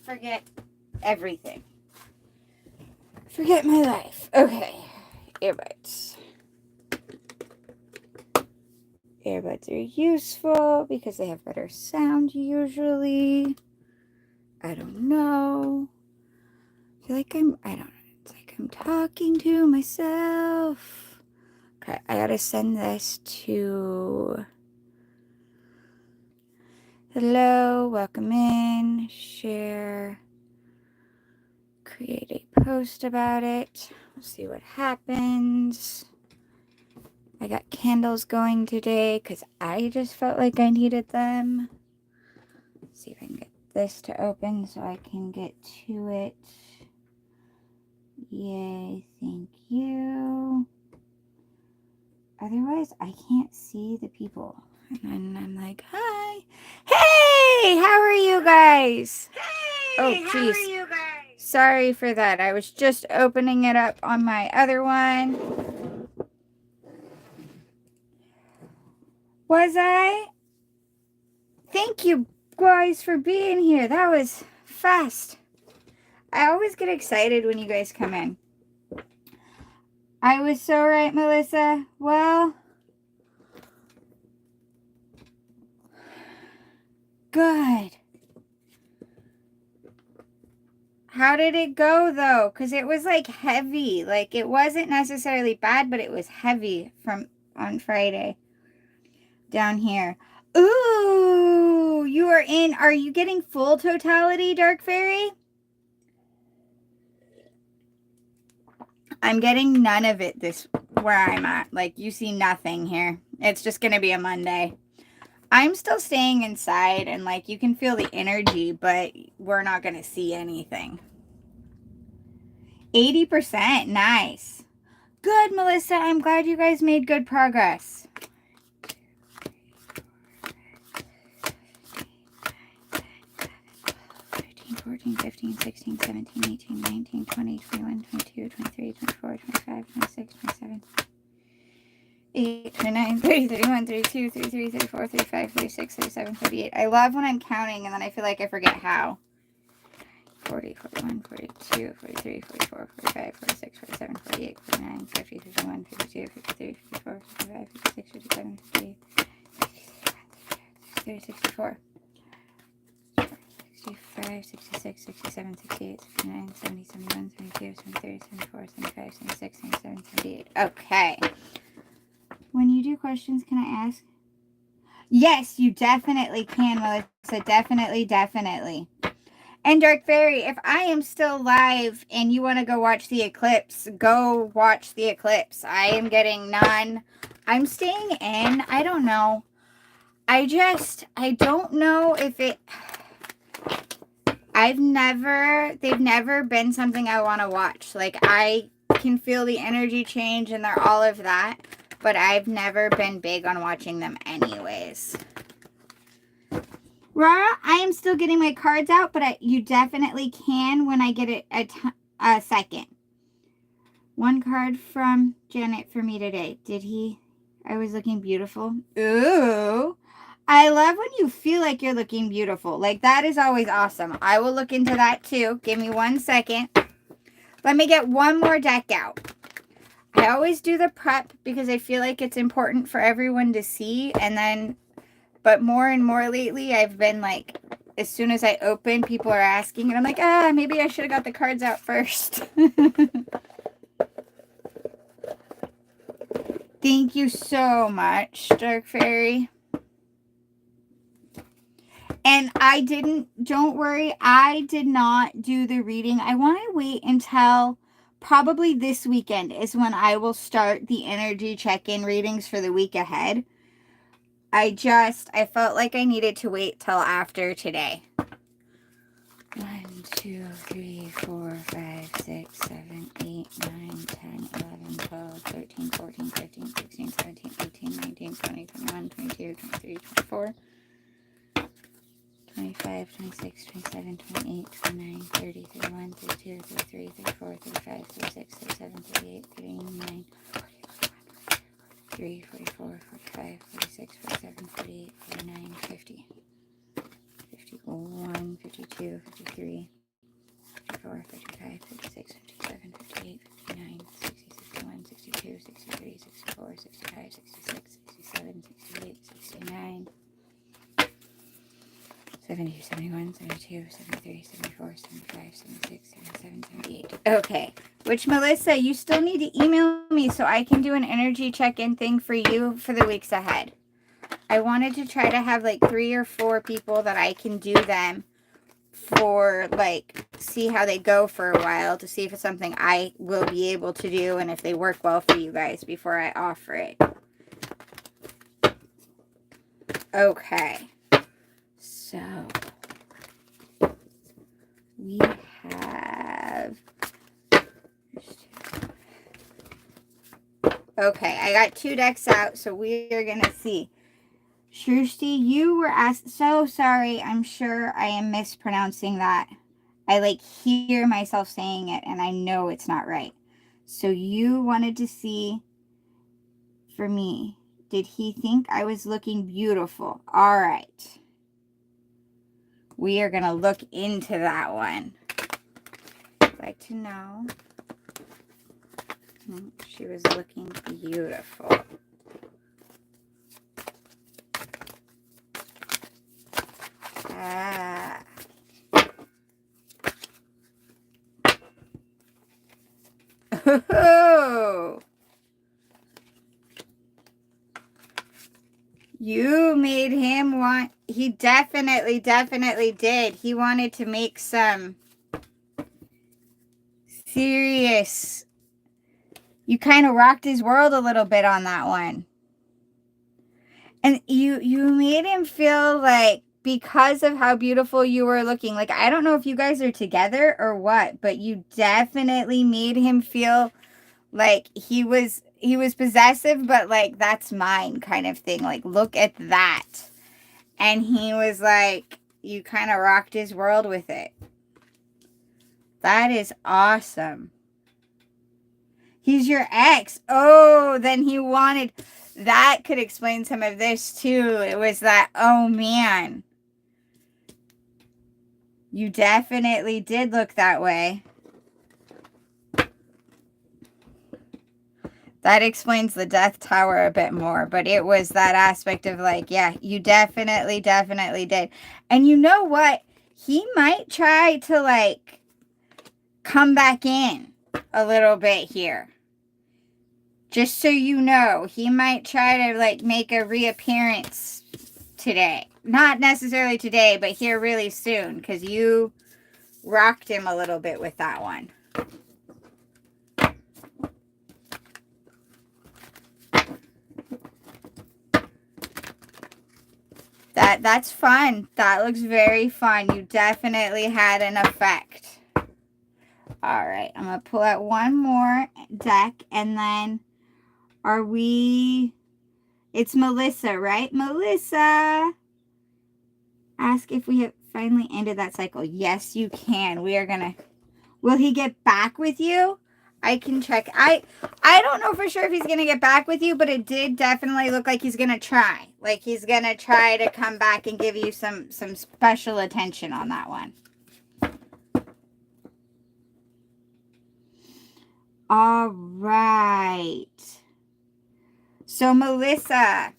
forget everything. Forget my life. Okay. Earbuds. Earbuds are useful because they have better sound usually. I don't know. I feel like I don't know. It's like I'm talking to myself. Okay, I gotta send this to... Hello, welcome in, share, create a post about it. We'll see what happens. I got candles going today because I just felt like I needed them. Let's see if I can get this to open so I can get to it. Yay, thank you. Otherwise, I can't see the people. And I'm like, hi. Hey, how are you guys? Hey, how are you guys? Sorry for that. I was just opening it up on my other one. Was I? Thank you guys for being here. That was fast. I always get excited when you guys come in. I was so right, Melissa. Well, good. How did it go, though? Because it was, like, heavy. Like, it wasn't necessarily bad, but it was heavy from on Friday down here. Ooh, you are in. Are you getting full totality, Dark Fairy? I'm getting none of it where I'm at. Like, you see nothing here. It's just going to be a Monday. I'm still staying inside, and, like, you can feel the energy, but we're not going to see anything. 80%. Nice. Good, Melissa. I'm glad you guys made good progress. 14, 15, 16, 17, 18, 19, 20, 21, 22, 23, 24, 25, 26, 27, 8, 29, 30, 31, 32, 33, 34, 35, 36, 37, 38. I love when I'm counting and then I feel like I forget how. 40, 41, 42, 43, 44, 45, 46, 47, 48, 49, 50, 51, 52, 53, 54, 55, 56, 57, 58, 60, 64. 65, 66, 67, 68, 69, 70, 71, 72, 73, 74, 75, 76, 77, 78. Okay. When you do questions, can I ask? Yes, you definitely can, Melissa. Definitely, definitely. And Dark Fairy, if I am still live and you want to go watch the eclipse, go watch the eclipse. I am getting none. I'm staying in. I don't know. I don't know if it... they've never been something I want to watch. Like, I can feel the energy change and they're all of that, but I've never been big on watching them anyways. Rara, I am still getting my cards out, but you definitely can when I get it a second. One card from Janet for me today. I was looking beautiful. Ooh. I love when you feel like you're looking beautiful. Like, that is always awesome. I will look into that too. Give me 1 second. Let me get one more deck out. I always do the prep because I feel like it's important for everyone to see. And then, but more and more lately, I've been like, as soon as I open, people are asking. And I'm like, maybe I should have got the cards out first. Thank you so much, Dark Fairy. And don't worry, I did not do the reading. I want to wait until probably this weekend is when I will start the energy check-in readings for the week ahead. I felt like I needed to wait till after today. 1, 2, 3, 4, 5, 6, 7, 8, 9, 10, 11, 12, 13, 14, 15, 16, 17, 18, 19, 20, 21, 22, 23, 24. 25, 26, 27, 28, 29, 30, 31, 32, 33, 34, 35, 36, 37, 38, 39, 40, 41, 43, 44, 45, 46, 47, 48, 49, 50, 51, 52, 53, 54, 55, 56, 57, 58, 59, 60, 61, 62, 63, 64, 65, 66, 67, 68, 69, 70, 71, 72, 73, 74, 75, 76, 77, 78. Okay. Which, Melissa, you still need to email me so I can do an energy check-in thing for you for the weeks ahead. I wanted to try to have like 3 or 4 people that I can do them for, like, see how they go for a while to see if it's something I will be able to do and if they work well for you guys before I offer it. Okay. So, we have... Okay, I got 2 decks out, so we are going to see. Shrushti, you were asked... So sorry, I'm sure I am mispronouncing that. I, like, hear myself saying it, and I know it's not right. So you wanted to see, for me, did he think I was looking beautiful? All right. We are going to look into that one. I'd like to know. She was looking beautiful. Ah. Oh. You made him want... He definitely did. He wanted to make some serious... You kind of rocked his world a little bit on that one. And you made him feel like, because of how beautiful you were looking, like, I don't know if you guys are together or what, but you definitely made him feel like he was possessive, but like, that's mine kind of thing. Like, look at that. And he was like, you kind of rocked his world with it. That is awesome. He's your ex. Oh, then he wanted... That could explain some of this, too. It was that, oh, man. You definitely did look that way. That explains the Death Tower a bit more. But it was that aspect of, like, yeah, you definitely did. And you know what? He might try to, like, come back in a little bit here. Just so you know, he might try to, like, make a reappearance today. Not necessarily today, but here really soon. Because you rocked him a little bit with that one. That's fun. That looks very fun. You definitely had an effect. Alright, I'm going to pull out one more deck. And then... Are we... It's Melissa, right? Melissa! Ask if we have finally ended that cycle. Yes, you can. We are going to... Will he get back with you? I can check. I don't know for sure if he's going to get back with you, but it did definitely look like he's going to try. Like, he's going to try to come back and give you some special attention on that one. All right. So, Melissa,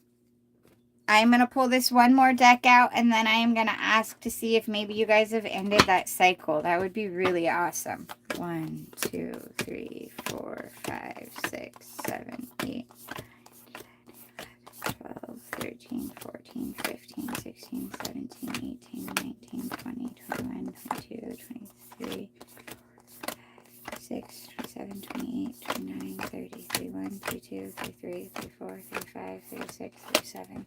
I'm going to pull this one more deck out, and then I am going to ask to see if maybe you guys have ended that cycle. That would be really awesome. 1, 2, 3, 4, 5, 6, 7, 8, 12, 13, 14, 15, 16, 17, 18, 19, 20, 21, 22, 23, 6, 27, 28, 29, 30, 31, 32, 33, 34, 35, 36, 37,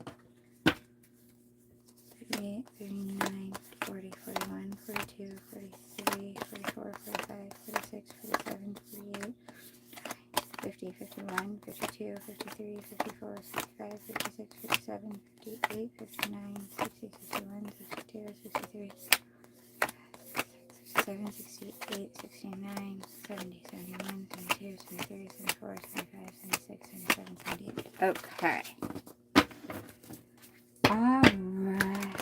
38, 39, 40, 41, 42, 43, 44, 45, 46, 47, 48, 50, 51, 52, 53, 54, 65, 56, 57, 58, 59, 60, 61, 62, 63, 67, 68, 69, 70, 71, 72, 73, 74, 75, 76, 77, 78. Okay. All right.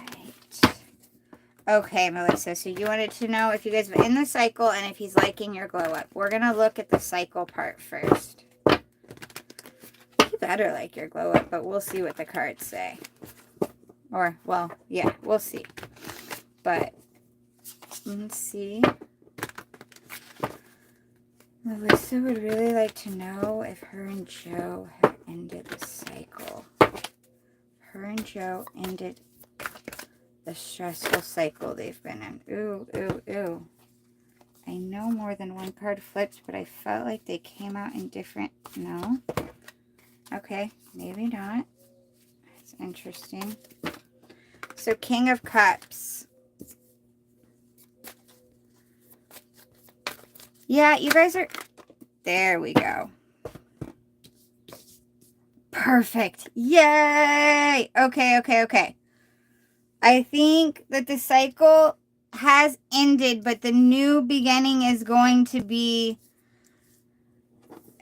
Okay, Melissa, so you wanted to know if you guys were in the cycle and if he's liking your glow up. We're going to look at the cycle part first. He better like your glow up, but we'll see what the cards say. Or, well, yeah, we'll see. But, let's see. Melissa would really like to know if her and Joe have ended the cycle. Her and Joe ended the stressful cycle they've been in. Ooh, ooh, ooh. I know more than one card flipped, but I felt like they came out in different... No? Okay, maybe not. That's interesting. So, King of Cups. Yeah, you guys are... There we go. Perfect. Yay! Okay, okay, okay. I think that the cycle has ended, but the new beginning is going to be...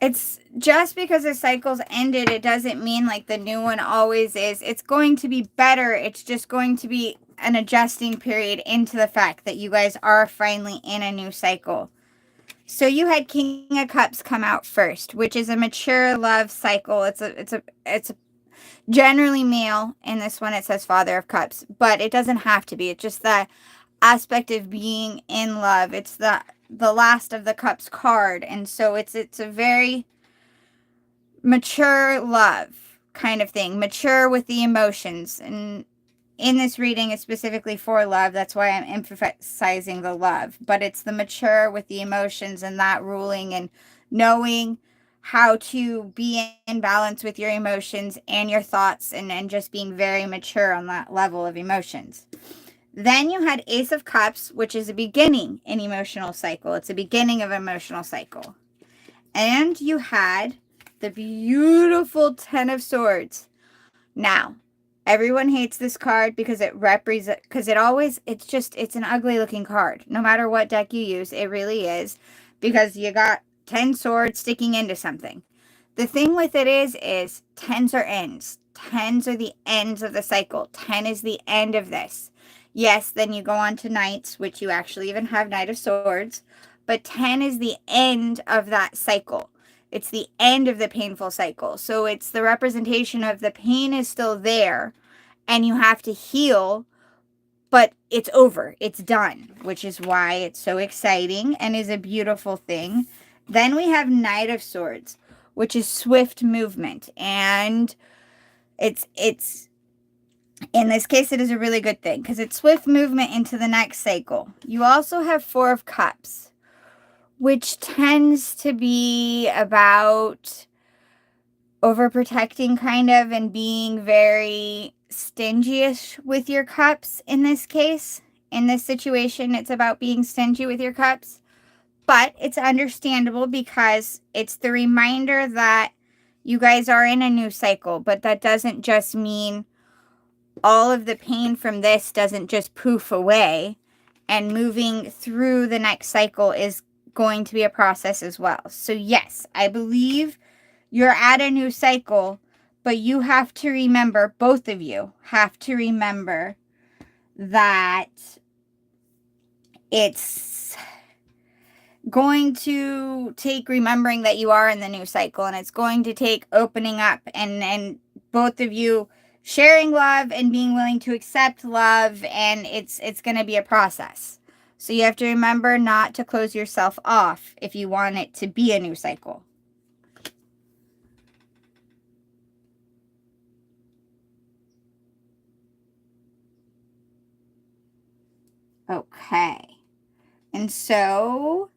It's just because the cycle's ended, it doesn't mean like the new one always is. It's going to be better. It's just going to be an adjusting period into the fact that you guys are finally in a new cycle. So you had King of Cups come out first, which is a mature love cycle. It's a generally male. In this one, it says Father of Cups, but it doesn't have to be. It's just the aspect of being in love. It's the last of the cups card, and so it's a very mature love kind of thing, mature with the emotions. And in this reading, it's specifically for love. That's why I'm emphasizing the love, but it's the mature with the emotions and that ruling and knowing how to be in balance with your emotions and your thoughts, and just being very mature on that level of emotions. Then you had Ace of Cups, which is a beginning in emotional cycle. It's a beginning of emotional cycle. And you had the beautiful Ten of Swords. Now, everyone hates this card because it represents, because it's an ugly looking card. No matter what deck you use, it really is. Because you got 10 swords sticking into something. The thing with it is 10s are ends. 10s are the ends of the cycle. 10 is the end of this. Yes, then you go on to Knights, which you actually even have Knight of Swords. But 10 is the end of that cycle. It's the end of the painful cycle. So it's the representation of the pain is still there and you have to heal, but it's over. It's done, which is why it's so exciting and is a beautiful thing. Then we have Knight of Swords, which is swift movement. And it's in this case, it is a really good thing because it's swift movement into the next cycle. You also have Four of Cups, which tends to be about overprotecting kind of and being very stingy-ish with your cups in this case. In this situation, it's about being stingy with your cups. But it's understandable because it's the reminder that you guys are in a new cycle. But that doesn't just mean all of the pain from this doesn't just poof away. And moving through the next cycle is going to be a process as well. So yes, I believe you're at a new cycle, but you have to remember, both of you have to remember that it's going to take remembering that you are in the new cycle, and it's going to take opening up and both of you sharing love and being willing to accept love, and it's going to be a process. So you have to remember not to close yourself off if you want it to be a new cycle. Okay. And so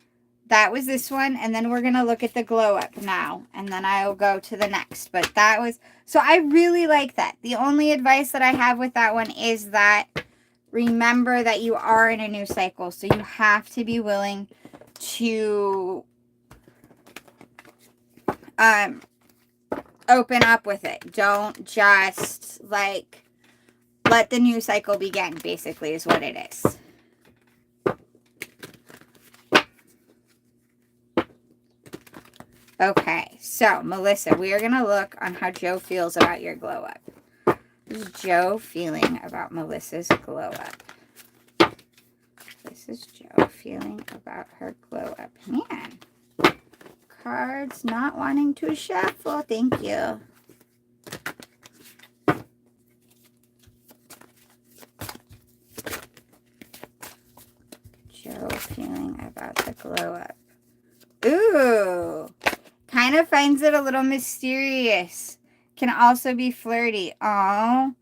that was this one. And then we're going to look at the glow up now. And then I'll go to the next. But that was, so I really like that. The only advice that I have with that one is that remember that you are in a new cycle. So you have to be willing to open up with it. Don't just like let the new cycle begin, basically, is what it is. Okay, so Melissa, we are going to look on how Joe feels about your glow up. What is Joe feeling about Melissa's glow up? feeling about her glow up. Man, cards not wanting to shuffle. Thank you. Joe feeling about the glow up. Ooh, kind of finds it a little mysterious. Can also be flirty. Oh,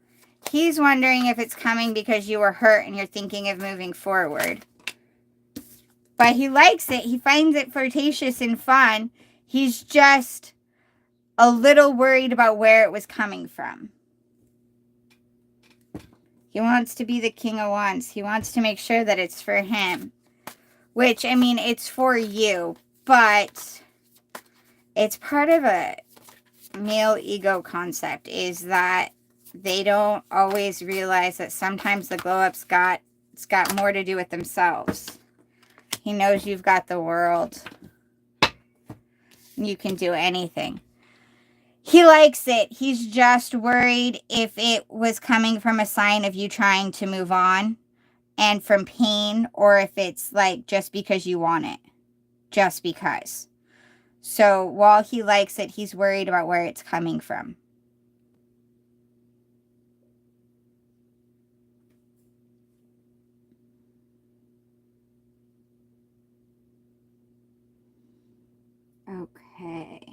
he's wondering if it's coming because you were hurt and you're thinking of moving forward. But he likes it. He finds it flirtatious and fun. He's just a little worried about where it was coming from. He wants to be the King of Wands. He wants to make sure that it's for him. Which, I mean, it's for you. But it's part of a male ego concept, is that they don't always realize that sometimes the glow-up's got more to do with themselves. He knows you've got the world. You can do anything. He likes it. He's just worried if it was coming from a sign of you trying to move on and from pain, or if it's like just because you want it. Just because. So while he likes it, he's worried about where it's coming from. Okay.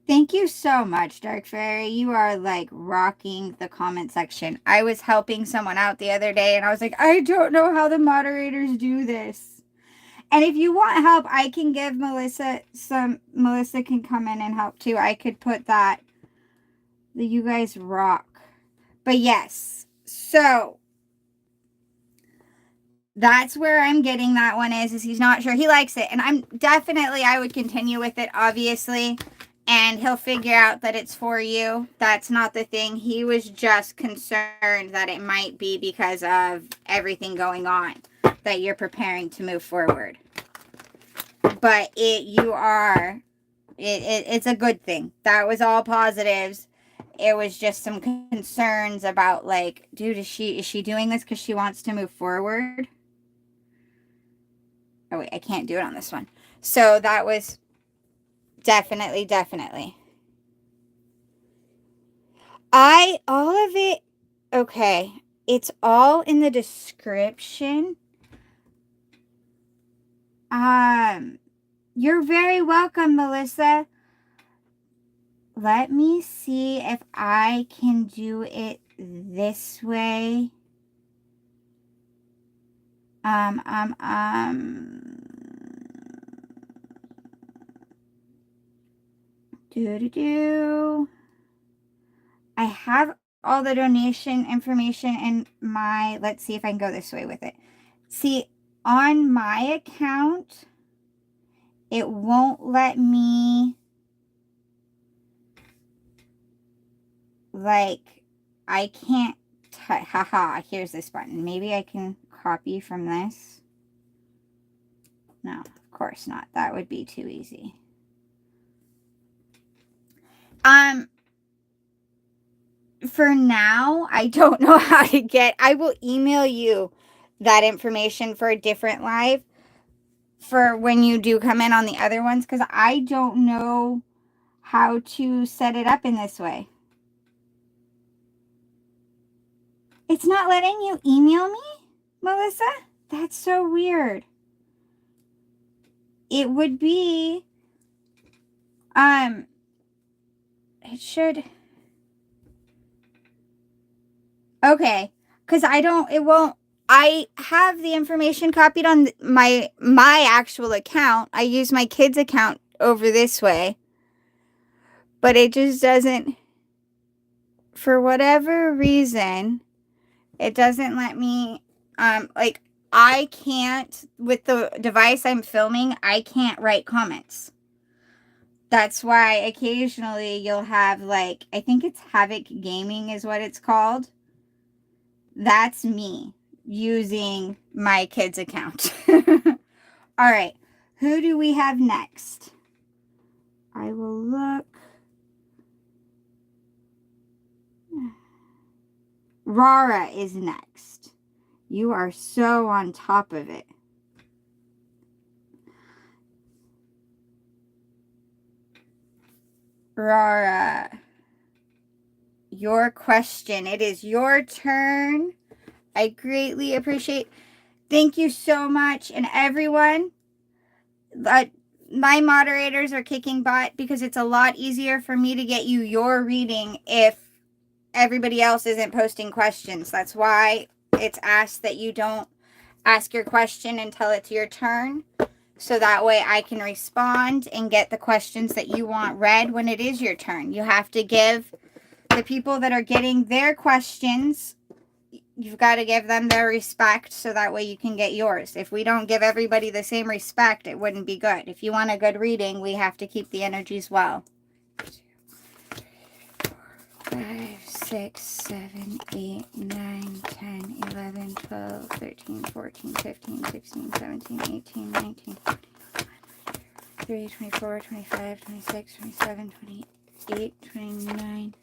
Thank you so much, Dark Fairy. You are like rocking the comment section. I was helping someone out the other day and I was like, I don't know how the moderators do this. And if you want help, I can give Melissa Melissa can come in and help too. I could put that. You guys rock. But yes, so that's where I'm getting that one is he's not sure. He likes it. And I would continue with it, obviously. And he'll figure out that it's for you. That's not the thing. He was just concerned that it might be because of everything going on, that you're preparing to move forward. But it's a good thing. That was all positives. It was just some concerns about, like, dude, is she doing this because she wants to move forward? Oh, wait, I can't do it on this one. So that was definitely. All of it, okay, it's all in the description. You're very welcome, Melissa. Let me see if I can do it this way. I have all the donation information in my, let's see if I can go this way with it. See, on my account, it won't let me, like, I can't, haha, here's this button. Maybe I can copy from this. No, of course not. That would be too easy. For now, I don't know how to get, I will email you that information for a different live for when you do come in on the other ones, because I don't know how to set it up in this way. It's not letting you email me, Melissa? That's so weird. It would be, it should, okay, because I have the information copied on my actual account. I use my kid's account over this way, but it just doesn't, for whatever reason, it doesn't let me, like, I can't, with the device I'm filming, I can't write comments. That's why occasionally you'll have, like, I think it's Havoc Gaming is what it's called. That's me using my kid's account. All right. Who do we have next? I will look. Rara is next. You are so on top of it. Rara, your question. It is your turn. I greatly appreciate. Thank you so much. And everyone, my moderators are kicking butt because it's a lot easier for me to get you your reading if everybody else isn't posting questions. That's why it's asked that you don't ask your question until it's your turn. So that way I can respond and get the questions that you want read when it is your turn. You have to give the people that are getting their questions, you've got to give them their respect so that way you can get yours. If we don't give everybody the same respect, it wouldn't be good. If you want a good reading, we have to keep the energies well. 5, 6, 7, 8, 9, 10, 11, 12, 13, 14, 15, 16, 17, 18, 19, 20, 24, 25, 26, 27, 28, 29,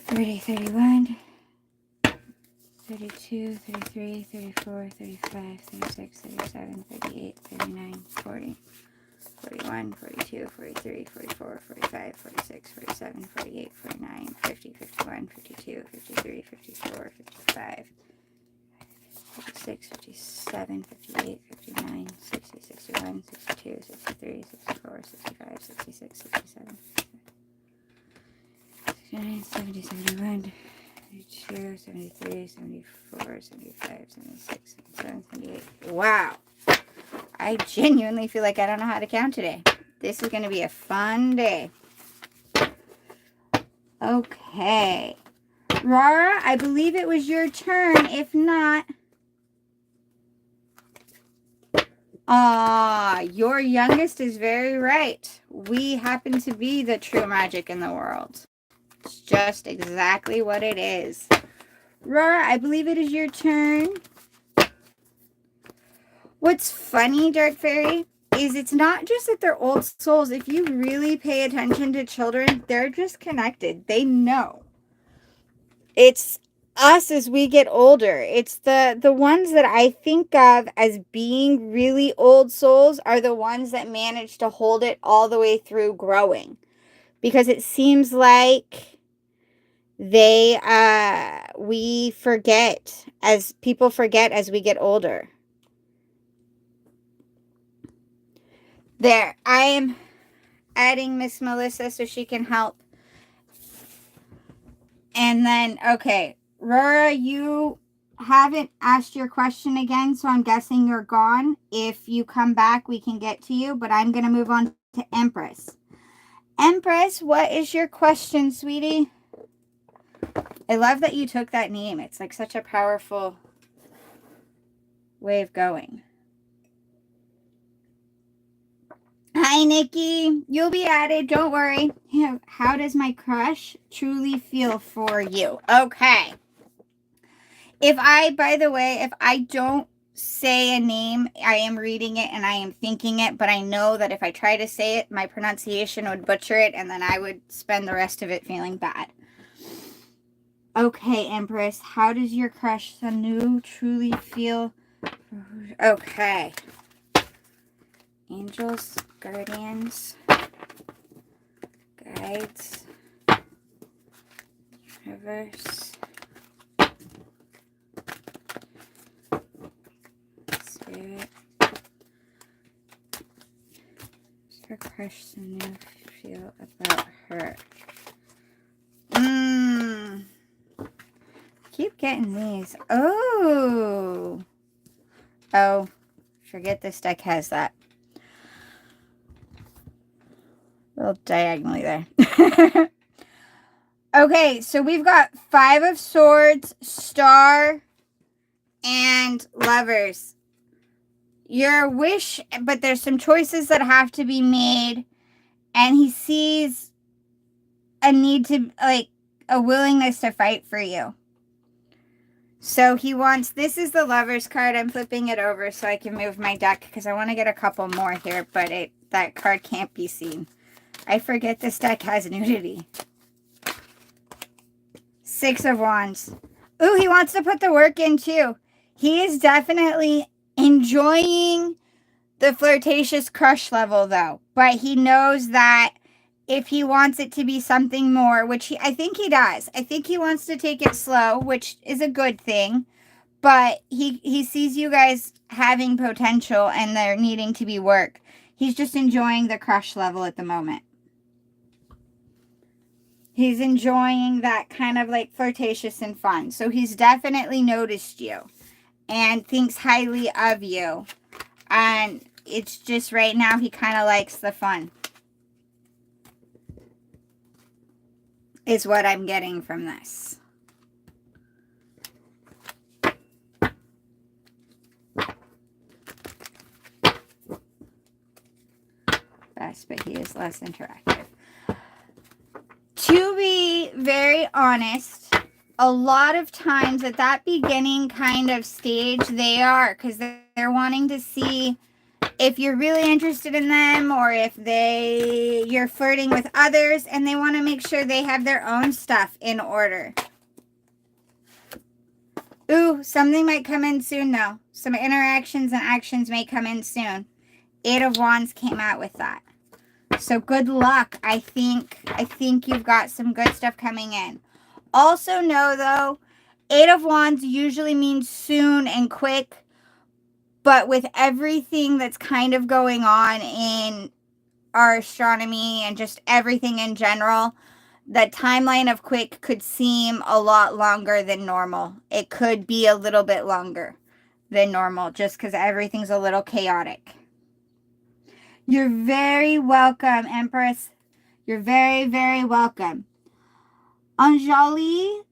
30, 31, 32, 33, 34, 35, 36, 37, 38, 39, 40. 41, 42, 43, 44, 45, 46, 47, 48, 49, 50, 51, 52, 53, 54, 55, 56, 57, 58, 59, 60, 61, 62, 63, 64, 65, 66, 67, 69, 70, 71, 72, 73, 74, 75, 76, 77, 78. Wow. I genuinely feel like I don't know how to count today. This is going to be a fun day. Okay. Rara, I believe it was your turn. If not... your youngest is very right. We happen to be the true magic in the world. It's just exactly what it is. Rara, I believe it is your turn. What's funny, Dark Fairy, is it's not just that they're old souls. If you really pay attention to children, they're just connected. They know. It's us as we get older. It's the ones that I think of as being really old souls are the ones that manage to hold it all the way through growing. Because it seems like we forget, as people forget as we get older. There, I am adding Miss Melissa so she can help. And then, okay, Rora, you haven't asked your question again, so I'm guessing you're gone. If you come back, we can get to you, but I'm going to move on to Empress. Empress, what is your question, sweetie? I love that you took that name. It's like such a powerful way of going. Hi, Nikki. You'll be added. Don't worry. How does my crush truly feel for you? Okay. By the way, if I don't say a name, I am reading it and I am thinking it, but I know that if I try to say it, my pronunciation would butcher it and then I would spend the rest of it feeling bad. Okay, Empress, how does your crush Sanu truly feel? Okay. Angels, guardians, guides, universe, spirit. What's your crush Sanu feel about her? Keep getting these. Oh, forget this deck has that. A little diagonally there. Okay, so we've got 5 of Swords, Star, and Lovers. Your wish, but there's some choices that have to be made, and he sees a need to, like, a willingness to fight for you. So he wants, this is the Lovers card. I'm flipping it over so I can move my deck because I want to get a couple more here, but that card can't be seen. I forget this deck has nudity. Six of Wands. Ooh, he wants to put the work in too. He is definitely enjoying the flirtatious crush level though. But he knows that if he wants it to be something more, which I think he does. I think he wants to take it slow, which is a good thing. But he sees you guys having potential and there needing to be work. He's just enjoying the crush level at the moment. He's enjoying that kind of like flirtatious and fun. So he's definitely noticed you and thinks highly of you. And it's just right now he kind of likes the fun. Is what I'm getting from this. Best, but he is less interactive. To be very honest, a lot of times at that beginning kind of stage, they are, because they're wanting to see if you're really interested in them or if you're flirting with others, and they want to make sure they have their own stuff in order. Ooh, something might come in soon though. Some interactions and actions may come in soon. Eight of Wands came out with that. So good luck. I think you've got some good stuff coming in. Also know though, Eight of Wands usually means soon and quick. But with everything that's kind of going on in our astronomy and just everything in general, the timeline of quick could seem a lot longer than normal. It could be a little bit longer than normal just because everything's a little chaotic. You're very welcome, Empress. You're very, very welcome. Anjali,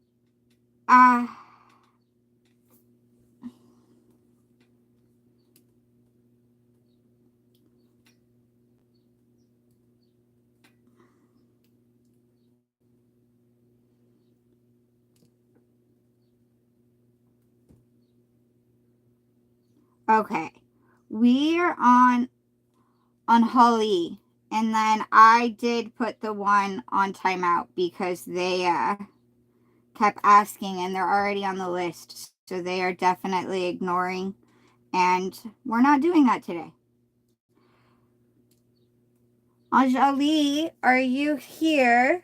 okay. We are on Holly, and then I did put the one on timeout because they kept asking and they're already on the list, so they are definitely ignoring, and we're not doing that today. Anjali, are you here?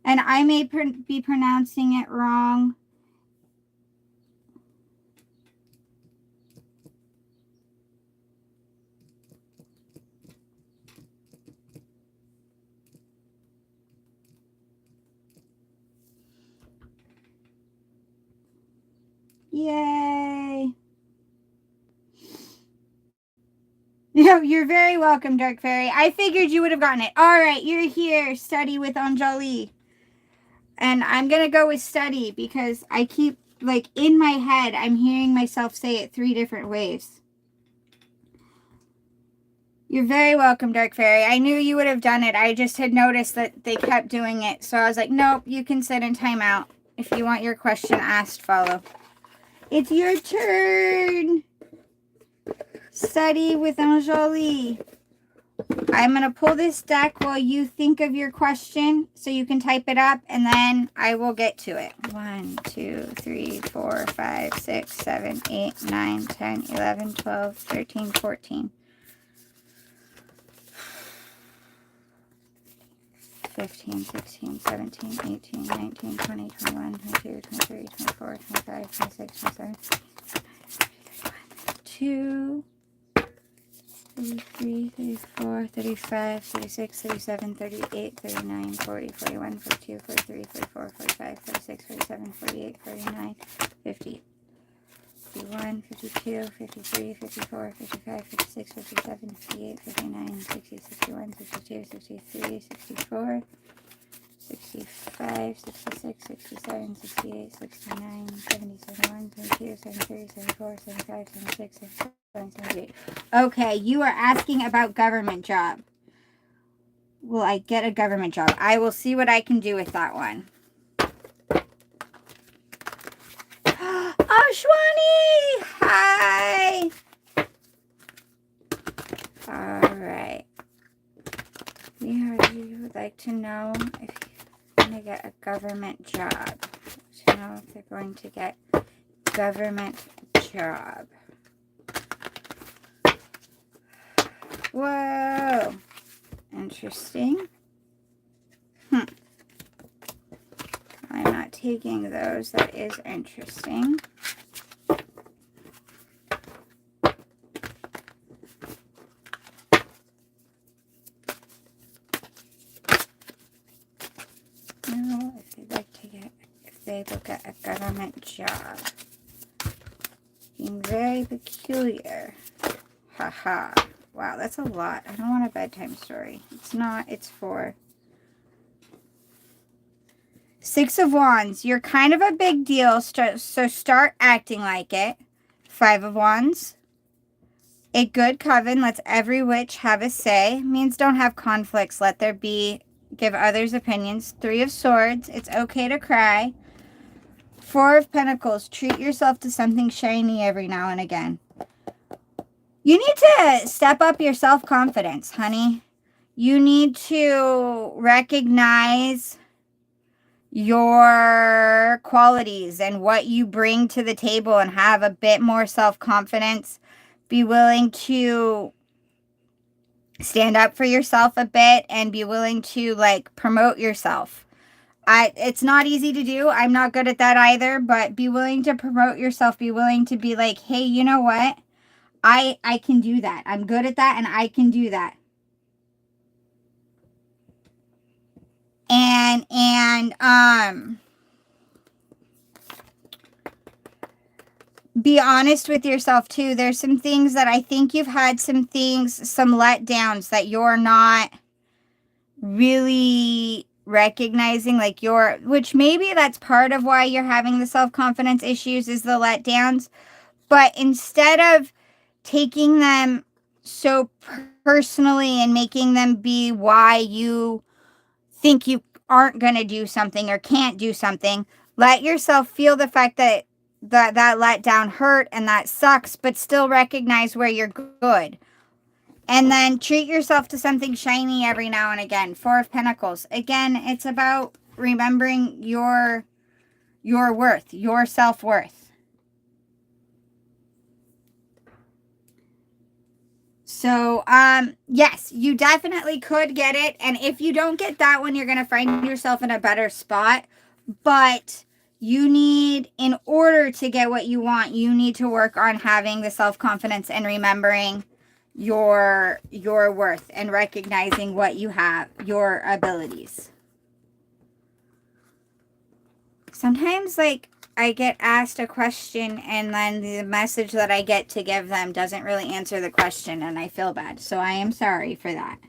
And I may be pronouncing it wrong. Yay. You're very welcome, Dark Fairy. I figured you would have gotten it. All right, you're here. Study with Anjali. And I'm going to go with study because I keep, like, in my head, I'm hearing myself say it 3 different ways. You're very welcome, Dark Fairy. I knew you would have done it. I just had noticed that they kept doing it. So I was like, nope, you can sit in timeout. If you want your question asked, follow. It's your turn. Study with Anjali. I'm going to pull this deck while you think of your question so you can type it up, and then I will get to it. 1, 2, 3, 4, 5, 6, 7, 8, 9, 10, 11, 12, 13, 14. 15, 16, 17, 18, 19, 20, 21, 22, 23, 24, 25, 26, 27, 2, 33, 34, 35, 36, 37, 38, 39, 40, 41, 42, 43, 44, 45, 46, 47, 48, 49, 50. 51, 52, 53, 54, 55, 56, 57, 58, 59, 60, 61, 62, 63, 64, 65, 66, 67, 68, 69, 70, 71, 72, 73, 74, 75, 76, 77, 78. Okay, you are asking about government job. Will I get a government job? I will see what I can do with that one. Ashwani! Hi! Alright. You would like to know if to get a government job. To know if they're going to get government job. Whoa. Interesting. I'm not taking those. That is interesting. No, if they'd like to get, if they look at a government job. Being very peculiar. Haha. Wow, that's a lot. I don't want a bedtime story. It's not. It's 4. 6 of Wands. You're kind of a big deal, so start acting like it. 5 of Wands. A good coven lets every witch have a say. Means don't have conflicts. Let there be. Give others opinions. 3 of Swords. It's okay to cry. 4 of Pentacles. Treat yourself to something shiny every now and again. You need to step up your self-confidence, honey. You need to recognize your qualities and what you bring to the table and have a bit more self-confidence. Be willing to stand up for yourself a bit and be willing to, like, promote yourself. It's not easy to do. I'm not good at that either, but be willing to promote yourself. Be willing to be like, hey, you know what? I can do that. I'm good at that and I can do that. And be honest with yourself too. There's some things that I think you've had some letdowns that you're not really recognizing, like which maybe that's part of why you're having the self-confidence issues is the letdowns. But instead of taking them so personally and making them be why you think you aren't going to do something or can't do something, let yourself feel the fact that letdown hurt and that sucks, but still recognize where you're good. And then treat yourself to something shiny every now and again. 4 of Pentacles. Again, it's about remembering your worth, your self-worth. So, yes, you definitely could get it. And if you don't get that one, you're going to find yourself in a better spot. But you need, in order to get what you want, you need to work on having the self-confidence and remembering your worth and recognizing what you have, your abilities. Sometimes, like, I get asked a question and then the message that I get to give them doesn't really answer the question and I feel bad. So I am sorry for that.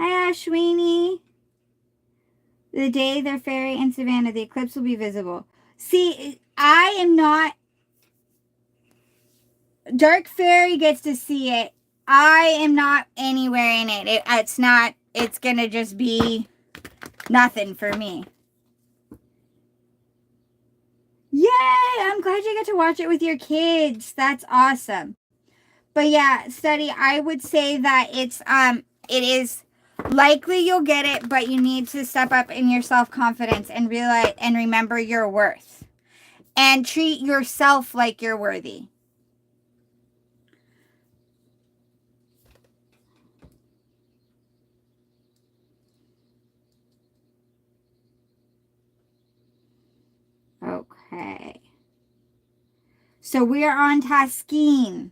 Hi, Ashwini. The day they're fairy in Savannah, the eclipse will be visible. See, I am not... Dark Fairy gets to see it. I am not anywhere in it. It's not... It's going to just be nothing for me. Yay! I'm glad you get to watch it with your kids. That's awesome. But yeah, Study, I would say that it is likely you'll get it, but you need to step up in your self-confidence and realize and remember your worth. And treat yourself like you're worthy. Okay. So we are on Taskeen.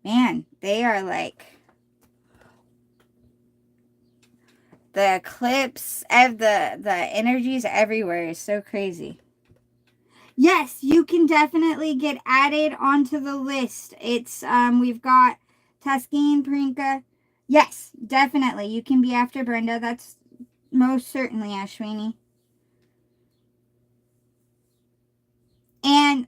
Man, they are like the eclipse of the energies everywhere is so crazy. Yes, you can definitely get added onto the list. It's we've got Taskeen, Priyanka. Yes, definitely. You can be after Brenda. That's most certainly Ashwini. And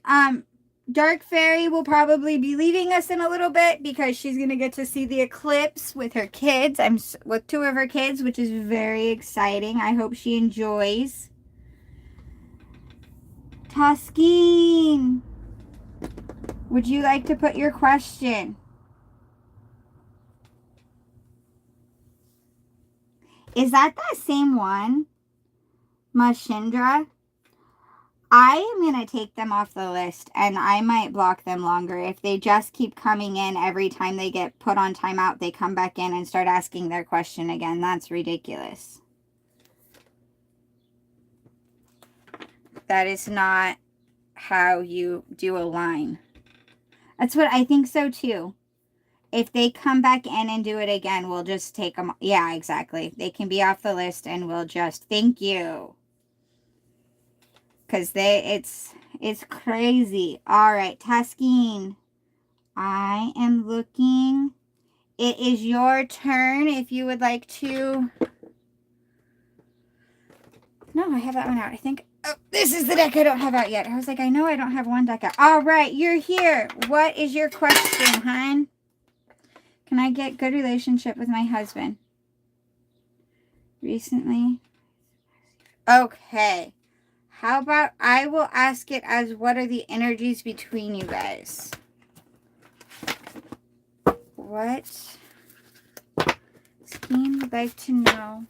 Dark Fairy will probably be leaving us in a little bit because she's going to get to see the eclipse with her kids. I'm with 2 of her kids, which is very exciting. I hope she enjoys. Taskeen, would you like to put your question? Is that same one? Mashindra? I am going to take them off the list, and I might block them longer. If they just keep coming in every time they get put on timeout, they come back in and start asking their question again. That's ridiculous. That is not how you do a line. That's what I think so too. If they come back in and do it again, we'll just take them. Yeah, exactly. They can be off the list and we'll just thank you. Because it's crazy. All right, Taskeen. I am looking. It is your turn if you would like to. No, I have that one out. I think. Oh, this is the deck I don't have out yet. I was like, I know I don't have one deck out. All right, you're here. What is your question, hon? Can I get good relationship with my husband? Recently? Okay. How about I will ask it as what are the energies between you guys? What Skeen would like to know?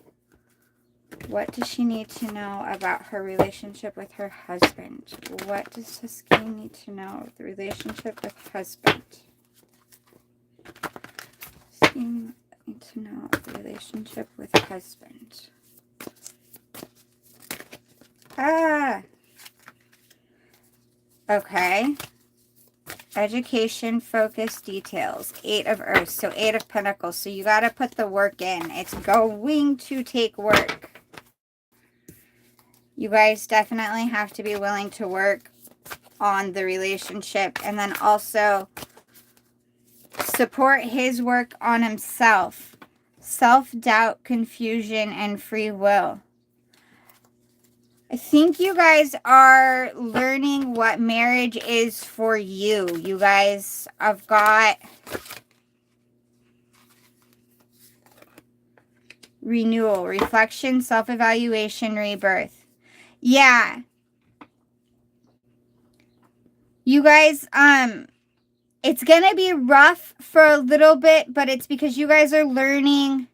What does she need to know about her relationship with her husband? What does Skeen need to know? The relationship with husband. Skeen need to know the relationship with husband. Ah. Okay. Education, focus, details. 8 of Earth. So 8 of Pentacles. So you got to put the work in. It's going to take work. You guys definitely have to be willing to work on the relationship. And then also support his work on himself. Self-doubt, confusion, and free will. I think you guys are learning what marriage is for you. You guys have got renewal, reflection, self-evaluation, rebirth. Yeah. You guys, it's going to be rough for a little bit, but it's because you guys are learning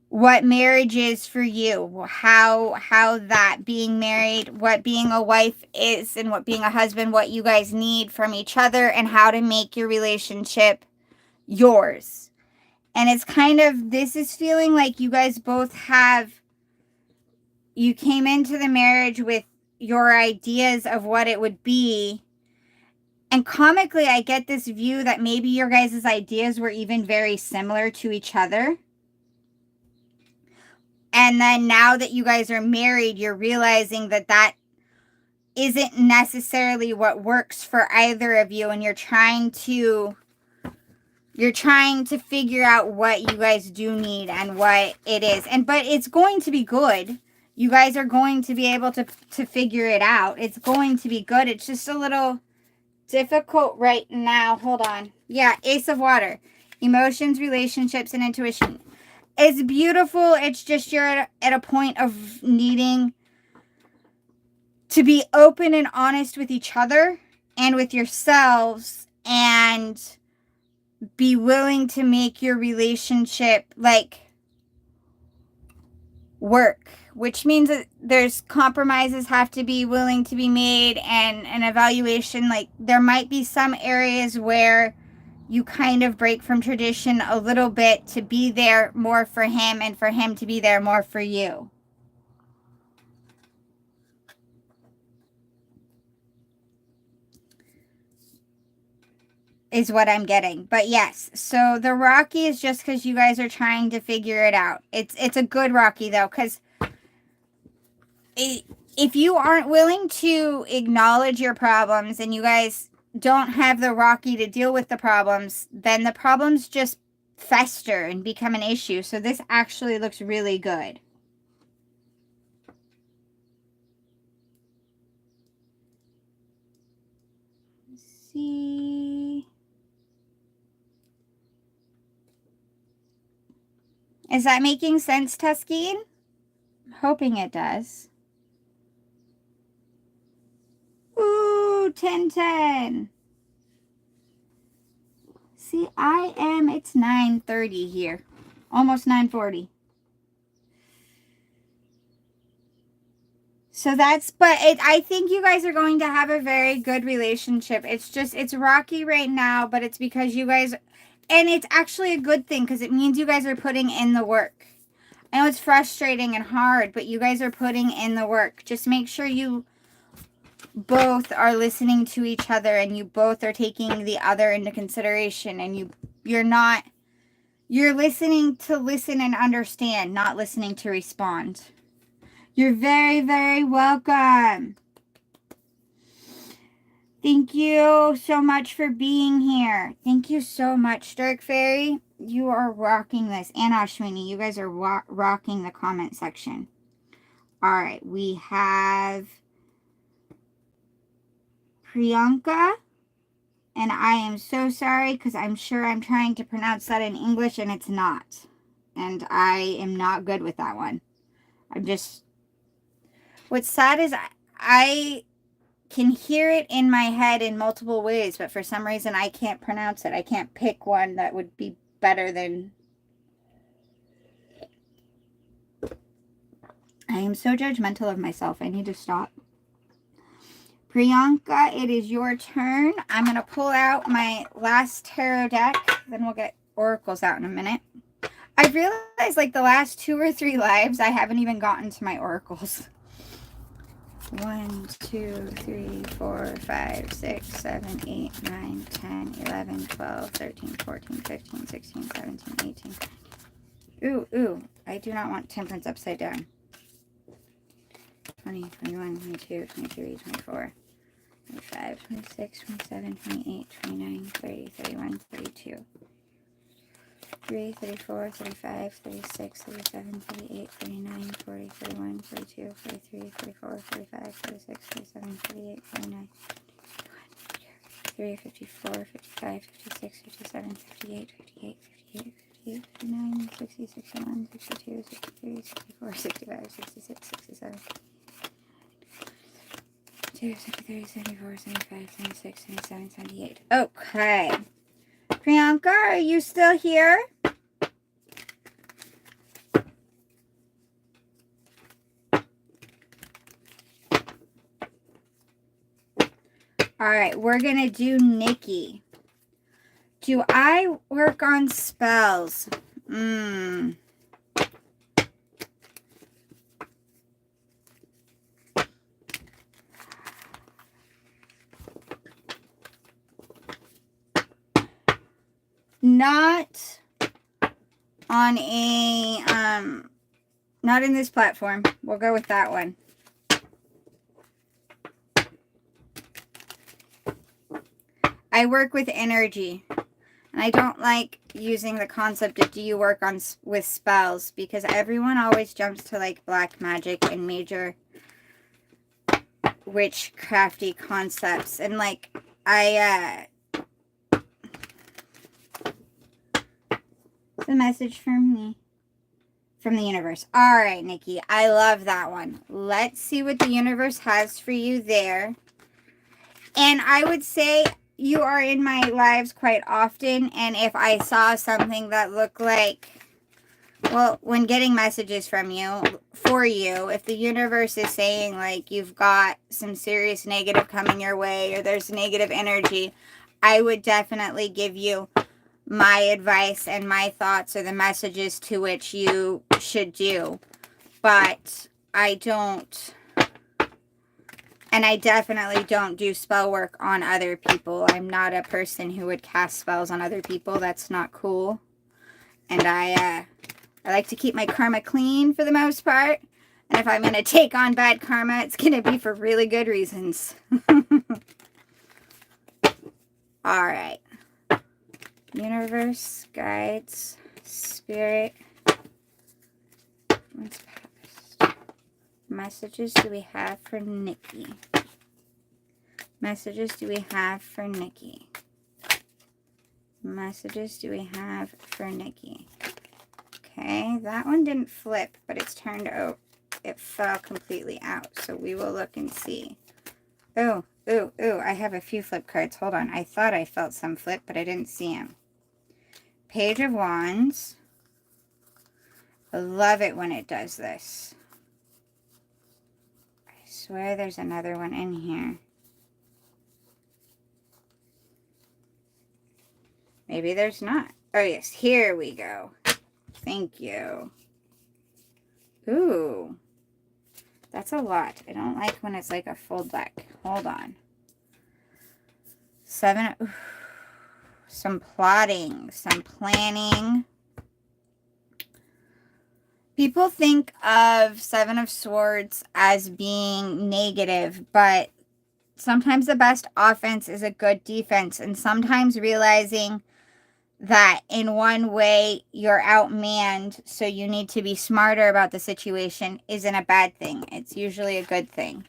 what marriage is for you, how that being married, what being a wife is, and what being a husband, what you guys need from each other, and how to make your relationship yours. And it's kind of, this is feeling like you guys both you came into the marriage with your ideas of what it would be. And comically, I get this view that maybe your guys' ideas were even very similar to each other. And then now that you guys are married, you're realizing that that isn't necessarily what works for either of you. And you're trying to figure out what you guys do need and what it is. But it's going to be good. You guys are going to be able to figure it out. It's going to be good. It's just a little difficult right now. Hold on. Yeah, Ace of Water. Emotions, relationships, and intuition. It's beautiful. It's just you're at a point of needing to be open and honest with each other and with yourselves and be willing to make your relationship like work, which means that there's compromises have to be willing to be made and an evaluation. Like there might be some areas where you kind of break from tradition a little bit to be there more for him and for him to be there more for you. Is what I'm getting. But yes, so the Rocky is just because you guys are trying to figure it out. It's a good Rocky though, because if you aren't willing to acknowledge your problems and you guys don't have the Rocky to deal with the problems, then the problems just fester and become an issue. So this actually looks really good. Let's see. Is that making sense, Tuskeen? I'm hoping it does. Ooh, 10-10. See, it's 9:30 here. Almost 9:40. So that's, but I think you guys are going to have a very good relationship. It's just, it's rocky right now, but it's because you guys, and it's actually a good thing because it means you guys are putting in the work. I know it's frustrating and hard, but you guys are putting in the work. Just make sure you both are listening to each other and you both are taking the other into consideration, and you're listening to listen and understand, not listening to respond. You're very, very welcome. Thank you so much for being here. Thank you so much, Dark Fairy. You are rocking this. And Ashwini, you guys are rocking the comment section. All right, we have Priyanka. And I am so sorry because I'm sure I'm trying to pronounce that in English and it's not. And I am not good with that one. What's sad is I can hear it in my head in multiple ways, but for some reason I can't pronounce it. I can't pick one that would be better than... I am so judgmental of myself. I need to stop. Priyanka, it is your turn. I'm going to pull out my last tarot deck. Then we'll get oracles out in a minute. I realized like the last 2 or 3 lives, I haven't even gotten to my oracles. 1, 2, 3, 4, 5, 6, 7, 8, 9, 10, 11, 12, 13, 14, 15, 16, 17, 18. Ooh. I do not want temperance upside down. 20, 21, 22, 23, 24. 25, 26, 27, 28, 29, 30, 31, 32. 33, 34, 35, 36, 37, 38, 39, 40, 41, 42, 43, 44, 45, 46, 47, 48, 49, 53, 54, 55, 56, 57, 58, 58, 58, 58, 59, 60, 61, 62, 63, 64, 65, 66, 67. 63, 74, 75, 76, 77, 78. Okay. Priyanka, are you still here? All right, we're going to do Nikki. Do I work on spells? Not on a, not in this platform. We'll go with that one. I work with energy. And I don't like using the concept of do you work on with spells, because everyone always jumps to like black magic and major witchcrafty concepts. And like, it's a message from me. From the universe. All right, Nikki. I love that one. Let's see what the universe has for you there. And I would say you are in my lives quite often. And if I saw something that looked like, well, when getting messages from you, for you, if the universe is saying like you've got some serious negative coming your way or there's negative energy, I would definitely give you my advice and my thoughts or the messages to which you should do. But I don't, and I definitely don't do spell work on other people. I'm not a person who would cast spells on other people. That's not cool. And I like to keep my karma clean for the most part. And if I'm going to take on bad karma, it's going to be for really good reasons. All right. Universe, guides, spirit. What's past? Messages do we have for Nikki? Messages do we have for Nikki? Messages do we have for Nikki? Okay, that one didn't flip, but it's turned out. It fell completely out, so we will look and see. Ooh, I have a few flip cards. Hold on. I thought I felt some flip, but I didn't see them. Page of Wands. I love it when it does this. swear there's another one in here. Maybe there's not. Oh, yes. Here we go. Thank you. Ooh. That's a lot. I don't like when it's like a full deck. Hold on. 7. Ooh. Some plotting. Some planning. People think of 7 of Swords as being negative, but sometimes the best offense is a good defense. And sometimes realizing that in one way you're outmanned, so you need to be smarter about the situation, isn't a bad thing. It's usually a good thing.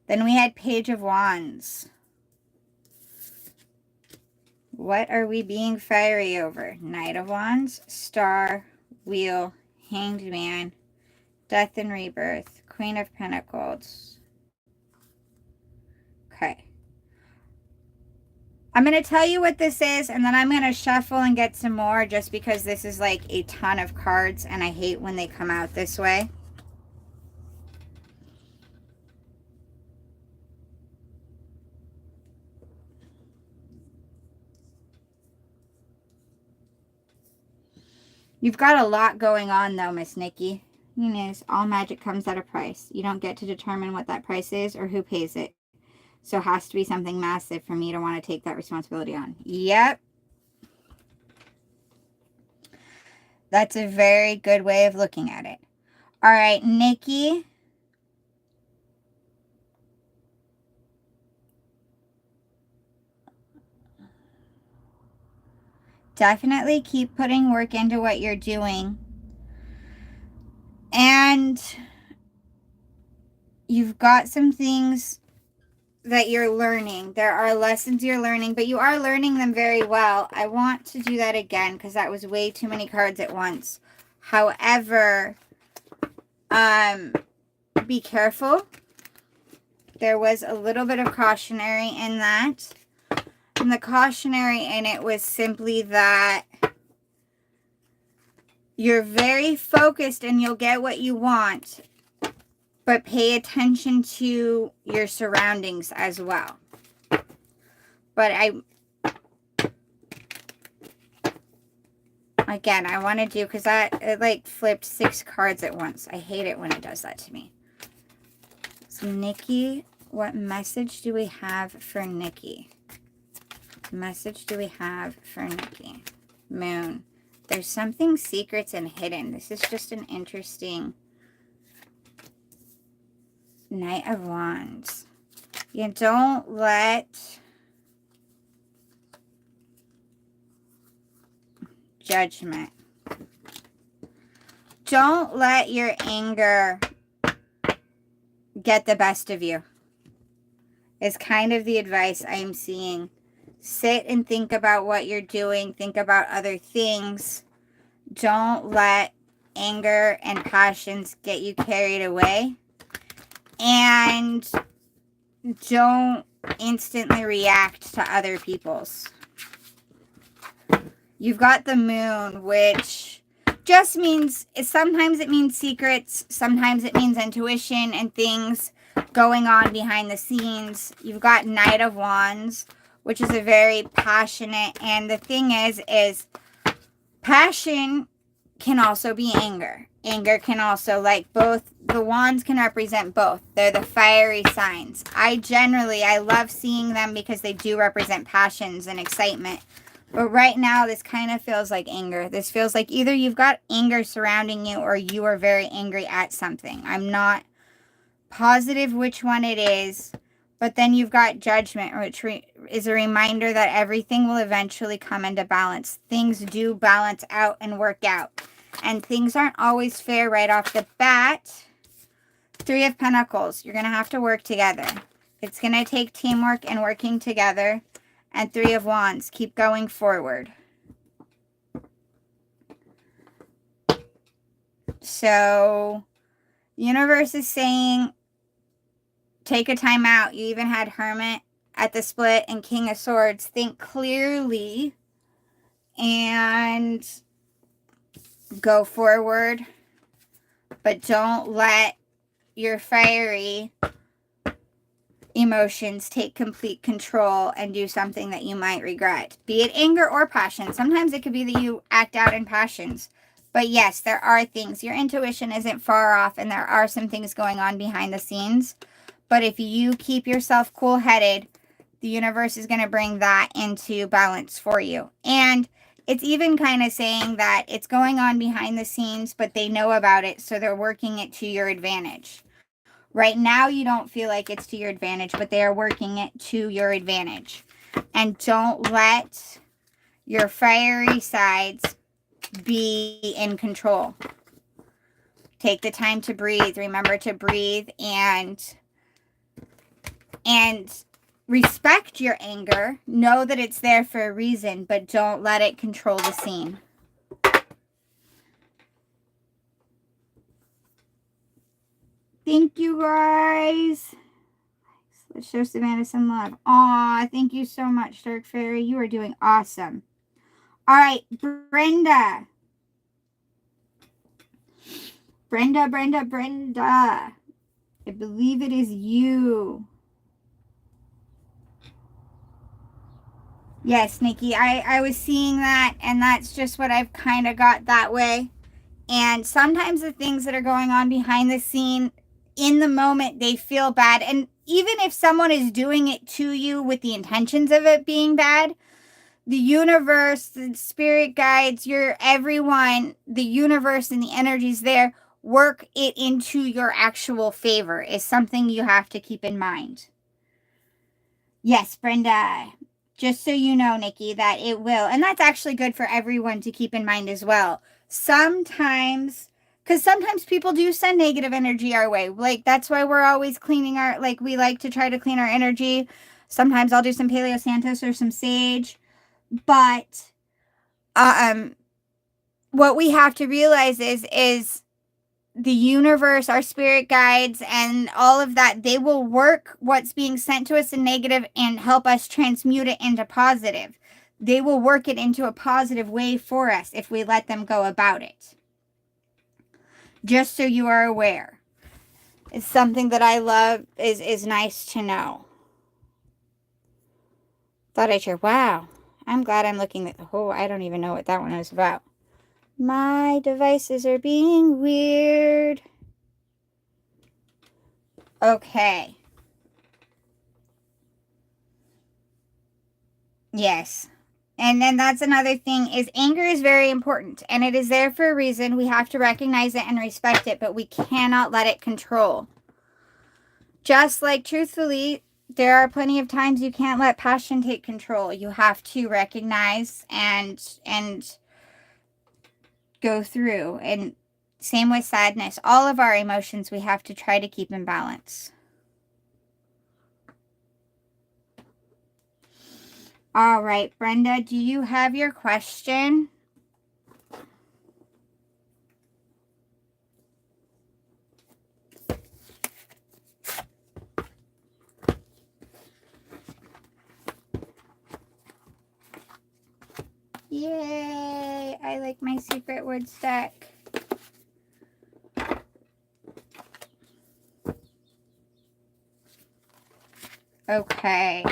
Then we had Page of Wands. What are we being fiery over? Knight of Wands, Star, Wheel, Hanged Man, Death and Rebirth, Queen of Pentacles. Okay. I'm going to tell you what this is, and then I'm going to shuffle and get some more, just because this is like a ton of cards, and I hate when they come out this way. You've got a lot going on, though, Miss Nikki. You know, all magic comes at a price. You don't get to determine what that price is or who pays it. So it has to be something massive for me to want to take that responsibility on. Yep. That's a very good way of looking at it. All right, Nikki. Definitely keep putting work into what you're doing. And you've got some things that you're learning. There are lessons you're learning, but you are learning them very well. I want to do that again because that was way too many cards at once. However, be careful. There was a little bit of cautionary in that. And the cautionary in it was simply that you're very focused and you'll get what you want, but pay attention to your surroundings as well. But again, I want to do, because it like flipped 6 cards at once. I hate it when it does that to me. So Nikki, what message do we have for Nikki? Message do we have for Nikki? Moon. There's something secrets and hidden. This is just an interesting Knight of Wands. You don't let Judgment. Don't let your anger get the best of you. Is kind of the advice I'm seeing. Sit and think about what you're doing. Think about other things. Don't let anger and passions get you carried away. And don't instantly react to other people's. You've got the Moon, which just means, sometimes it means secrets. Sometimes it means intuition and things going on behind the scenes. You've got Knight of Wands, which is a very passionate, and the thing is passion can also be anger. Anger can also, like, both, the wands can represent both. They're the fiery signs. I love seeing them because they do represent passions and excitement. But right now, this kind of feels like anger. This feels like either you've got anger surrounding you or you are very angry at something. I'm not positive which one it is. But then you've got Judgment, which is a reminder that everything will eventually come into balance. Things do balance out and work out. And things aren't always fair right off the bat. 3 of Pentacles. You're going to have to work together. It's going to take teamwork and working together. And 3 of Wands. Keep going forward. So, universe is saying, take a time out. You even had Hermit at the split and King of Swords. Think clearly and go forward. But don't let your fiery emotions take complete control and do something that you might regret, be it anger or passion. Sometimes it could be that you act out in passions. But yes, there are things. Your intuition isn't far off, and there are some things going on behind the scenes. But if you keep yourself cool-headed, the universe is going to bring that into balance for you. And it's even kind of saying that it's going on behind the scenes, but they know about it, so they're working it to your advantage. Right now, you don't feel like it's to your advantage, but they are working it to your advantage. And don't let your fiery sides be in control. Take the time to breathe. Remember to breathe and respect your anger. Know that it's there for a reason, but don't let it control the scene. Thank you, guys. Let's show Savannah some love. Aw, thank you so much, Dark Fairy. You are doing awesome. All right, Brenda. Brenda. I believe it is you. Yes, Nikki, I was seeing that, and that's just what I've kind of got that way. And sometimes the things that are going on behind the scene, in the moment, they feel bad. And even if someone is doing it to you with the intentions of it being bad, the universe, the spirit guides, everyone, the universe and the energies there, work it into your actual favor is something you have to keep in mind. Yes, Brenda. Just so you know, Nikki, that it will. And that's actually good for everyone to keep in mind as well. Sometimes, because sometimes people do send negative energy our way. Like, that's why we're always cleaning we like to try to clean our energy. Sometimes I'll do some Paleo Santos or some sage. But what we have to realize is the universe, our spirit guides, and all of that, they will work what's being sent to us in negative and help us transmute it into positive. They will work it into a positive way for us if we let them go about it. Just so you are aware. It's something that I love, is nice to know. Thought I'd share. Wow. I'm glad I'm looking at, I don't even know what that one is about. My devices are being weird. Okay. Yes. And then that's another thing is anger is very important, and it is there for a reason. We have to recognize it and respect it, but we cannot let it control. Just like, truthfully, there are plenty of times you can't let passion take control. You have to recognize and go through. And same with sadness. All of our emotions we have to try to keep in balance. All right, Brenda, do you have your question? Yay! I like my secret words deck. Okay.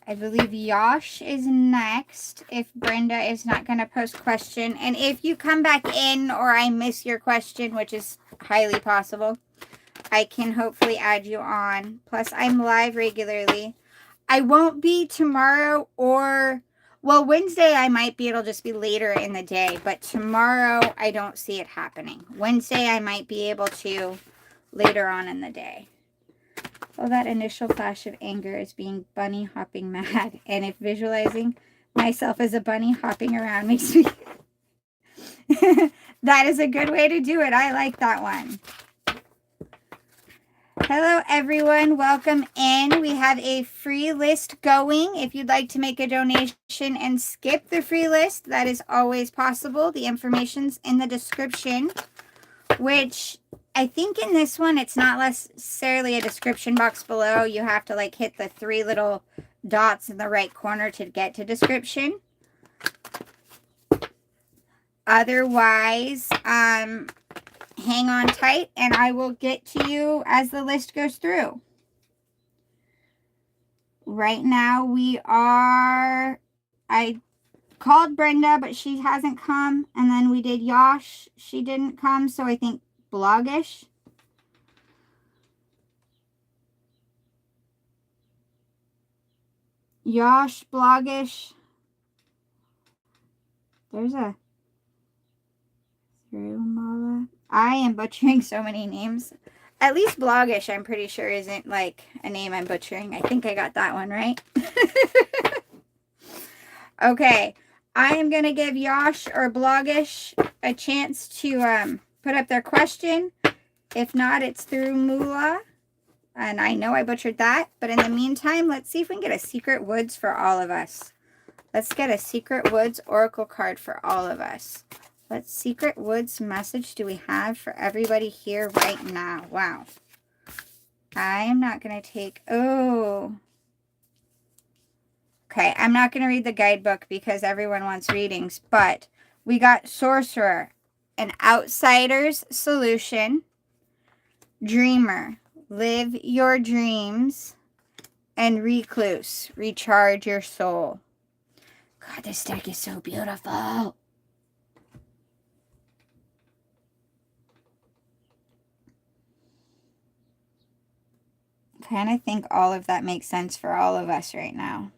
I believe Yosh is next if Brenda is not going to post question. And if you come back in or I miss your question, which is highly possible, I can hopefully add you on. Plus, I'm live regularly. I won't be tomorrow or, well, Wednesday I might be. It'll just be later in the day. But tomorrow, I don't see it happening. Wednesday, I might be able to later on in the day. Oh, that initial flash of anger is being bunny hopping mad. And if visualizing myself as a bunny hopping around makes me... That is a good way to do it. I like that one. Hello, everyone. Welcome in. We have a free list going. If you'd like to make a donation and skip the free list, that is always possible. The information's in the description, which I think in this one, it's not necessarily a description box below. You have to like hit the 3 little dots in the right corner to get to description. Otherwise, hang on tight, and I will get to you as the list goes through. Right now I called Brenda, but she hasn't come. And then we did Yosh. She didn't come, so I think Blogish. Yosh, Blogish. There's a Thrumala. I am butchering so many names. At least Blogish, I'm pretty sure, isn't like a name I'm butchering. I think I got that one right. Okay. I am going to give Yosh or Blogish a chance to put up their question. If not, it's through Mula. And I know I butchered that. But in the meantime, let's see if we can get a Secret Woods for all of us. Let's get a Secret Woods Oracle card for all of us. What Secret Woods message do we have for everybody here right now? Wow. I am not going to take... Oh. Okay, I'm not going to read the guidebook because everyone wants readings. But we got Sorcerer, an outsider's solution, Dreamer, live your dreams, and Recluse, recharge your soul. God, this deck is so beautiful. I kind of think all of that makes sense for all of us right now.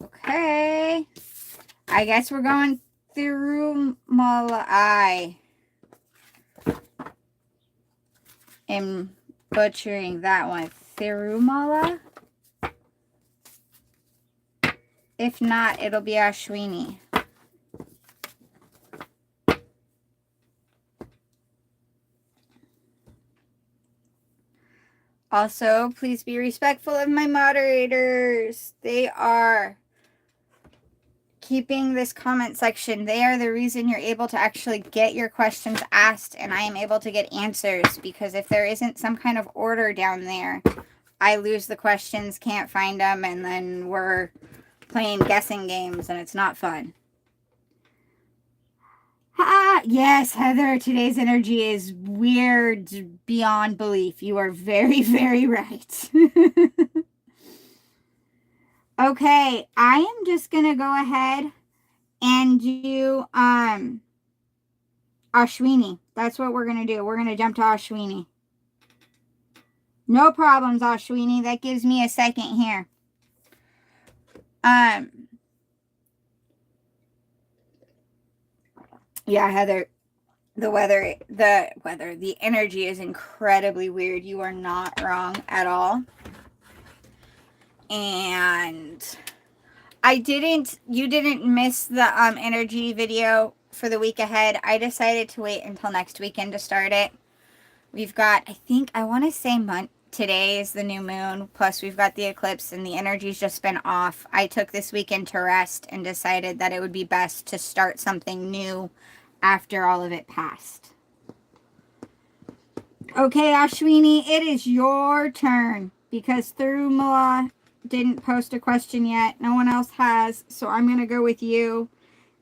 Okay. I guess we're going through I am butchering that one. Thirumala? If not, it'll be Ashwini. Also, please be respectful of my moderators. They are keeping this comment section. They are the reason you're able to actually get your questions asked, and I am able to get answers, because if there isn't some kind of order down there, I lose the questions, can't find them, and then we're playing guessing games, and it's not fun. Ah, yes, Heather, today's energy is weird beyond belief. You are very, very right. Okay, I am just going to go ahead and do Ashwini. That's what we're going to do. We're going to jump to Ashwini. No problems, Ashwini. That gives me a second here. Yeah, Heather, the energy is incredibly weird. You are not wrong at all. And you didn't miss the energy video for the week ahead. I decided to wait until next weekend to start it. We've got, I want to say today is the new moon, plus we've got the eclipse, and the energy's just been off. I took this weekend to rest and decided that it would be best to start something new after all of it passed. Okay, Ashwini, it is your turn, because Thirumala didn't post a question yet. No one else has, so I'm going to go with you.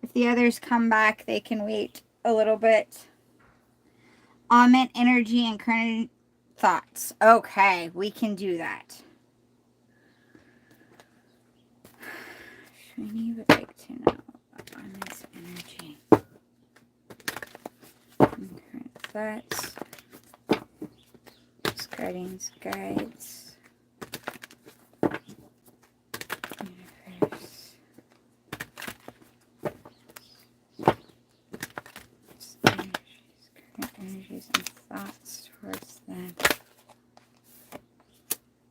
If the others come back, they can wait a little bit. Amit, energy, and current thoughts. Okay, we can do that. Shrini would like to know Amit's energy and current thoughts. Guardians, guides. Universe. Current energies and thoughts towards them.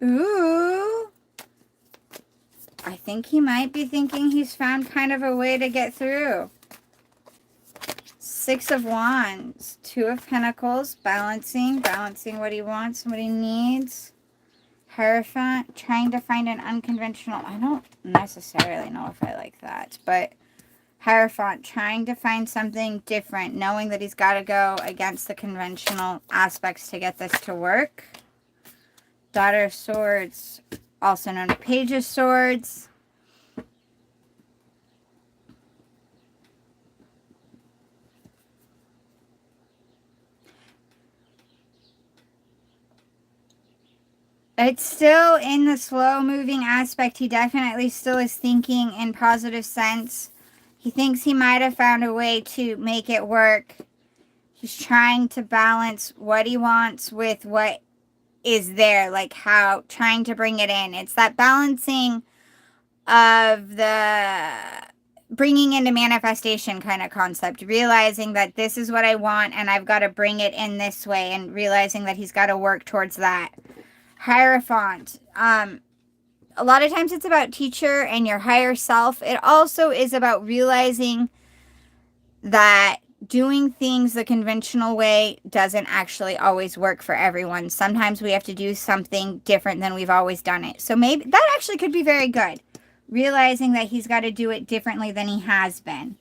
Ooh. I think he might be thinking he's found kind of a way to get through. Six of Wands, Two of Pentacles, balancing what he wants and what he needs. Hierophant, trying to find an unconventional, I don't necessarily know if I like that, but Hierophant, trying to find something different, knowing that he's got to go against the conventional aspects to get this to work. Daughter of Swords, also known as Page of Swords. It's still in the slow-moving aspect. He definitely still is thinking in positive sense. He thinks he might have found a way to make it work. He's trying to balance what he wants with what is there, like how trying to bring it in. It's that balancing of the bringing into manifestation kind of concept, realizing that this is what I want and I've got to bring it in this way, and realizing that he's got to work towards that. Hierophant. A lot of times it's about teacher and your higher self. It also is about realizing that doing things the conventional way doesn't actually always work for everyone. Sometimes we have to do something different than we've always done it. So maybe that actually could be very good. Realizing that he's got to do it differently than he has been.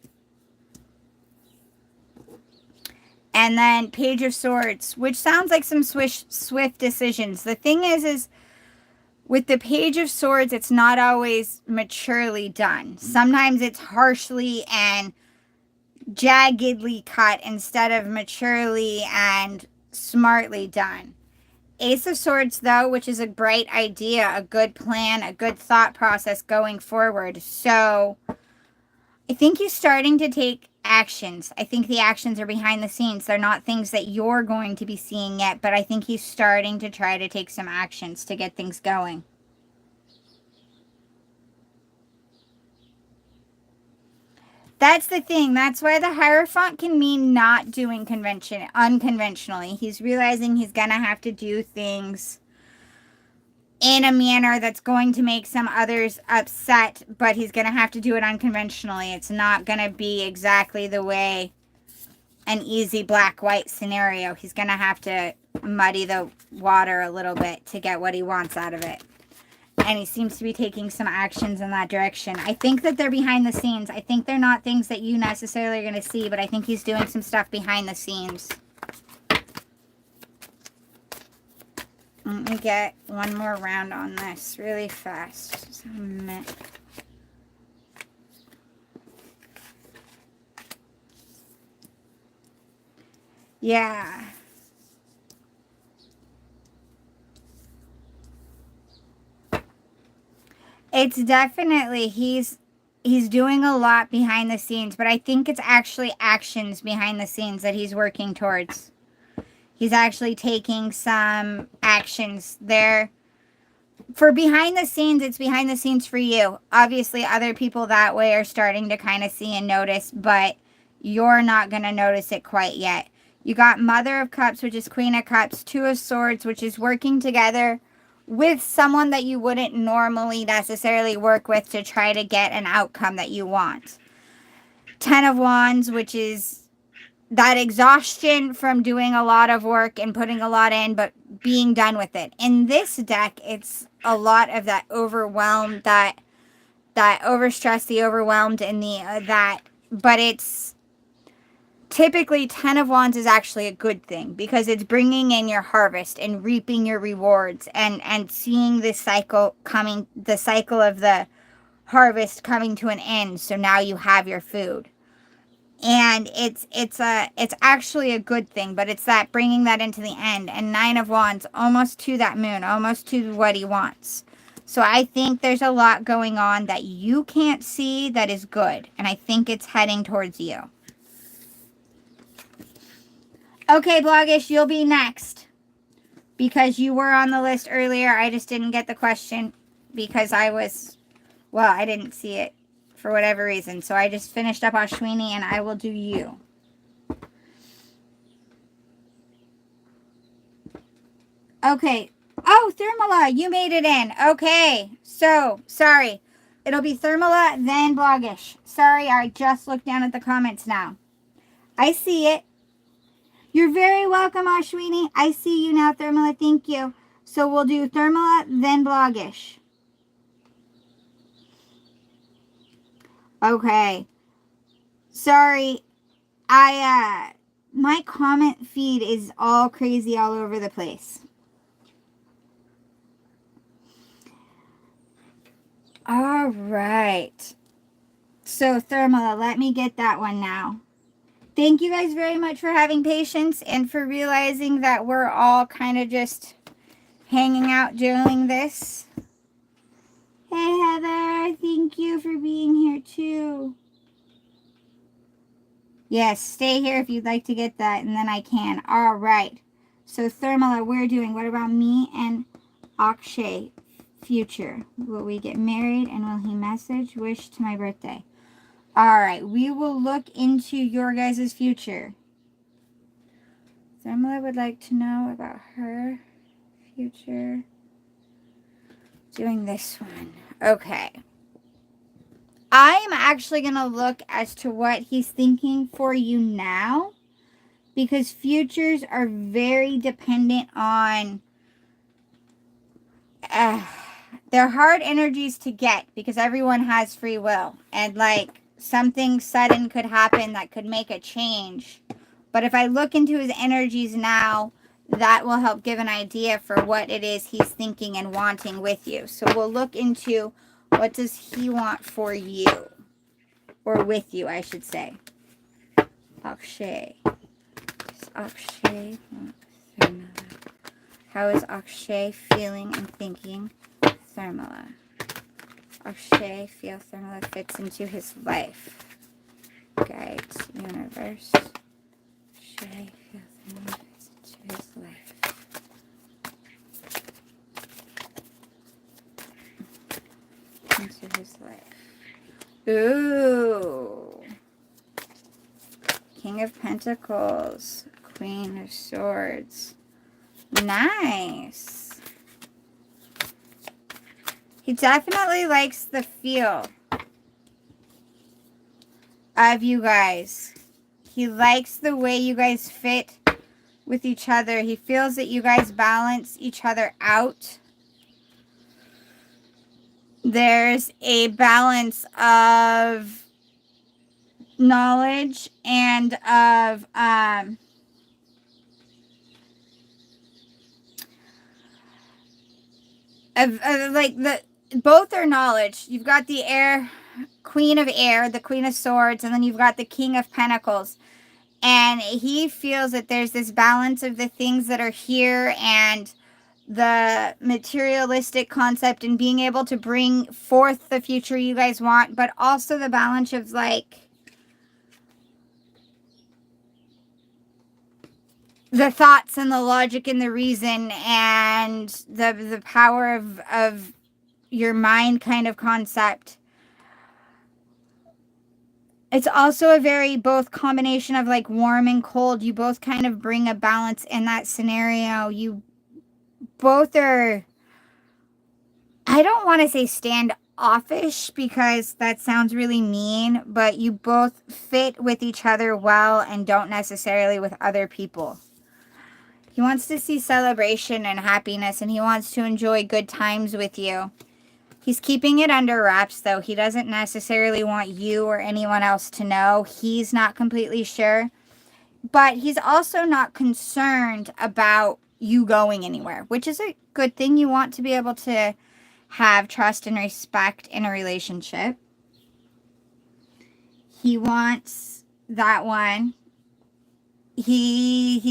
And then Page of Swords, which sounds like some swift decisions. The thing is with the Page of Swords, it's not always maturely done. Sometimes it's harshly and jaggedly cut instead of maturely and smartly done. Ace of Swords, though, which is a bright idea, a good plan, a good thought process going forward. So I think he's starting to take actions. I think the actions are behind the scenes. They're not things that you're going to be seeing yet, but I think he's starting to try to take some actions to get things going. That's the thing. That's why the Hierophant can mean not doing unconventionally. He's realizing he's going to have to do things in a manner that's going to make some others upset, but he's going to have to do it unconventionally. It's not going to be exactly the way an easy black-white scenario. He's going to have to muddy the water a little bit to get what he wants out of it. And he seems to be taking some actions in that direction. I think that they're behind the scenes. I think they're not things that you necessarily are going to see, but I think he's doing some stuff behind the scenes. Let me get one more round on this really fast. Just a minute. Yeah. It's definitely, he's doing a lot behind the scenes, but I think it's actually actions behind the scenes that he's working towards. He's actually taking some actions there. For behind the scenes, it's behind the scenes for you. Obviously, other people that way are starting to kind of see and notice, but you're not going to notice it quite yet. You got Mother of Cups, which is Queen of Cups, Two of Swords, which is working together with someone that you wouldn't normally necessarily work with to try to get an outcome that you want. Ten of Wands, which is that exhaustion from doing a lot of work and putting a lot in, but being done with it. In this deck, it's a lot of that overwhelmed, that overstressed, the overwhelmed, and but it's typically 10 of Wands is actually a good thing because it's bringing in your harvest and reaping your rewards and seeing this cycle coming, the cycle of the harvest coming to an end. So now you have your food. And it's actually a good thing, but it's that bringing that into the end. And 9 of Wands, almost to that moon, almost to what he wants. So I think there's a lot going on that you can't see that is good. And I think it's heading towards you. Okay, Blogish, you'll be next. Because you were on the list earlier. I just didn't get the question because I didn't see it for whatever reason. So I just finished up Ashwini and I will do you. Okay. Oh, Thermala, you made it in. Okay. So, sorry. It'll be Thermala, then Blogish. Sorry, I just looked down at the comments now. I see it. You're very welcome, Ashwini. I see you now, Thermala. Thank you. So we'll do Thermala, then Blogish. Okay. Sorry. My comment feed is all crazy all over the place. All right. So, Thermala, let me get that one now. Thank you guys very much for having patience and for realizing that we're all kind of just hanging out doing this. Hey, Heather. Thank you for being here, too. Yes, stay here if you'd like to get that, and then I can. All right. So, Thermala, we're doing, what about me and Akshay? Future. Will we get married, and will he message wish to my birthday? All right. We will look into your guys' future. Thermala would like to know about her future. Doing this one. Okay. I'm actually going to look as to what he's thinking for you now, because futures are very dependent on, they're hard energies to get because everyone has free will, and like something sudden could happen that could make a change. But if I look into his energies now, that will help give an idea for what it is he's thinking and wanting with you. So we'll look into what does he want for you. Or with you, I should say. Akshay. Akshay. How is Akshay feeling and thinking? Thermala. Akshay feel Thermala fits into his life. Guide universe. Akshay feel Thermala fits into his life. Into his life. Ooh. King of Pentacles, Queen of Swords. Nice. He definitely likes the feel of you guys. He likes the way you guys fit with each other. He feels that you guys balance each other out. There's a balance of knowledge and of like both are knowledge. You've got the Queen of Air, the Queen of Swords, and then you've got the King of Pentacles. And he feels that there's this balance of the things that are here and the materialistic concept and being able to bring forth the future you guys want, but also the balance of like the thoughts and the logic and the reason and the power of your mind kind of concept. It's also a very both combination of like warm and cold. You both kind of bring a balance in that scenario. You both are, I don't want to say standoffish because that sounds really mean, but you both fit with each other well and don't necessarily with other people. He wants to see celebration and happiness, and he wants to enjoy good times with you. He's keeping it under wraps, though. He doesn't necessarily want you or anyone else to know. He's not completely sure. But he's also not concerned about you going anywhere, which is a good thing. You want to be able to have trust and respect in a relationship. He wants that one. He's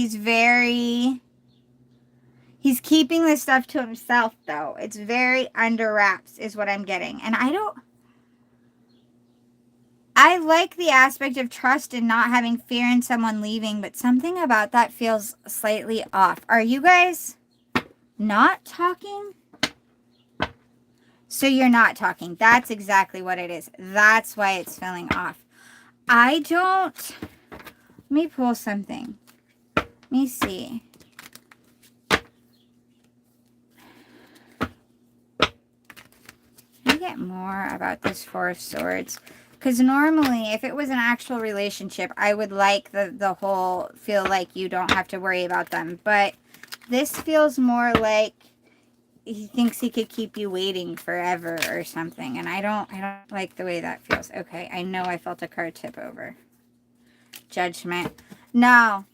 keeping this stuff to himself, though. It's very under wraps is what I'm getting. And I like the aspect of trust and not having fear in someone leaving, but something about that feels slightly off. Are you guys not talking? So you're not talking. That's exactly what it is. That's why it's feeling off. Let me pull something. Let me see. Let me get more about this Four of Swords. Because normally, if it was an actual relationship, I would like the whole feel like you don't have to worry about them. But this feels more like he thinks he could keep you waiting forever or something. And I don't like the way that feels. Okay, I know I felt a card tip over. Judgment. No,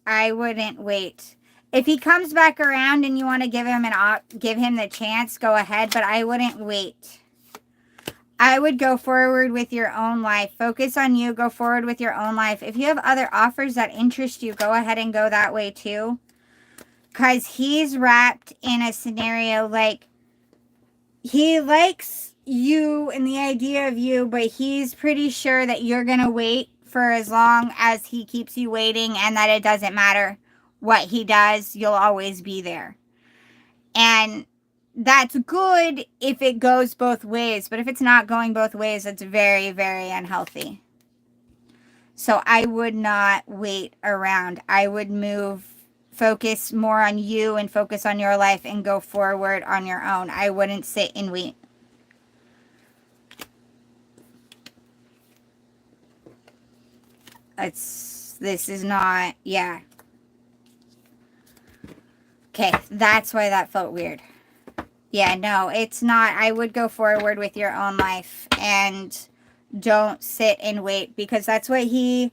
I wouldn't wait. If he comes back around and you want to give him the chance, go ahead. But I wouldn't wait. I would go forward with your own life. Focus on you. Go forward with your own life. If you have other offers that interest you, go ahead and go that way too. Because he's wrapped in a scenario like he likes you and the idea of you, but he's pretty sure that you're going to wait for as long as he keeps you waiting, and that it doesn't matter what he does, you'll always be there. And that's good if it goes both ways, but if it's not going both ways, it's very, very unhealthy. So I would not wait around. I would focus more on you and focus on your life and go forward on your own. I wouldn't sit and wait. This is not, yeah. Okay, that's why that felt weird. Yeah, no, it's not. I would go forward with your own life and don't sit and wait, because that's what he's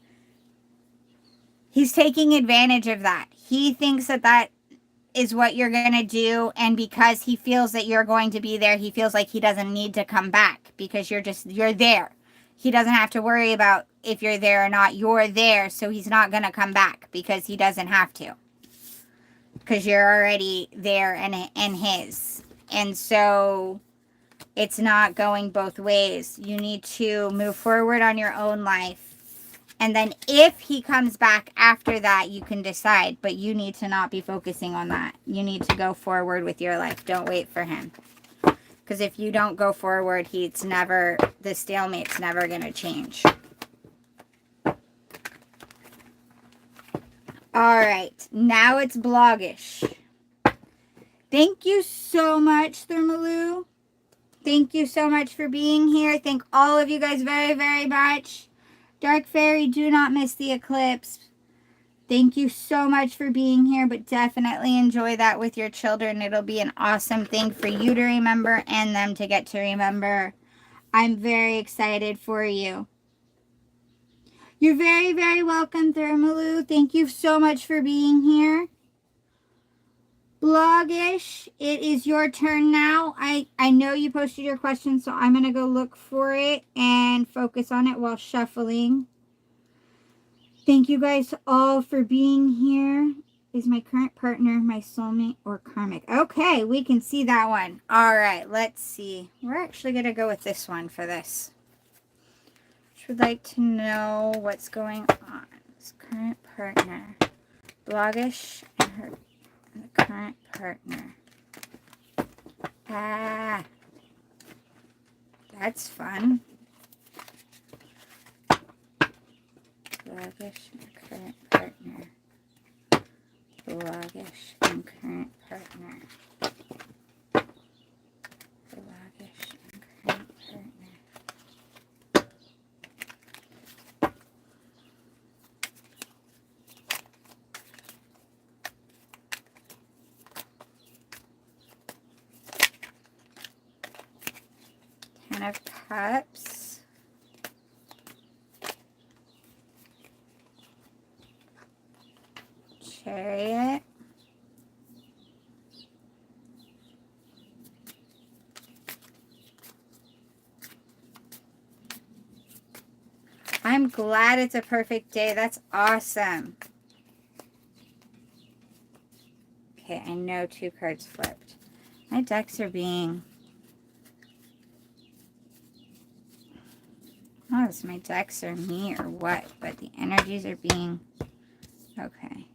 taking advantage of that. He thinks that that is what you're going to do, and because he feels that you're going to be there, he feels like he doesn't need to come back because you're there. He doesn't have to worry about if you're there or not. You're there, so he's not going to come back because he doesn't have to. Because you're already there and his. And so it's not going both ways. You need to move forward on your own life. And then if he comes back after that, you can decide. But you need to not be focusing on that. You need to go forward with your life. Don't wait for him. Because if you don't go forward, the stalemate's never going to change. All right. Now it's bloggish. Thank you so much, Thermaloo. Thank you so much for being here. Thank all of you guys very, very much. Dark Fairy, do not miss the eclipse. Thank you so much for being here, but definitely enjoy that with your children. It'll be an awesome thing for you to remember and them to get to remember. I'm very excited for you. You're very, very welcome, Thermaloo. Thank you so much for being here. Bloggish, it is your turn now. I know you posted your question, so I'm going to go look for it and focus on it while shuffling. Thank you guys all for being here. Is my current partner my soulmate or karmic? Okay, we can see that one. All right, let's see. We're actually going to go with this one for this. Which would like to know what's going on. This current partner. Bloggish and her the current partner. Ah, that's fun. Bloggish and current partner. Bloggish and current partner. Bloggish and current partner. 10 of Cups. Chariot. I'm glad it's a perfect day. That's awesome. Okay, I know 2 cards flipped. My decks are being... I don't know if my decks are me or what, but the energies are being... Okay.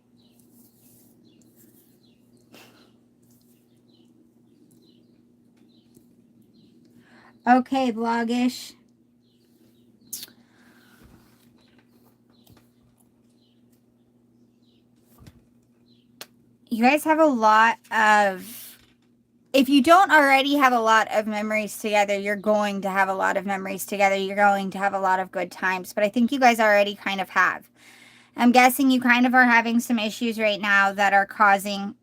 Okay, Bloggish. You guys have a lot of... If you don't already have a lot of memories together, you're going to have a lot of memories together. You're going to have a lot of good times. But I think you guys already kind of have. I'm guessing you kind of are having some issues right now that are causing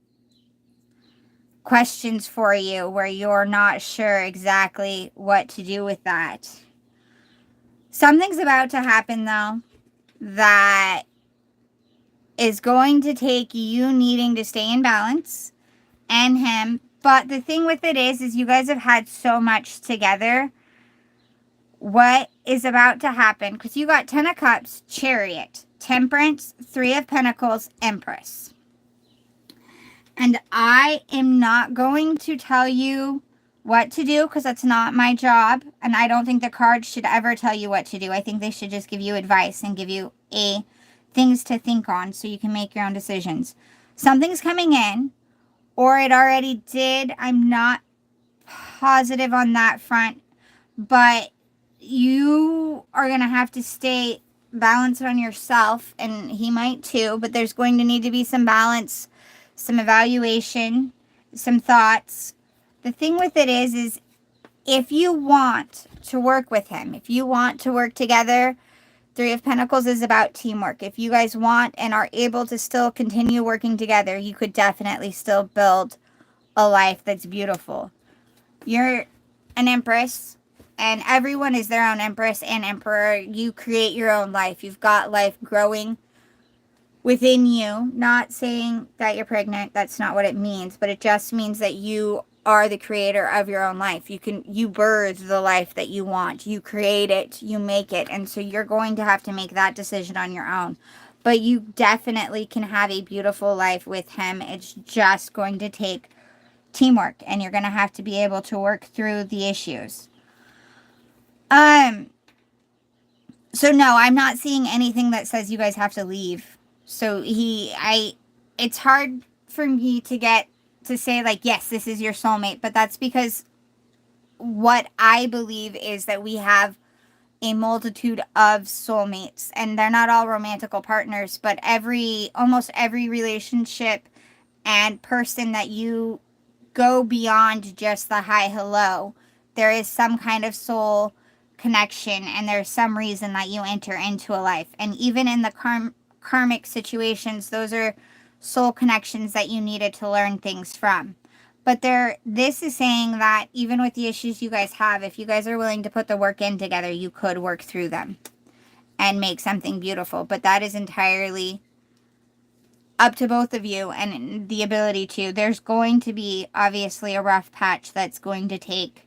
questions for you where you're not sure exactly what to do with that. Something's about to happen, though, that is going to take you needing to stay in balance and him. But the thing with it is you guys have had so much together what is about to happen, because you got 10 of Cups, Chariot, Temperance, 3 of Pentacles, Empress. And I am not going to tell you what to do, because that's not my job. And I don't think the cards should ever tell you what to do. I think they should just give you advice and give you things to think on so you can make your own decisions. Something's coming in, or it already did. I'm not positive on that front, but you are going to have to stay balanced on yourself, and he might too, but there's going to need to be some balance, some evaluation, some thoughts. The thing with it is if you want to work with him, if you want to work together, 3 of Pentacles is about teamwork. If you guys want and are able to still continue working together, you could definitely still build a life that's beautiful. You're an Empress, and everyone is their own Empress and Emperor. You create your own life. You've got life growing within you. Not saying that you're pregnant. That's not what it means. But it just means that you are the creator of your own life. You birth the life that you want. You create it. You make it. And so you're going to have to make that decision on your own. But you definitely can have a beautiful life with him. It's just going to take teamwork, and you're going to have to be able to work through the issues. So no, I'm not seeing anything that says you guys have to leave. So it's hard for me to get to say like, yes, this is your soulmate, but that's because what I believe is that we have a multitude of soulmates, and they're not all romantical partners, but almost every relationship and person that you go beyond just the hi, hello, there is some kind of soul connection, and there's some reason that you enter into a life. And even in the karmic situations, those are soul connections that you needed to learn things from. But this is saying that even with the issues you guys have, if you guys are willing to put the work in together, you could work through them and make something beautiful. But that is entirely up to both of you and the ability to. There's going to be obviously a rough patch that's going to take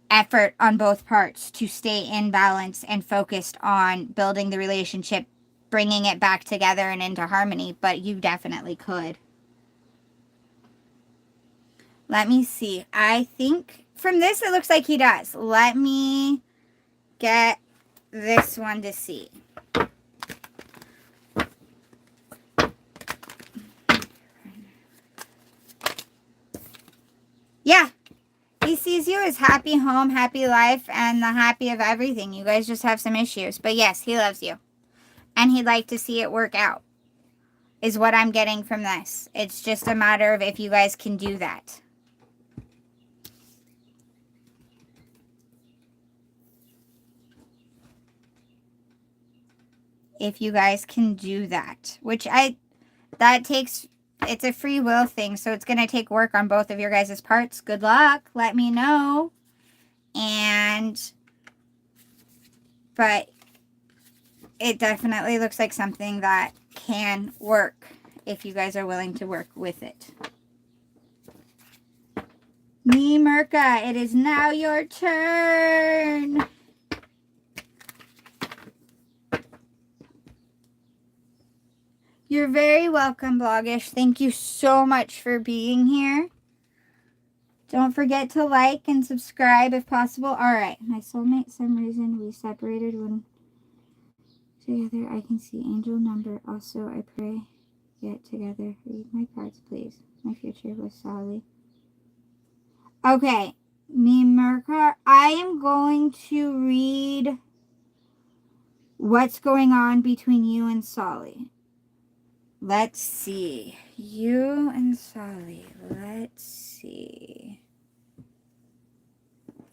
effort on both parts to stay in balance and focused on building the relationship, bringing it back together and into harmony, but you definitely could. Let me see. I think from this it looks like he does. Let me get this one to see. Yeah. He sees you as happy home, happy life, and the happy of everything. You guys just have some issues. But yes, he loves you. And he'd like to see it work out, is what I'm getting from this. It's just a matter of if you guys can do that. If you guys can do that. It's a free will thing, so it's going to take work on both of your guys' parts. Good luck. Let me know. But it definitely looks like something that can work if you guys are willing to work with it. Me, Merca, it is now your turn. You're very welcome, Bloggish. Thank you so much for being here. Don't forget to like and subscribe if possible. All right. My soulmate, some reason we separated when together. I can see angel number. Also, I pray get together. Read my cards, please. My future with Sally. Okay. Me, Merca. I am going to read what's going on between you and Sally. Let's see. You and Sally. Let's see.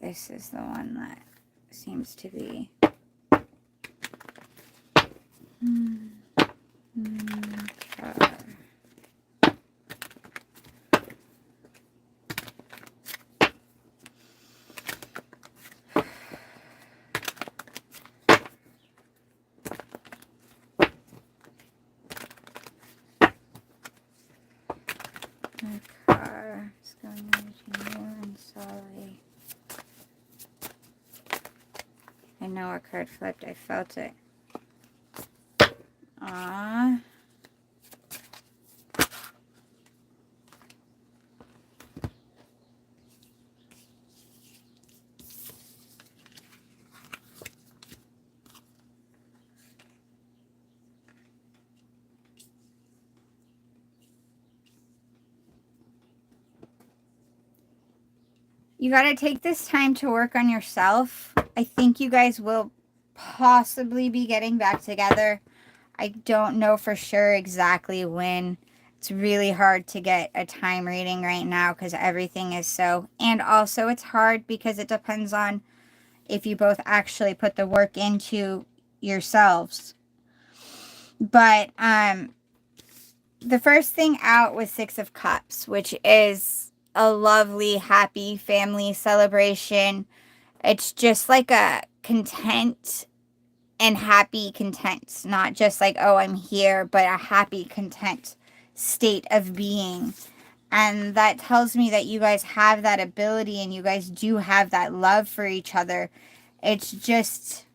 This is the one that seems to be. My car is going on between you and Sally. know a card flipped. I felt it. Aww. You got to take this time to work on yourself. I think you guys will possibly be getting back together. I don't know for sure exactly when. It's really hard to get a time reading right now because everything is so... And also it's hard because it depends on if you both actually put the work into yourselves. But the first thing out was Six of Cups, which is a lovely, happy family celebration. It's just like a content and happy content. Not just like, oh, I'm here, but a happy, content state of being. And that tells me that you guys have that ability and you guys do have that love for each other. It's just...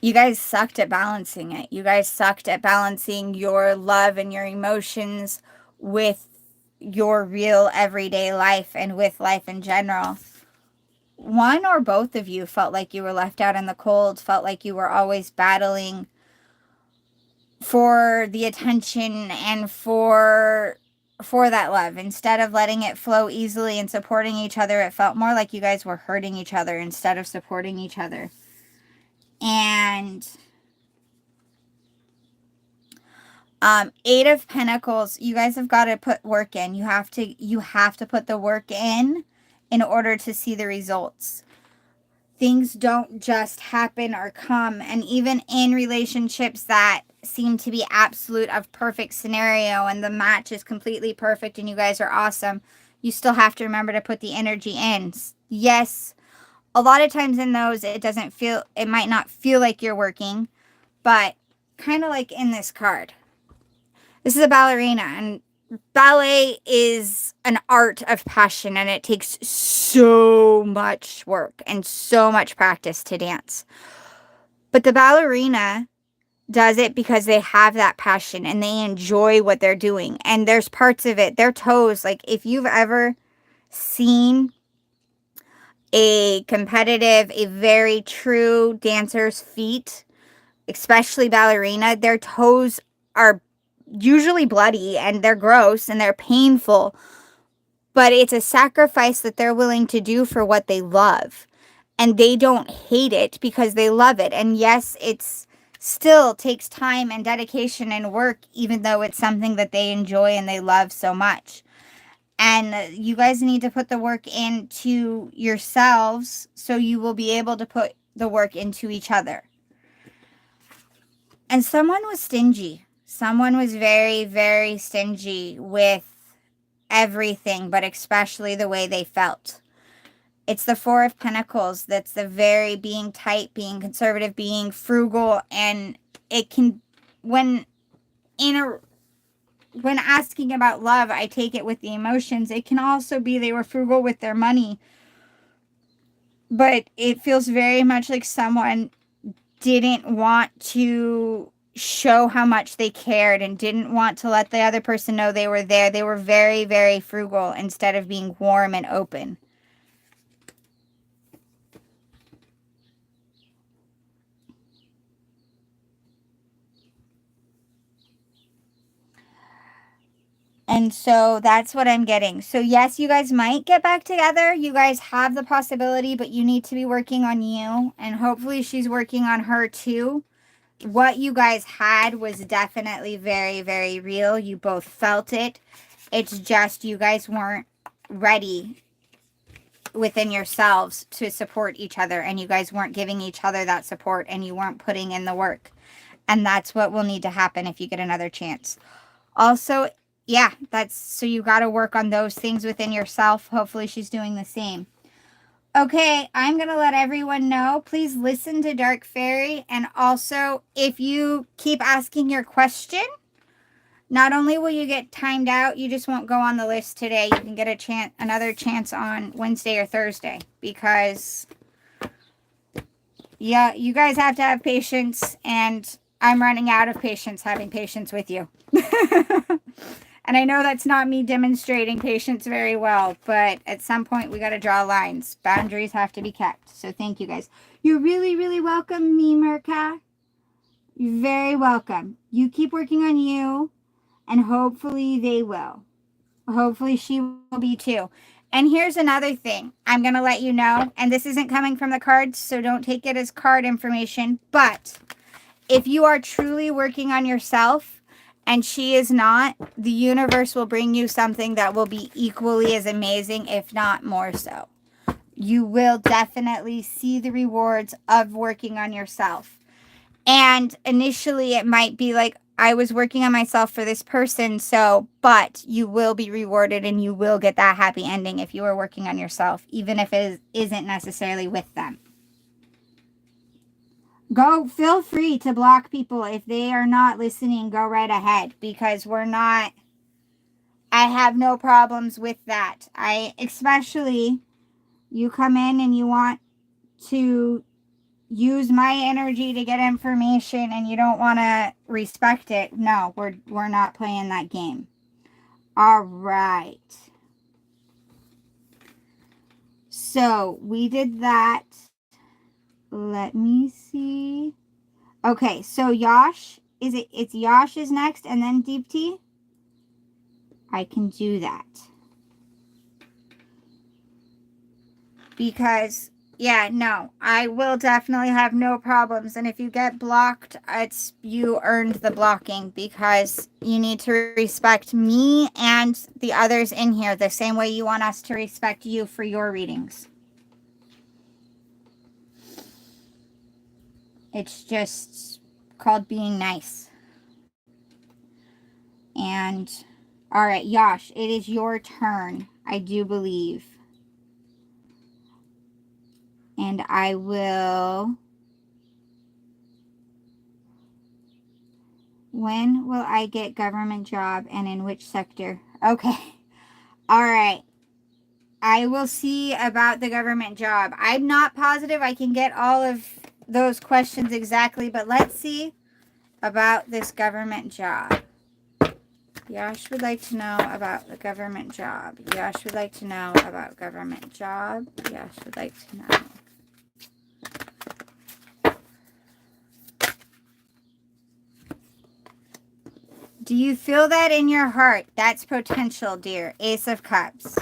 you guys sucked at balancing it. You guys sucked at balancing your love and your emotions with your real everyday life and with life in general. One or both of you felt like you were left out in the cold, felt like you were always battling for the attention and for that love. Instead of letting it flow easily and supporting each other, it felt more like you guys were hurting each other instead of supporting each other. And Eight of Pentacles, you guys have got to put work in. You have to put the work in order to see the results. Things don't just happen or come. And even in relationships that seem to be absolute of perfect scenario and the match is completely perfect and you guys are awesome, you still have to remember to put the energy in. Yes, a lot of times in those, it might not feel like you're working, but kind of like in this card. This is a ballerina, and ballet is an art of passion, and it takes so much work and so much practice to dance. But the ballerina does it because they have that passion and they enjoy what they're doing. And there's parts of it, their toes, like if you've ever seen a very true dancer's feet, especially ballerina, their toes are usually bloody and they're gross and they're painful, but it's a sacrifice that they're willing to do for what they love, and they don't hate it because they love it. And yes, it's still takes time and dedication and work, even though it's something that they enjoy and they love so much. And you guys need to put the work into yourselves so you will be able to put the work into each other. And someone was stingy. Someone was very, very stingy with everything, but especially the way they felt. It's the Four of Pentacles. That's the very being tight, being conservative, being frugal. And it can, when asking about love, I take it with the emotions. It can also be they were frugal with their money. But it feels very much like someone didn't want to show how much they cared and didn't want to let the other person know they were there. They were very, very frugal instead of being warm and open. And so that's what I'm getting. So yes, you guys might get back together. You guys have the possibility, but you need to be working on you. And hopefully she's working on her too. What you guys had was definitely very, very real. You both felt it. It's just you guys weren't ready within yourselves to support each other. And you guys weren't giving each other that support. And you weren't putting in the work. And that's what will need to happen if you get another chance. Also, yeah, so you got to work on those things within yourself. Hopefully she's doing the same. Okay, I'm going to let everyone know. Please listen to Dark Fairy. And also, if you keep asking your question, not only will you get timed out, you just won't go on the list today. You can get another chance on Wednesday or Thursday. Because Yeah, you guys have to have patience, and I'm running out of patience having patience with you. And I know that's not me demonstrating patience very well, but at some point we got to draw lines. Boundaries have to be kept. So thank you guys. You're really, really welcome, me, Merca. You're very welcome. You keep working on you, and hopefully they will. Hopefully she will be too. And here's another thing I'm going to let you know, and this isn't coming from the cards, so don't take it as card information, but if you are truly working on yourself and she is not, the universe will bring you something that will be equally as amazing, if not more so. You will definitely see the rewards of working on yourself. And initially it might be like, I was working on myself for this person, but you will be rewarded and you will get that happy ending if you are working on yourself, even if it isn't necessarily with them. Feel free to block people if they are not listening. Go right ahead, because I have no problems with that. Especially, you come in and you want to use my energy to get information and you don't want to respect it. No, we're not playing that game. All right. So we did that. Let me see. Okay, so Yash, it's Yash is next and then Deepti? I can do that. Because, yeah, no, I will definitely have no problems. And if you get blocked, you earned the blocking, because you need to respect me and the others in here the same way you want us to respect you for your readings. It's just called being nice. And, all right, Yash, it is your turn, I do believe. And I will... When will I get government job and in which sector? Okay. All right. I will see about the government job. I'm not positive I can get all of those questions exactly, but let's see about this government job. Yash would like to know about the government job. Yash would like to know about government job. Yash would like to know. Do you feel that in your heart? That's potential, dear. Ace of Cups.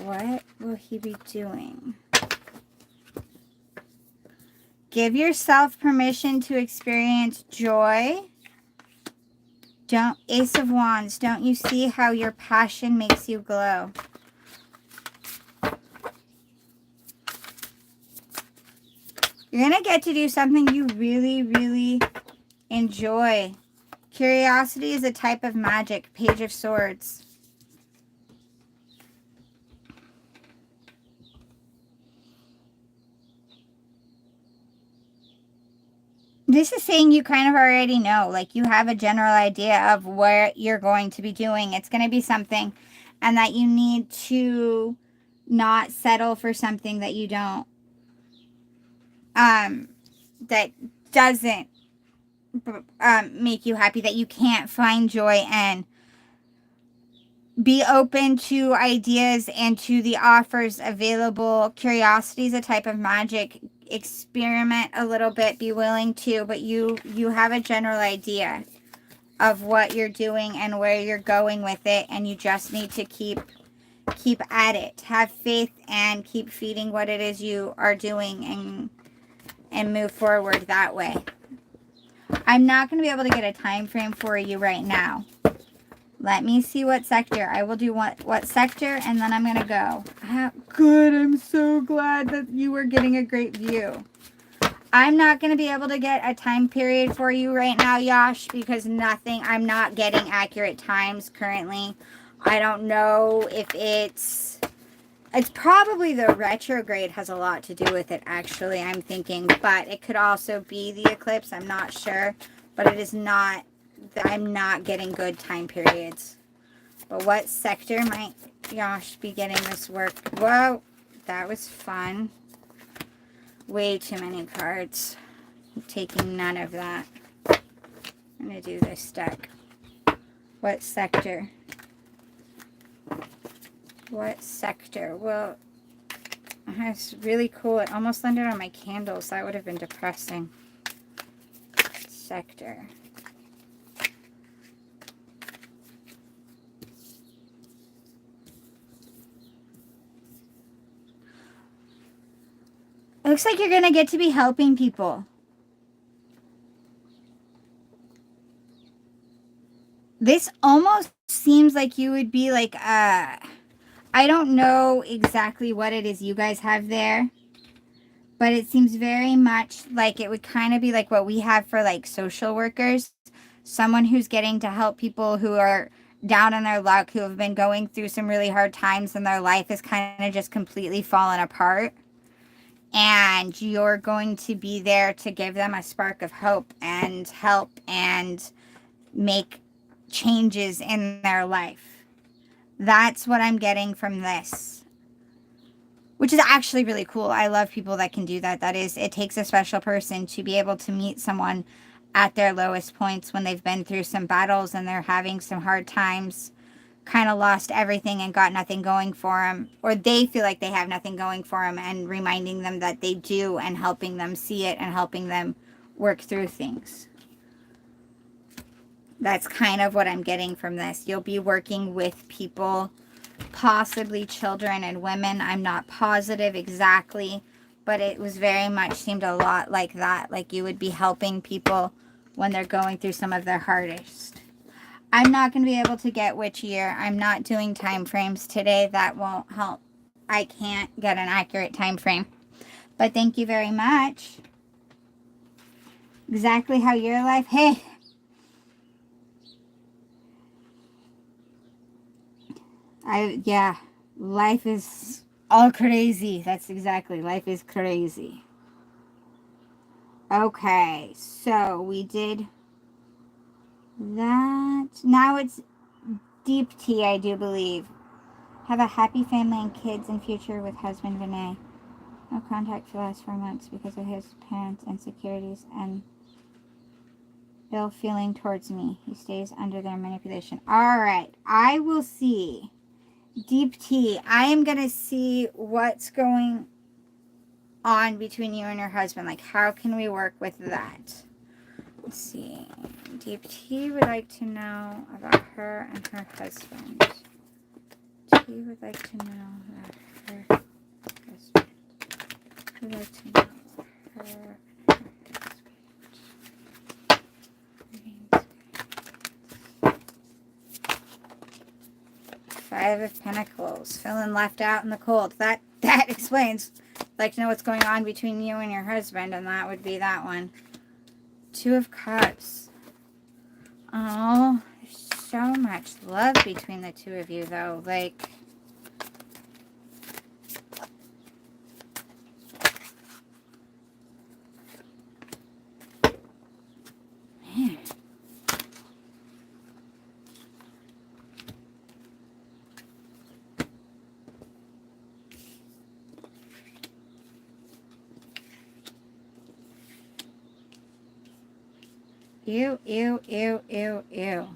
What will he be doing? Give yourself permission to experience joy. Ace of Wands, don't you see how your passion makes you glow? You're going to get to do something you really, really enjoy. Curiosity is a type of magic. Page of Swords. This is saying you kind of already know. Like, you have a general idea of what you're going to be doing. It's going to be something. And that you need to not settle for something that you don't. That doesn't make you happy, that you can't find joy in. Be open to ideas and to the offers available. Curiosity is a type of magic. Experiment a little bit, be willing to, but you have a general idea of what you're doing and where you're going with it, and you just need to keep at it. Have faith and keep feeding what it is you are doing, and move forward that way. I'm not going to be able to get a time frame for you right now. Let me see what sector. I will do what sector, and then I'm going to go. Good. I'm so glad that you were getting a great view. I'm not going to be able to get a time period for you right now, Yash, because I'm not getting accurate times currently. I don't know if it's probably the retrograde has a lot to do with it, actually, I'm thinking. But it could also be the eclipse. I'm not sure. But it is not, I'm not getting good time periods. But what sector might y'all should be getting this work. Whoa, that was fun. Way too many cards. I'm taking none of that. I'm going to do this deck. What sector? What sector? Well, it's really cool. It almost landed on my candles. That would have been depressing. Sector. It looks like you're going to get to be helping people. This almost seems like you would be like, I don't know exactly what it is you guys have there, but it seems very much like it would kind of be like what we have for like social workers. Someone who's getting to help people who are down on their luck, who have been going through some really hard times and their life is kind of just completely fallen apart. And you're going to be there to give them a spark of hope and help and make changes in their life. That's what I'm getting from this, which is actually really cool. I love people that can do that. It takes a special person to be able to meet someone at their lowest points when they've been through some battles and they're having some hard times, kind of lost everything and got nothing going for them, or they feel like they have nothing going for them, and reminding them that they do and helping them see it and helping them work through things. That's kind of what I'm getting from this. You'll be working with people, possibly children and women. I'm not positive exactly, but it was very much seemed a lot like that. Like you would be helping people when they're going through some of their hardest. I'm not going to be able to get which year. I'm not doing time frames today. That won't help. I can't get an accurate time frame. But thank you very much. Exactly how your life... Hey... yeah, life is all crazy. That's exactly, life is crazy. Okay, so we did that. Now it's deep tea, I do believe. Have a happy family and kids and future with husband Vinay. No contact for the last 4 months because of his parents' insecurities and ill feeling towards me. He stays under their manipulation. All right, I will see. Deep tea. I am going to see what's going on between you and your husband. Like, how can we work with that? Let's see. Deep tea would like to know about her and her husband. Tea would like to know about her husband. Would like to know her and her Five of Pentacles, feeling left out in the cold. That explains. Like to know what's going on between you and your husband, and that would be that one. Two of Cups. Oh, there's so much love between the two of you, though. Like, man. Ew, ew, ew, ew, ew.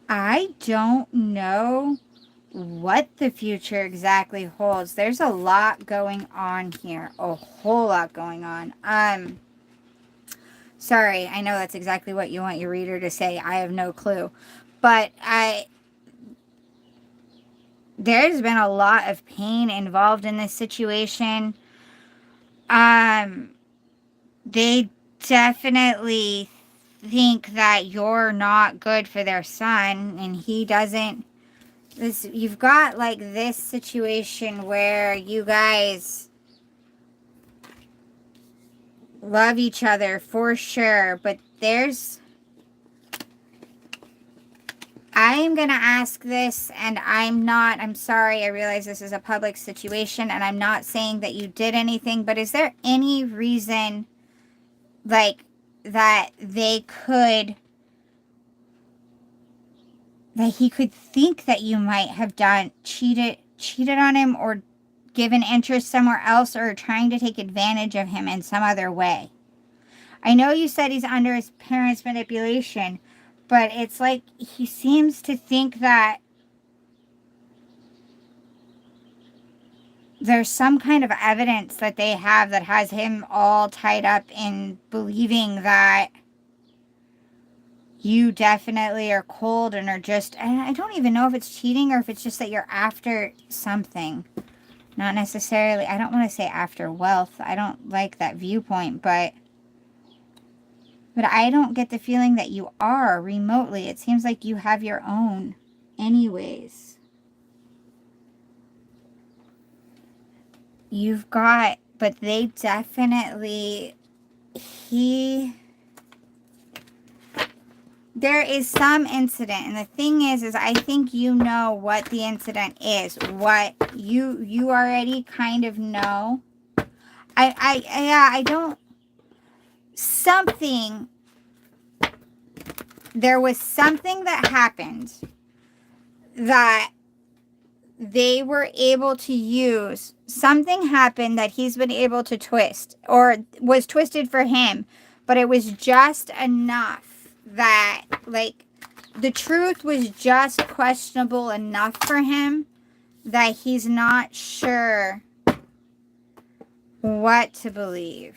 I don't know what the future exactly holds. There's a lot going on here. A whole lot going on. Sorry, I know that's exactly what you want your reader to say. I have no clue. But there's been a lot of pain involved in this situation. They definitely think that you're not good for their son, and he doesn't. You've got like this situation where you guys love each other for sure, but I'm going to ask this, and I'm sorry, I realize this is a public situation, and I'm not saying that you did anything, but is there any reason, like, that he could think that you might have cheated on him, or given interest somewhere else, or trying to take advantage of him in some other way? I know you said he's under his parents' manipulation, but it's like he seems to think that there's some kind of evidence that they have that has him all tied up in believing that you definitely are cold and I don't even know if it's cheating or if it's just that you're after something. Not necessarily, I don't want to say after wealth. I don't like that viewpoint, but I don't get the feeling that you are remotely. It seems like you have your own anyways. But they definitely, there is some incident, and the thing is I think you know what the incident is. What you already kind of know. There was something that happened that they were able to use. Something happened that he's been able to twist, or was twisted for him, but it was just enough that, like, the truth was just questionable enough for him that he's not sure what to believe.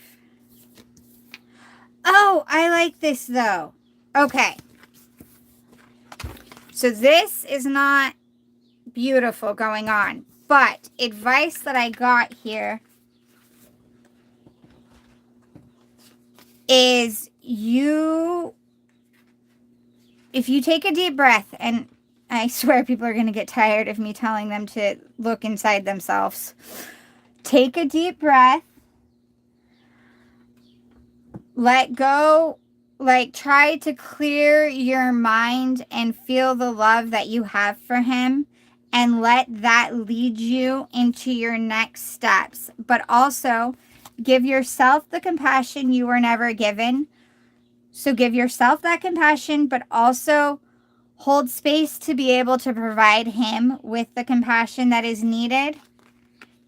Oh, I like this though. Okay. So this is not beautiful going on, but advice that I got here is if you take a deep breath, and I swear people are going to get tired of me telling them to look inside themselves. Take a deep breath. Let go. Like, try to clear your mind and feel the love that you have for him, and let that lead you into your next steps. But also, give yourself the compassion you were never given. So give yourself that compassion, but also hold space to be able to provide him with the compassion that is needed.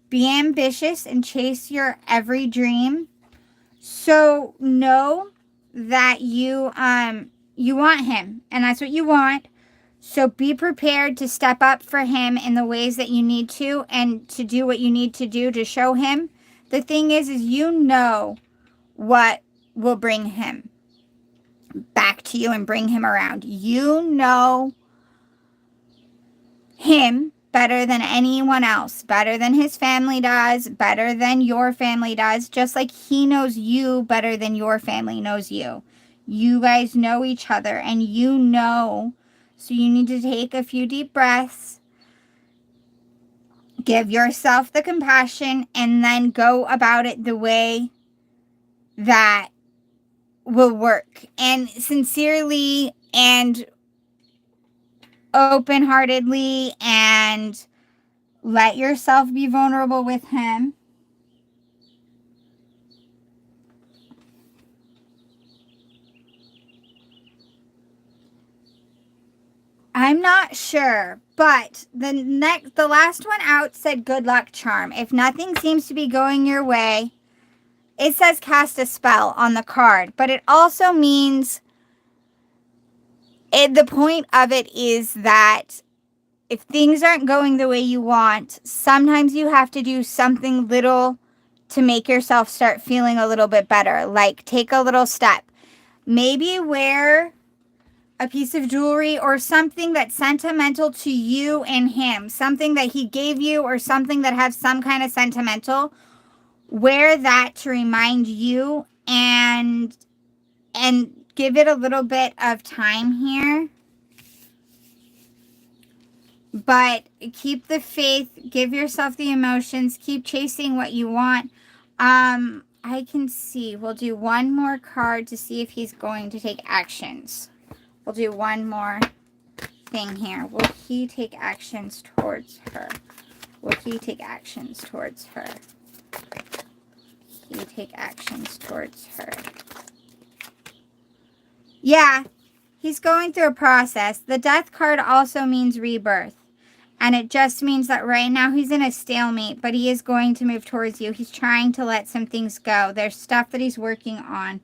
Be ambitious and chase your every dream. So know that you want him, and that's what you want. So be prepared to step up for him in the ways that you need to, and to do what you need to do to show him. The thing is you know what will bring him back to you and bring him around. You know him better than anyone else, better than his family does, better than your family does, just like he knows you better than your family knows you. You guys know each other, and you know, so you need to take a few deep breaths, give yourself the compassion, and then go about it the way that will work, and sincerely and open-heartedly, and let yourself be vulnerable with him. I'm not sure, but the last one out said good luck charm. If nothing seems to be going your way, it says cast a spell on the card, but it also means the point of it is that if things aren't going the way you want, sometimes you have to do something little to make yourself start feeling a little bit better. Like, take a little step. Maybe wear a piece of jewelry or something that's sentimental to you and him. Something that he gave you or something that has some kind of sentimental. Wear that to remind you and give it a little bit of time here. But keep the faith, give yourself the emotions, keep chasing what you want. I can see, we'll do one more card to see if he's going to take actions. We'll do one more thing here. Will he take actions towards her? Will he take actions towards her? He take actions towards her. Yeah, he's going through a process. The death card also means rebirth. And it just means that right now he's in a stalemate, but he is going to move towards you. He's trying to let some things go. There's stuff that he's working on.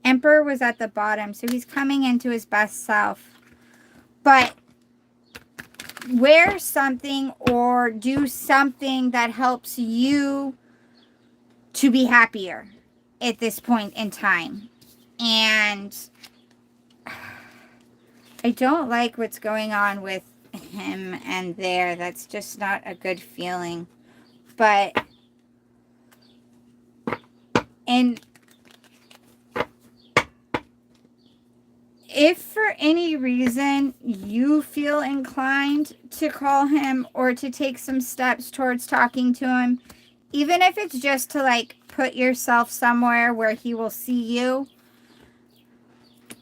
Emperor was at the bottom, so he's coming into his best self. But wear something or do something that helps you to be happier at this point in time. And I don't like what's going on with him and there. That's just not a good feeling. But and if for any reason you feel inclined to call him or to take some steps towards talking to him, even if it's just to like put yourself somewhere where he will see you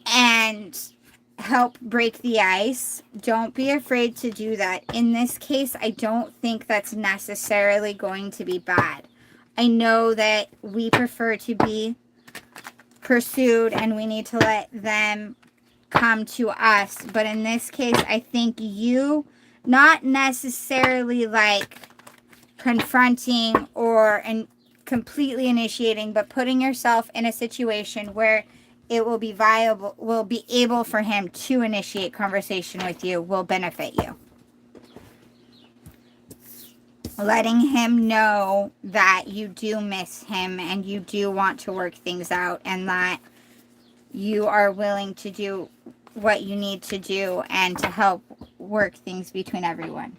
and help break the ice, don't be afraid to do that. In this case, I don't think that's necessarily going to be bad. I know that we prefer to be pursued and we need to let them come to us, but in this case, I think you, not necessarily like confronting or completely initiating, but putting yourself in a situation where it will be viable, will be able for him to initiate conversation with you, will benefit you. Letting him know that you do miss him and you do want to work things out and that you are willing to do what you need to do and to help work things between everyone.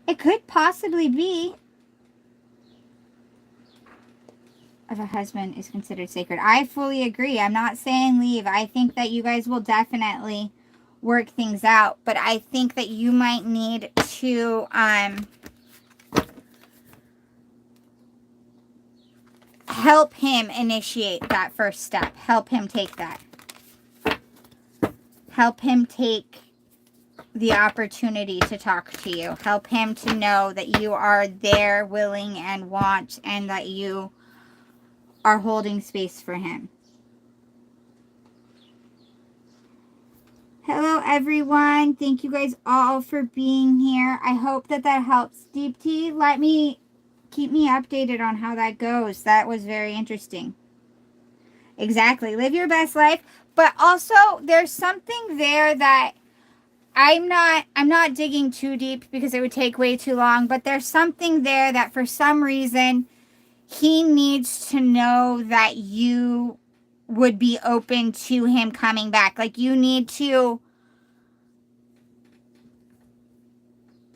It could possibly be of a husband is considered sacred. I fully agree. I'm not saying leave. I think that you guys will definitely work things out, but I think that you might need to help him initiate that first step. Help him take that. Help him take the opportunity to talk to you. Help him to know that you are there, willing, and want, and that you are holding space for him. Hello, everyone. Thank you guys all for being here. I hope that that helps. Deep Tea, keep me updated on how that goes. That was very interesting. Exactly. Live your best life. But also, there's something there that I'm not digging too deep because it would take way too long. But there's something there that for some reason he needs to know that you would be open to him coming back. Like you need to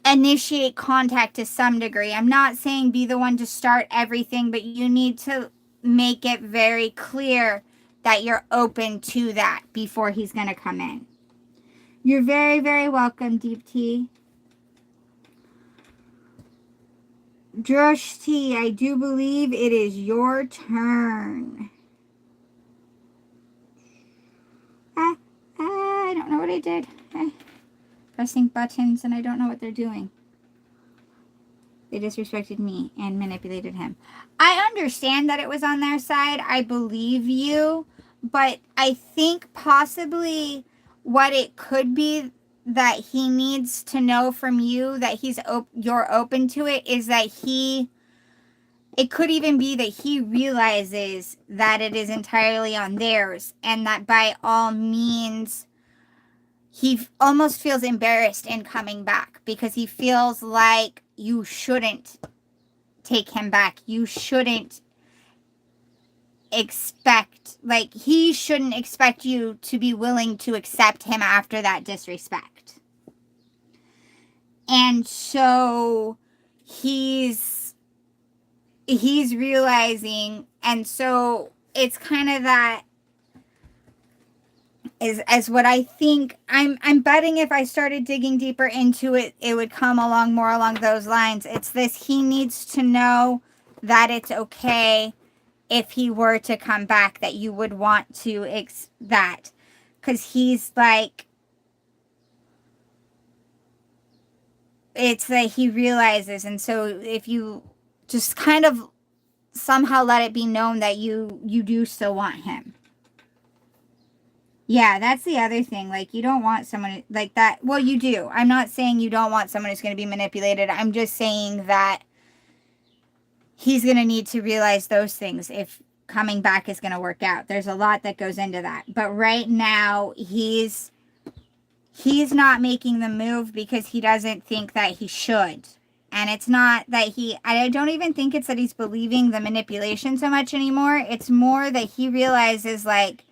initiate contact to some degree. I'm not saying be the one to start everything, but you need to make it very clear that you're open to that before he's going to come in. You're very, very welcome, Deep Tea. Drush Tea, I do believe it is your turn. I don't know what I did. Pressing buttons and I don't know what they're doing. They disrespected me and manipulated him. I understand that it was on their side. I believe you. But I think possibly what it could be that he needs to know from you that you're open to it is that it could even be that he realizes that it is entirely on theirs and that by all means he almost feels embarrassed in coming back because he feels like you shouldn't take him back. You shouldn't expect, like, he shouldn't expect you to be willing to accept him after that disrespect. And so he's realizing, and so it's kind of that is as what I think. I'm betting if I started digging deeper into it, it would come along more along those lines. It's this: he needs to know that it's okay if he were to come back, that you would want to that, because he's like, it's that he realizes. And so if you just kind of somehow let it be known that you do still want him. Yeah, that's the other thing. Like, you don't want someone like that. Well, you do. I'm not saying you don't want someone who's going to be manipulated. I'm just saying that he's going to need to realize those things if coming back is going to work out. There's a lot that goes into that. But right now, he's not making the move because he doesn't think that he should. And it's not that I don't even think it's that he's believing the manipulation so much anymore. It's more that he realizes, like,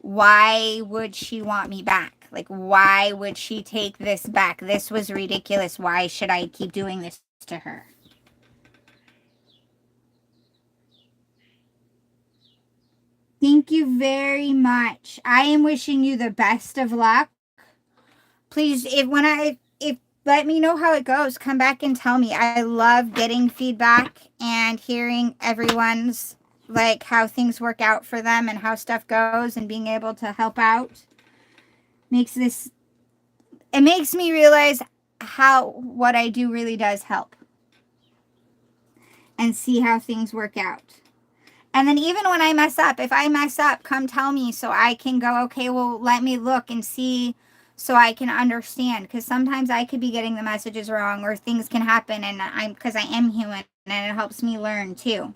why would she want me back? Like, why would she take this back? This was ridiculous. Why should I keep doing this to her? Thank you very much. I am wishing you the best of luck. Please, if let me know how it goes. Come back and tell me. I love getting feedback and hearing everyone's, like, how things work out for them and how stuff goes, and being able to help out it makes me realize how what I do really does help, and see how things work out. And then even when I mess up, if I mess up, come tell me so I can go, okay, well, let me look and see so I can understand. Because sometimes I could be getting the messages wrong, or things can happen, and because I am human, and it helps me learn too.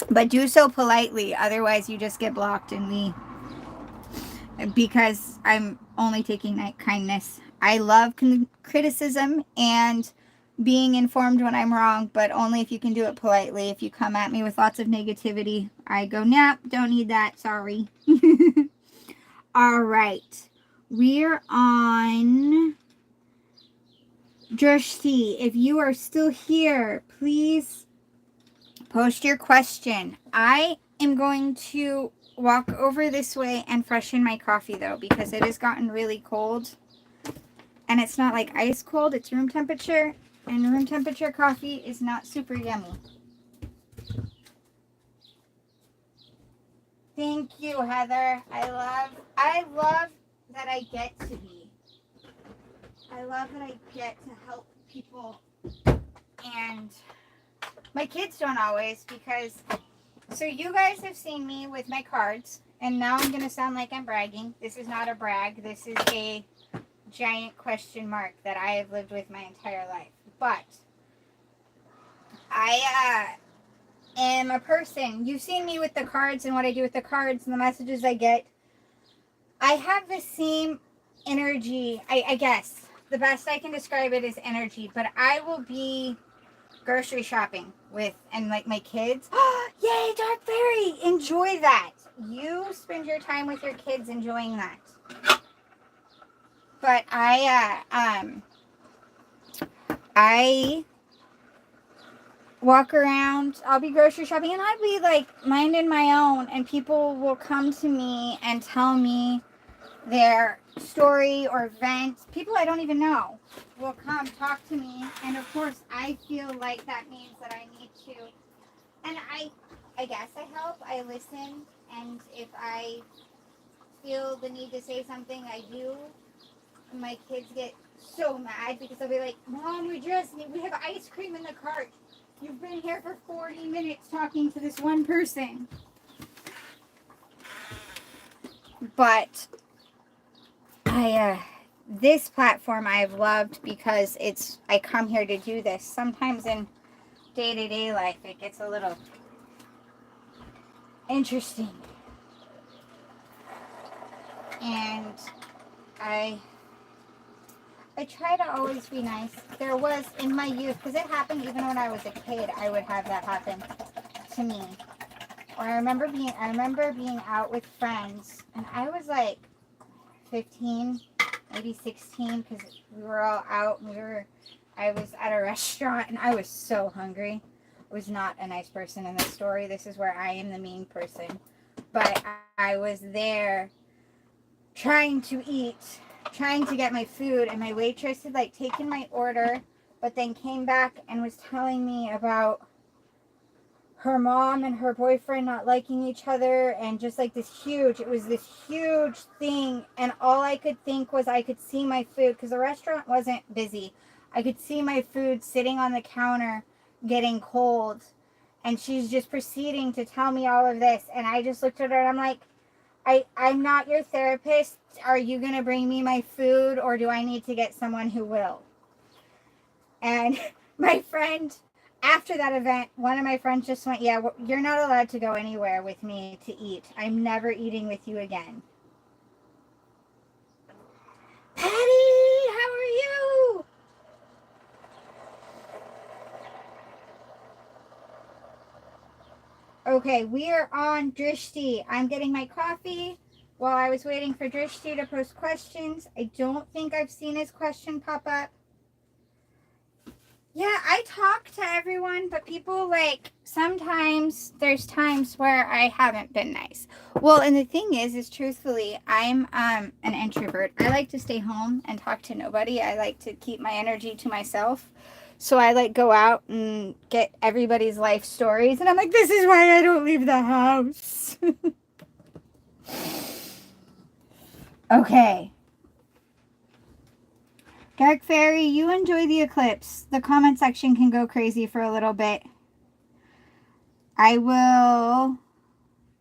But do so politely, otherwise you just get blocked, and because I'm only taking that kindness. I love criticism and being informed when I'm wrong, but only if you can do it politely. If you come at me with lots of negativity, I go, nope, don't need that, sorry. All right, we're on Jersey. If you are still here, please post your question. I am going to walk over this way and freshen my coffee, though, because it has gotten really cold. And it's not like ice cold, it's room temperature. And room temperature coffee is not super yummy. Thank you, Heather. I love that I get to be. I love that I get to help people. And my kids don't always, because, so you guys have seen me with my cards, and now I'm going to sound like I'm bragging. This is not a brag. This is a giant question mark that I have lived with my entire life. But I am a person. You've seen me with the cards and what I do with the cards and the messages I get. I have the same energy. I guess the best I can describe it is energy. But I will be grocery shopping with, and like my kids. Yay, Dark Fairy! Enjoy that. You spend your time with your kids enjoying that. But I walk around, I'll be grocery shopping, and I'll be like minding my own, and people will come to me and tell me their story or vent. People I don't even know will come talk to me, and of course I feel like that means that I need to, and I guess I help, I listen, and if I feel the need to say something, I do. My kids get so mad because they'll be like, Mom, we have ice cream in the cart. You've been here for 40 minutes talking to this one person. But this platform I've loved because I come here to do this. Sometimes in day-to-day life it gets a little interesting. And I try to always be nice. There was, in my youth, because it happened even when I was a kid, I would have that happen. to me. Or I remember being out with friends, and I was like 15, maybe 16, because we were all out. I was at a restaurant, and I was so hungry. I was not a nice person in this story. This is where I am the mean person. But I was there trying to eat, trying to get my food, and my waitress had like taken my order, but then came back and was telling me about her mom and her boyfriend not liking each other, and just like it was this huge thing. And all I could think was I could see my food, because the restaurant wasn't busy. I could see my food sitting on the counter getting cold, and she's just proceeding to tell me all of this, and I just looked at her and I'm like, I'm not your therapist. Are you going to bring me my food, or do I need to get someone who will? And my friend, after that event, one of my friends just went, yeah, you're not allowed to go anywhere with me to eat. I'm never eating with you again. Patty, how are you? Okay, we are on Drishti. I'm getting my coffee while I was waiting for Drishti to post questions. I don't think I've seen his question pop up. Yeah, I talk to everyone, but people, like, sometimes there's times where I haven't been nice. Well, and the thing is truthfully, I'm an introvert. I like to stay home and talk to nobody. I like to keep my energy to myself. So I like go out and get everybody's life stories, and I'm like, this is why I don't leave the house. Okay. Dark Fairy, you enjoy the eclipse. The comment section can go crazy for a little bit. I will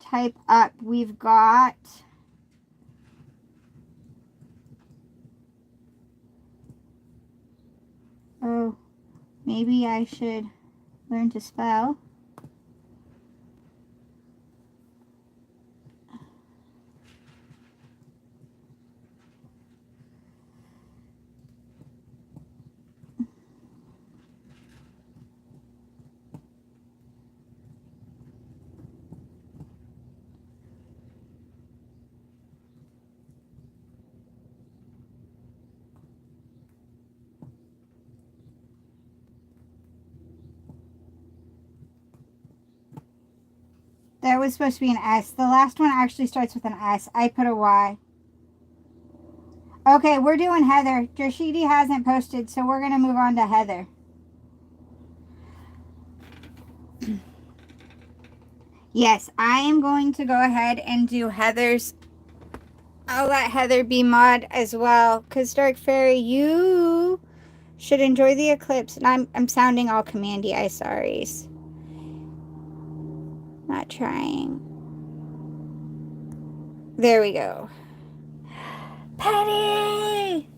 type up. We've got... Oh, maybe I should learn to spell. That was supposed to be an S. The last one actually starts with an S. I put a Y. Okay, we're doing Heather. Drashidi hasn't posted, so we're going to move on to Heather. Yes, I am going to go ahead and do Heather's. I'll let Heather be mod as well, because Dark Fairy, you should enjoy the eclipse. And I'm sounding all commandy. I sorries. Not trying. There we go. Patty!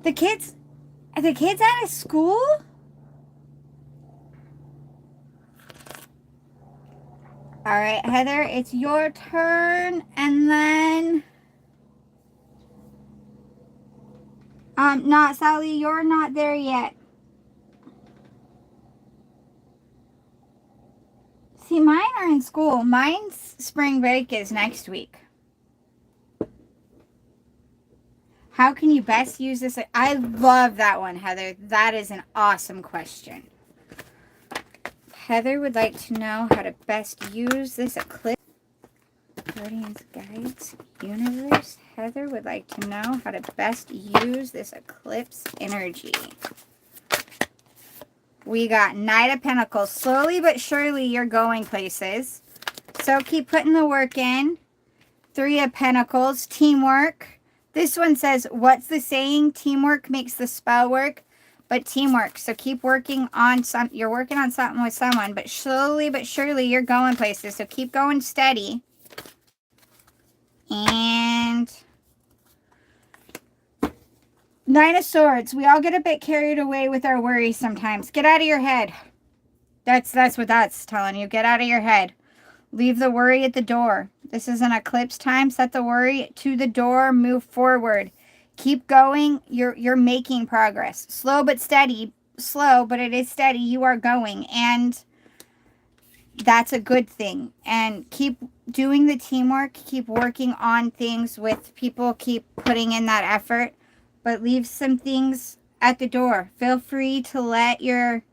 The kids out of school? All right, Heather, it's your turn, and then not Sally, you're not there yet. See, mine are in school. Mine's spring break is next week. How can you best use this? I love that one, Heather. That is an awesome question. Heather would like to know how to best use this eclipse. Guardians, Guides, Universe. Heather would like to know how to best use this eclipse energy. We got Knight of Pentacles. Slowly but surely you're going places. So keep putting the work in. Three of Pentacles. Teamwork. This one says, what's the saying? Teamwork makes the spell work. But teamwork. So keep working on something. You're working on something with someone. But slowly but surely you're going places. So keep going steady. And Nine of Swords. We all get a bit carried away with our worries sometimes. Get out of your head. That's what that's telling you. Get out of your head. Leave the worry at the door. This is an eclipse time. Set the worry to the door. Move forward. Keep going. You're making progress. Slow but steady. slow, but it is steady. You are going, and that's a good thing. And keep doing the teamwork, keep working on things with people, keep putting in that effort, but leave some things at the door. Feel free to let your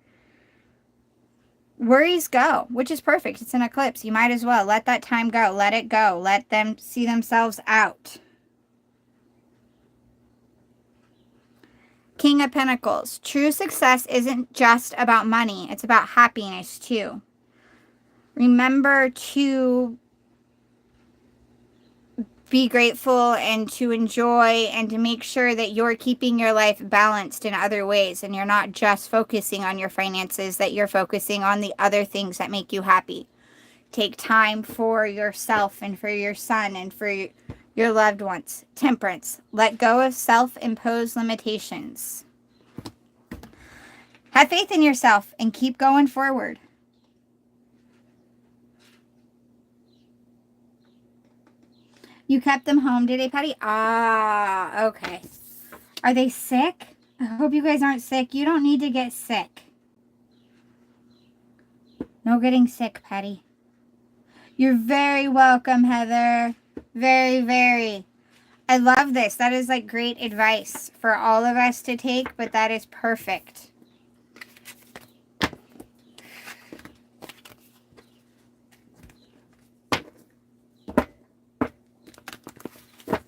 worries go, which is perfect. It's an eclipse. You might as well let that time go. Let it go. Let them see themselves out. King of Pentacles. True success isn't just about money. It's about happiness too. Remember to be grateful and to enjoy and to make sure that you're keeping your life balanced in other ways and you're not just focusing on your finances, that you're focusing on the other things that make you happy. Take time for yourself and for your son and for your loved ones. Temperance. Let go of self-imposed limitations. Have faith in yourself and keep going forward. You kept them home today, Patty? Ah, okay. Are they sick? I hope you guys aren't sick. You don't need to get sick. No getting sick, Patty. You're very welcome, Heather. Very, very. I love this. That is like great advice for all of us to take, but that is perfect.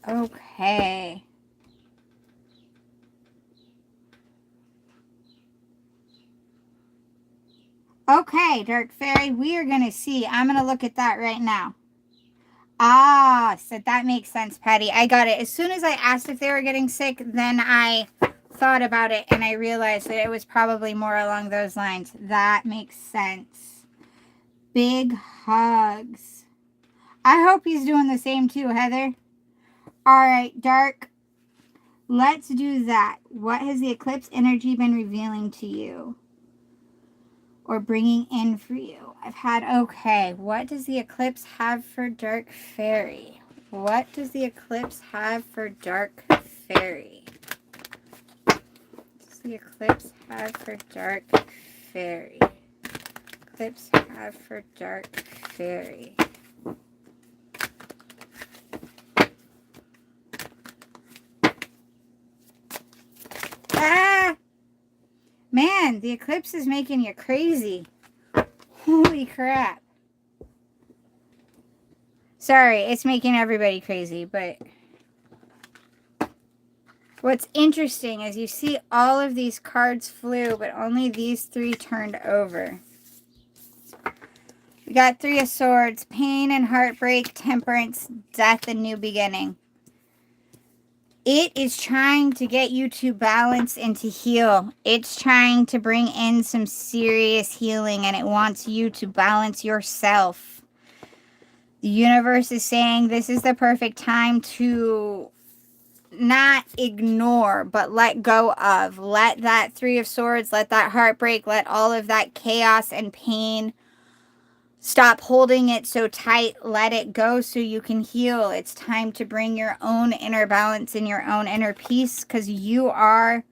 Okay. Okay, Dark Fairy, we are going to see. I'm going to look at that right now. Ah, so that makes sense, Patty. I got it. As soon as I asked if they were getting sick, then I thought about it and I realized that it was probably more along those lines. That makes sense. Big hugs. I hope he's doing the same too, Heather. All right, Dark. Let's do that. What has the eclipse energy been revealing to you? Or bringing in for you? I've had, okay, what does the eclipse have for Dark Fairy? What does the eclipse have for Dark Fairy? What does the eclipse have for Dark Fairy? Eclipse have for Dark Fairy? Ah! Man, the eclipse is making you crazy. Holy crap. Sorry, it's making everybody crazy, but what's interesting is you see all of these cards flew, but only these three turned over. We got Three of Swords, pain and heartbreak, temperance, death, and new beginning. It is trying to get you to balance and to heal. It's trying to bring in some serious healing, and it wants you to balance yourself. The universe is saying this is the perfect time to not ignore, but let go of. Let that Three of Swords, let that heartbreak, let all of that chaos and pain, stop holding it so tight. Let it go so you can heal. It's time to bring your own inner balance and your own inner peace, because you are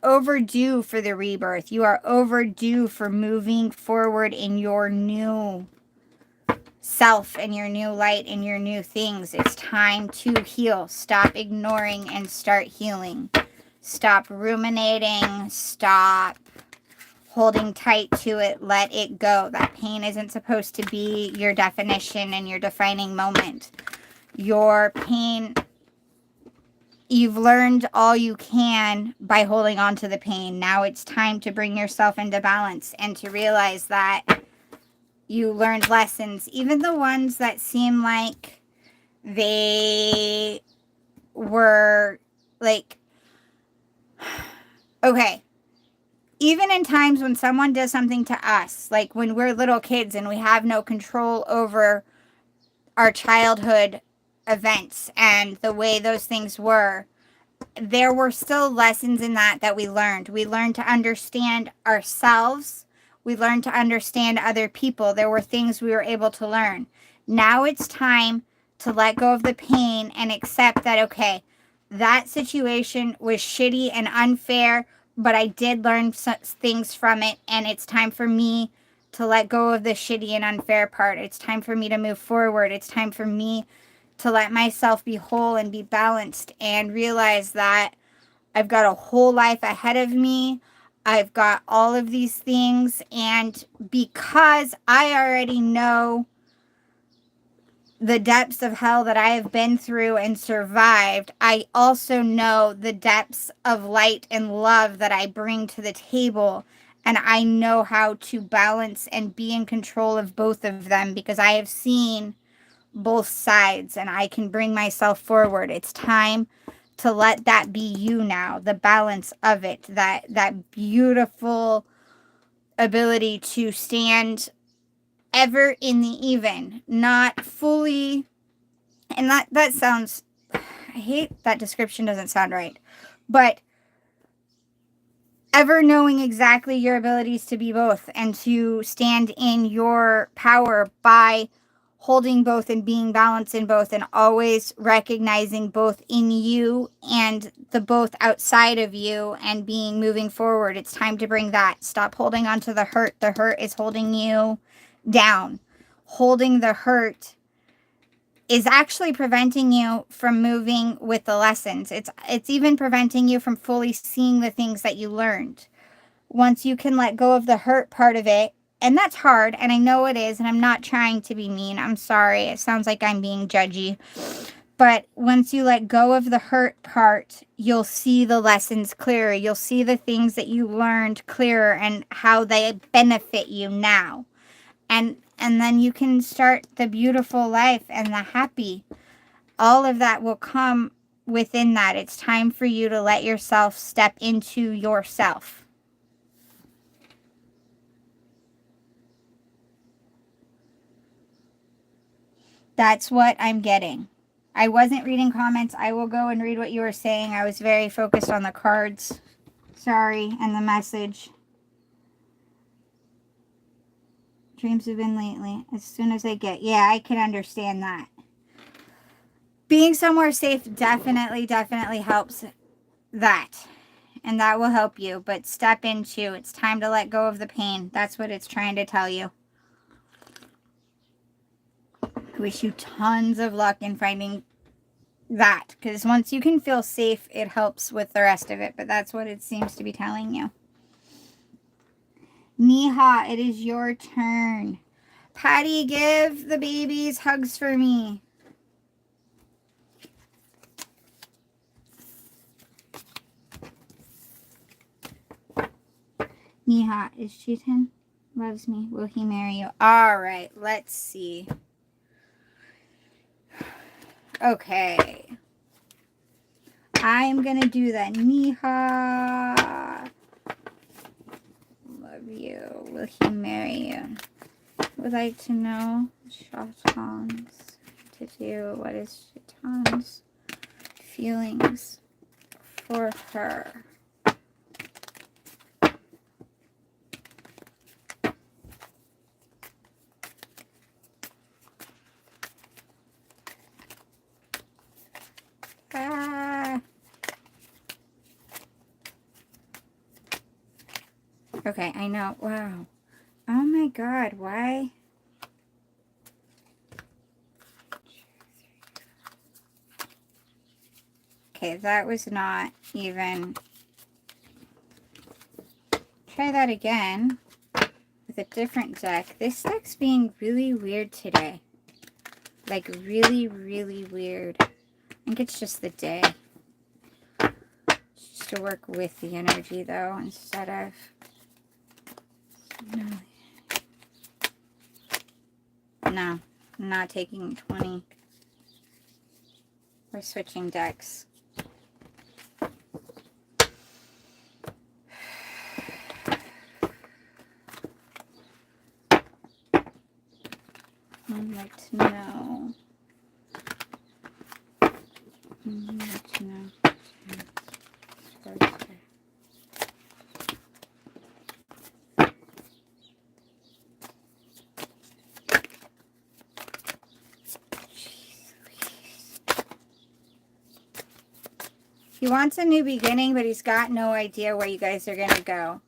overdue for the rebirth. You are overdue for moving forward in your new self and your new light and your new things. It's time to heal. Stop ignoring and start healing. Stop ruminating. Stop holding tight to it. Let it go. That pain isn't supposed to be your definition and your defining moment. Your pain, you've learned all you can by holding on to the pain. Now it's time to bring yourself into balance and to realize that you learned lessons, even the ones that seem like they were like, okay, even in times when someone does something to us, like when we're little kids and we have no control over our childhood events and the way those things were, there were still lessons in that we learned. We learned to understand ourselves. We learned to understand other people. There were things we were able to learn. Now it's time to let go of the pain and accept that, okay, that situation was shitty and unfair, but I did learn things from it, and it's time for me to let go of the shitty and unfair part. It's time for me to move forward. It's time for me to let myself be whole and be balanced and realize that I've got a whole life ahead of me. I've got all of these things, and because I already know the depths of hell that I have been through and survived, I also know the depths of light and love that I bring to the table. And I know how to balance and be in control of both of them because I have seen both sides and I can bring myself forward. It's time to let that be you now, the balance of it, that beautiful ability to stand ever in the even, not fully. And that sounds, I hate that description, doesn't sound right, but ever knowing exactly your abilities to be both and to stand in your power by holding both and being balanced in both, and always recognizing both in you and the both outside of you and being moving forward. It's time to bring that. Stop holding on to the hurt. The hurt is holding you down. Holding the hurt is actually preventing you from moving with the lessons. It's even preventing you from fully seeing the things that you learned. Once you can let go of the hurt part of it, and that's hard, and I know it is, and I'm not trying to be mean. I'm sorry. It sounds like I'm being judgy. But once you let go of the hurt part, you'll see the lessons clearer. You'll see the things that you learned clearer and how they benefit you now. And then you can start the beautiful life and the happy. All of that will come within that. It's time for you to let yourself step into yourself. That's what I'm getting. I wasn't reading comments. I will go and read what you were saying. I was very focused on the cards. Sorry, and the message. Dreams have been lately. As soon as I get... Yeah, I can understand that. Being somewhere safe definitely helps that. And that will help you. But step into, it's time to let go of the pain. That's what it's trying to tell you. I wish you tons of luck in finding that. Because once you can feel safe, it helps with the rest of it. But that's what it seems to be telling you. Neha, it is your turn. Patty, give the babies hugs for me. Neha, is Cheaton? Loves me. Will he marry you? All right, let's see. Okay. I'm going to do that. Neha. Love you. Will he marry you? Would like to know Cheaton's to do. What is Cheaton's feelings for her? Okay, I know. Wow. Oh my God, why? Okay, that was not even... Try that again with a different deck. This deck's being really weird today. Like, really, really weird. I think it's just the day. Just to work with the energy, though, instead of... No, I'm not taking 20. We're switching decks. I'd like to know. I'd like to know. He wants a new beginning, but he's got no idea where you guys are going to go.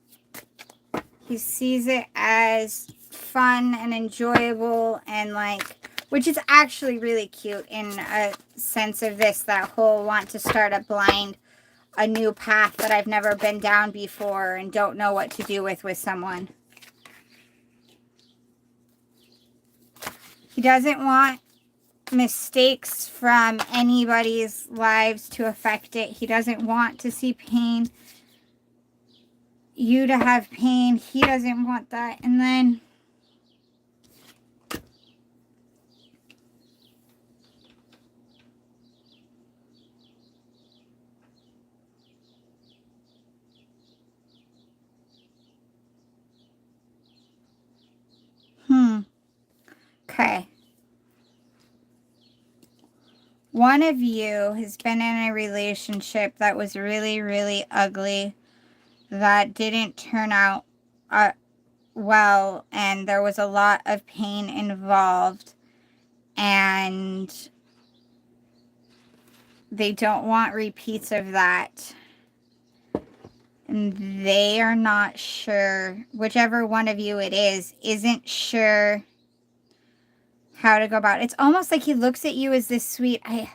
He sees it as fun and enjoyable and like, which is actually really cute in a sense of this, that whole want to start a new path that I've never been down before and don't know what to do with someone. He doesn't want mistakes from anybody's lives to affect it. He doesn't want to see pain. You to have pain. He doesn't want that. And then okay. One of you has been in a relationship that was really, really ugly, that didn't turn out well, and there was a lot of pain involved, and they don't want repeats of that. And they are not sure, whichever one of you it is, isn't sure how to go about it. It's almost like he looks at you as this sweet, I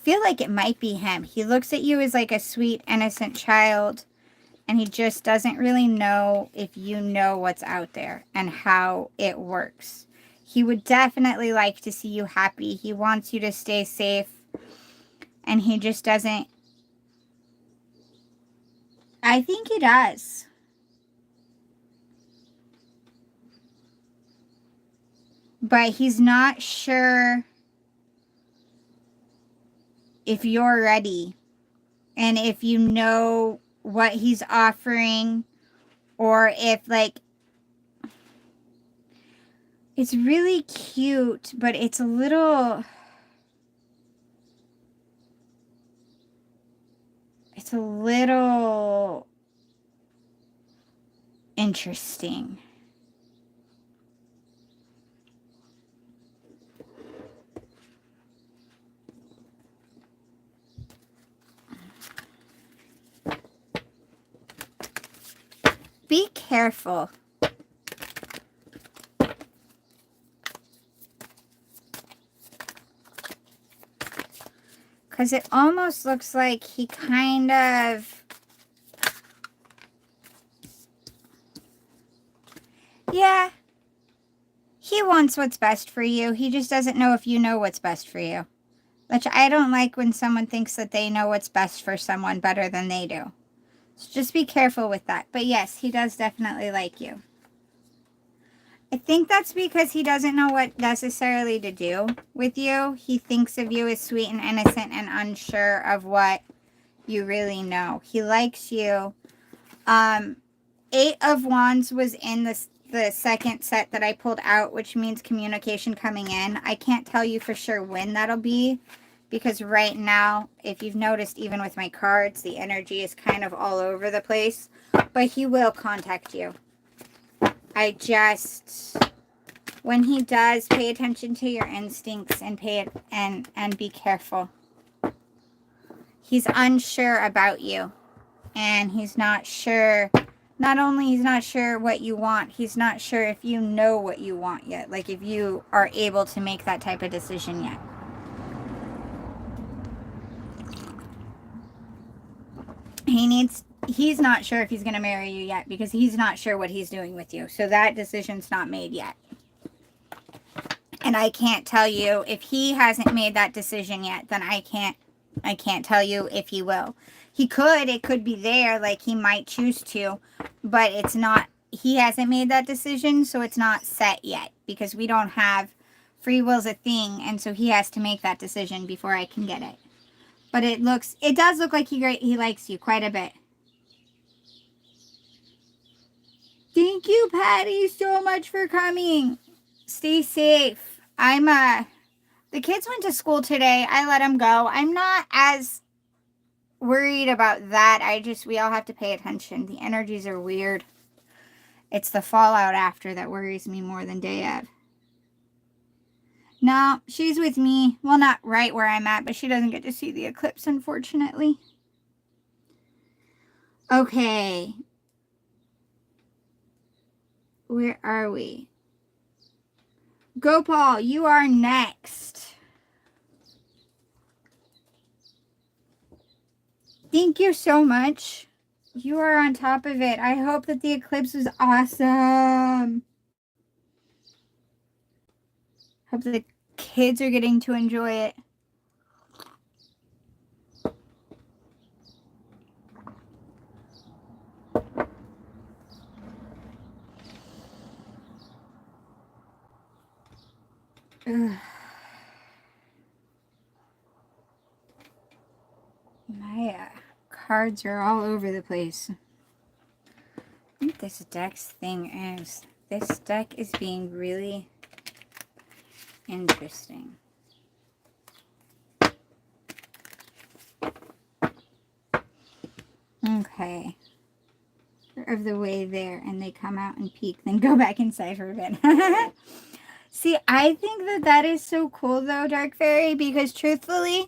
feel like it might be him. He looks at you as like a sweet, innocent child, and he just doesn't really know if you know what's out there and how it works. He would definitely like to see you happy. He wants you to stay safe, and he just doesn't. I think he does. But he's not sure if you're ready and if you know what he's offering, or if like, it's really cute, but it's a little interesting. Be careful. Because it almost looks like he kind of... Yeah. He wants what's best for you. He just doesn't know if you know what's best for you. Which I don't like when someone thinks that they know what's best for someone better than they do. So just be careful with that. But yes, he does definitely like you. I think that's because he doesn't know what necessarily to do with you. He thinks of you as sweet and innocent and unsure of what you really know. He likes you. 8 of Wands was in the second set that I pulled out, which means communication coming in. I can't tell you for sure when that'll be, because right now, if you've noticed, even with my cards, the energy is kind of all over the place. But he will contact you. I just, when he does, pay attention to your instincts and and be careful. He's unsure about you, and he's not sure. Not only he's not sure what you want, he's not sure if you know what you want yet. Like if you are able to make that type of decision yet. He's not sure if he's going to marry you yet, because he's not sure what he's doing with you. So that decision's not made yet. And I can't tell you if he hasn't made that decision yet, then I can't tell you if he will. It could be there, like he might choose to, but it's not, he hasn't made that decision, so it's not set yet, because we don't have, free will's a thing, and so he has to make that decision before I can get it. But it does look like he likes you quite a bit. Thank you, Patty, so much for coming. Stay safe. The kids went to school today. I let them go. I'm not as worried about that. We all have to pay attention. The energies are weird. It's the fallout after that worries me more than day of. No, she's with me. Well, not right where I'm at, but she doesn't get to see the eclipse, unfortunately. Okay. Where are we? Gopal, you are next. Thank you so much. You are on top of it. I hope that the eclipse was awesome. Hope the kids are getting to enjoy it. Ugh. My cards are all over the place. I think this deck's thing is, this deck is being really interesting. Okay. Of the way there, and they come out and peek, then go back inside for a bit. See, I think that that is so cool though, Dark Fairy, because truthfully,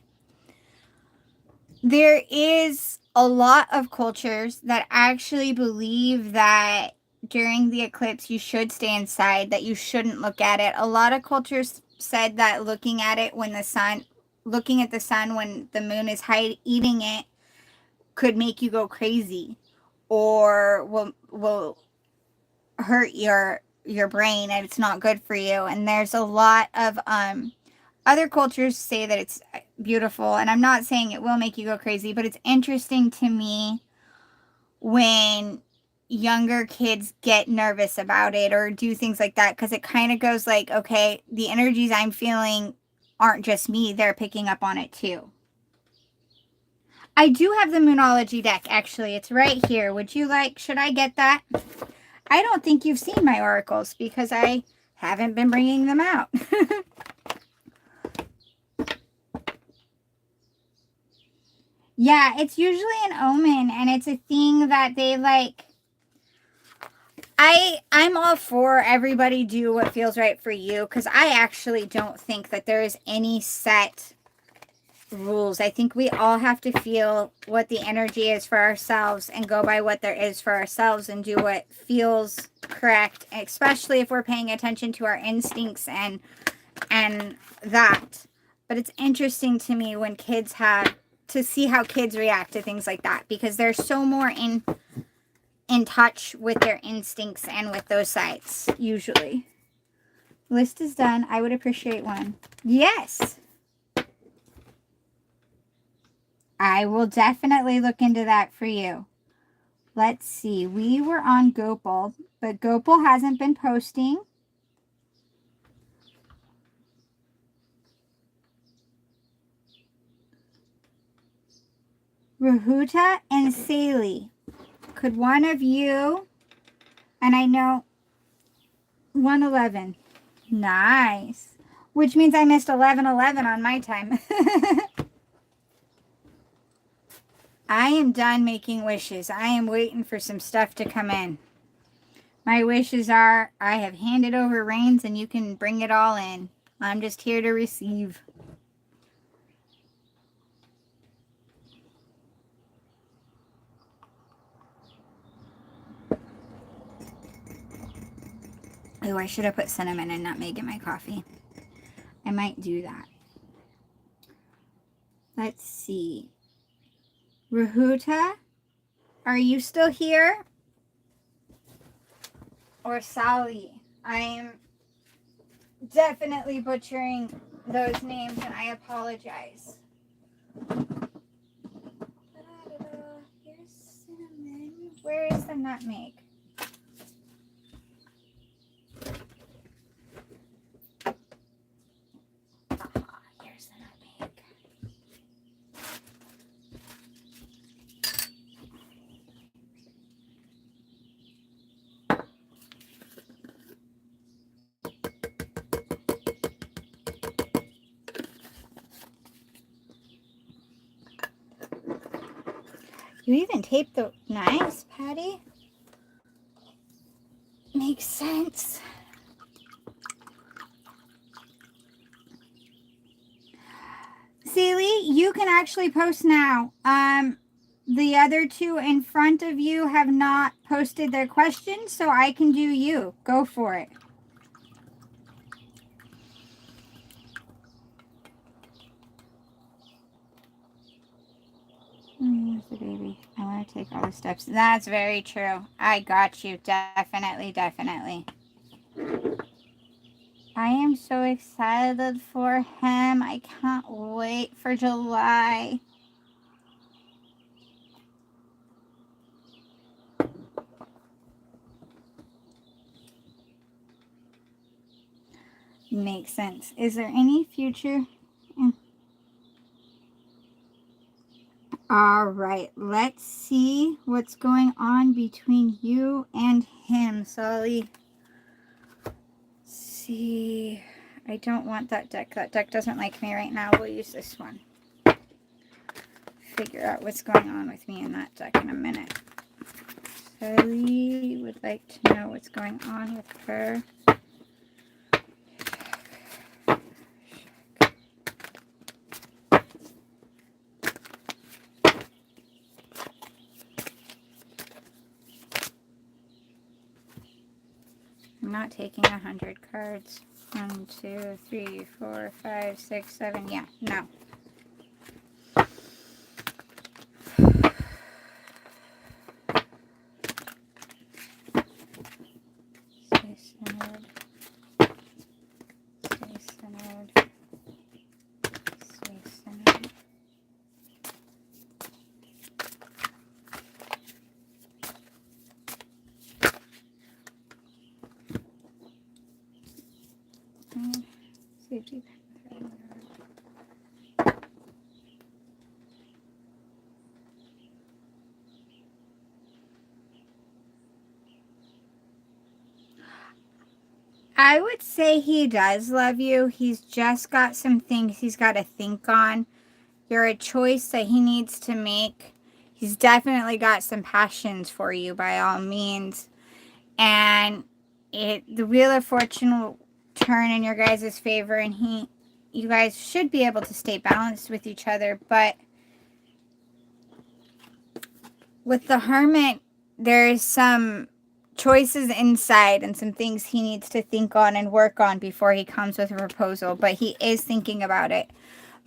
there is a lot of cultures that actually believe that during the eclipse you should stay inside, that you shouldn't look at it. A lot of cultures said that looking at it when the sun, looking at the sun when the moon is eating it could make you go crazy, or will hurt your brain, and it's not good for you. And there's a lot of other cultures say that it's beautiful, and I'm not saying it will make you go crazy, but it's interesting to me when younger kids get nervous about it or do things like that, because it kind of goes like, okay, the energies I'm feeling aren't just me, they're picking up on it too. I do have the Moonology deck, actually. It's right here. Would you like, should I get that? I don't think you've seen my oracles because I haven't been bringing them out. Yeah, it's usually an omen, and it's a thing that they like. I'm all for everybody do what feels right for you, because I actually don't think that there is any set rules. I think we all have to feel what the energy is for ourselves and go by what there is for ourselves and do what feels correct, especially if we're paying attention to our instincts and that. But it's interesting to me when kids have to see how kids react to things like that, because they're so more in touch with their instincts and with those sides usually. List is done. I would appreciate one. Yes. I will definitely look into that for you. Let's see. We were on Gopal, but Gopal hasn't been posting. Rahuta and Saley. Could one of you, and I know 111. Nice. Which means I missed 11:11 on my time. I am done making wishes. I am waiting for some stuff to come in. My wishes are, I have handed over reins and you can bring it all in. I'm just here to receive. Oh, I should have put cinnamon and nutmeg in my coffee. I might do that. Let's see. Rahuta, are you still here? Or Sally? I am definitely butchering those names and I apologize. Here's cinnamon. Where is the nutmeg? Here's the nutmeg. You even taped the... Nice, Patty. Makes sense. Celie, you can actually post now. the other two in front of you have not posted their questions, so I can do you. Go for it. Here's the baby. I want to take all the steps. That's very true. I got you. Definitely, definitely. I am so excited for him. I can't wait for July. Makes sense. Is there any future? All right, let's see what's going on between you and him, Sully. See, I don't want that deck. That deck doesn't like me right now. We'll use this one. Figure out what's going on with me in that deck in a minute. Sully would like to know what's going on with her. I'm not taking 100 cards. 1, 2, 3, 4, 5, 6, 7. Yeah, no. Stay centered. Stay centered. Stay centered. Safety. I would say he does love you. He's just got some things he's got to think on. You're a choice that he needs to make. He's definitely got some passions for you by all means. And the Wheel of Fortune will turn in your guys' favor, and you guys should be able to stay balanced with each other. But with the Hermit, there's some choices inside and some things he needs to think on and work on before he comes with a proposal, but he is thinking about it.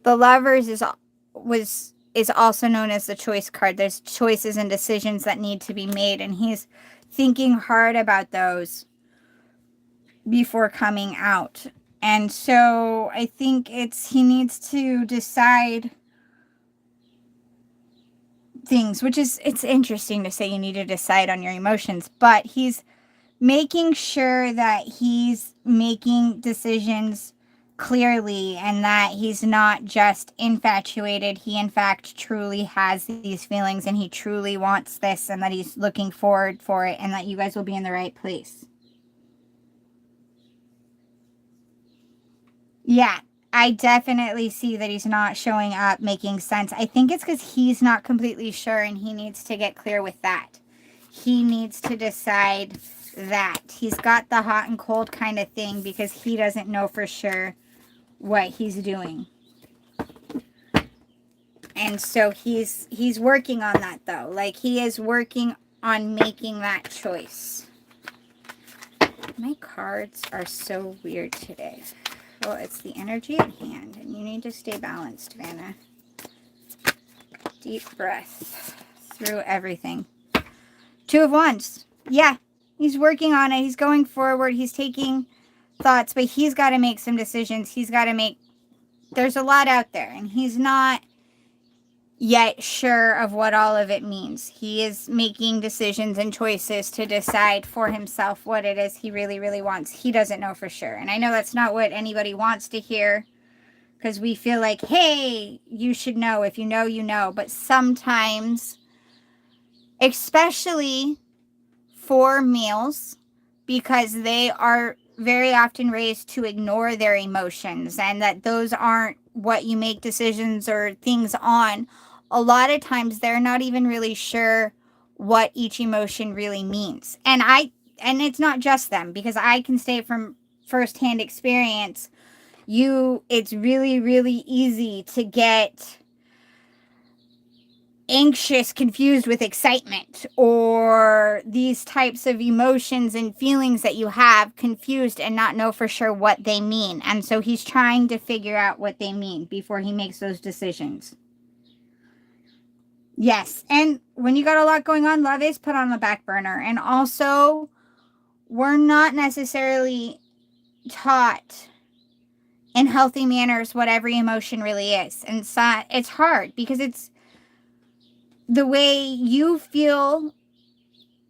The Lovers is also known as the choice card. There's choices and decisions that need to be made, and he's thinking hard about those before coming out. And so I think he needs to decide things, which is, it's interesting to say you need to decide on your emotions, but he's making sure that he's making decisions clearly and that he's not just infatuated. He in fact truly has these feelings and he truly wants this, and that he's looking forward for it, and that you guys will be in the right place. Yeah, I definitely see that he's not showing up making sense. I think it's because he's not completely sure, and he needs to get clear with that. He needs to decide that. He's got the hot and cold kind of thing because he doesn't know for sure what he's doing. And so he's working on that, though. Like, he is working on making that choice. My cards are so weird today. Well, it's the energy at hand, and you need to stay balanced, Vanna. Deep breath through everything. 2 of Wands. Yeah, he's working on it. He's going forward. He's taking thoughts, but he's got to make some decisions. He's got to make... There's a lot out there, and he's not yet sure of what all of it means. He is making decisions and choices to decide for himself what it is he really, really wants. He doesn't know for sure. And I know that's not what anybody wants to hear, because we feel like, hey, you should know. If you know, you know. But sometimes, especially for males, because they are very often raised to ignore their emotions, and that those aren't what you make decisions or things on. A lot of times they're not even really sure what each emotion really means. And it's not just them, because I can say from firsthand experience, it's really, really easy to get anxious confused with excitement, or these types of emotions and feelings that you have confused and not know for sure what they mean. And so he's trying to figure out what they mean before he makes those decisions. Yes, and when you got a lot going on, love is put on the back burner. And also, we're not necessarily taught in healthy manners what every emotion really is. And so it's hard because it's the way you feel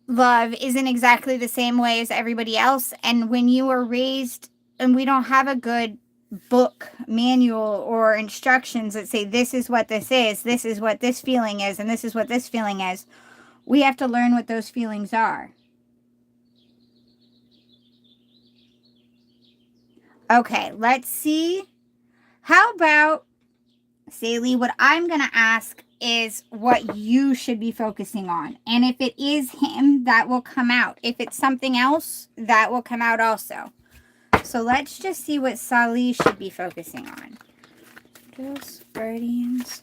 love isn't exactly the same way as everybody else. And when you were raised, and we don't have a good book, manual, or instructions that say this is what this is what this feeling is, and this is what this feeling is, we have to learn what those feelings are. Okay, let's see. How about, Saley, what I'm going to ask is what you should be focusing on. And if it is him, that will come out. If it's something else, that will come out also. So let's just see what Salih should be focusing on. Angels, guardians,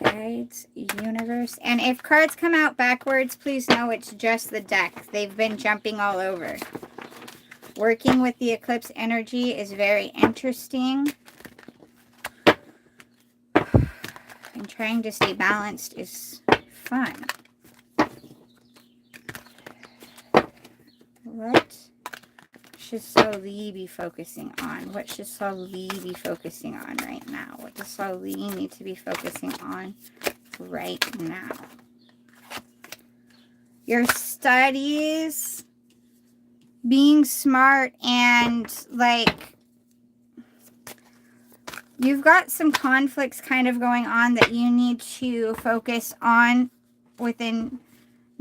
guides, universe. And if cards come out backwards, please know it's just the deck. They've been jumping all over. Working with the eclipse energy is very interesting. And trying to stay balanced is fun. What should Salih be focusing on? What should Salih be focusing on right now? What does Salih need to be focusing on right now? Your studies, being smart, and like you've got some conflicts kind of going on that you need to focus on within,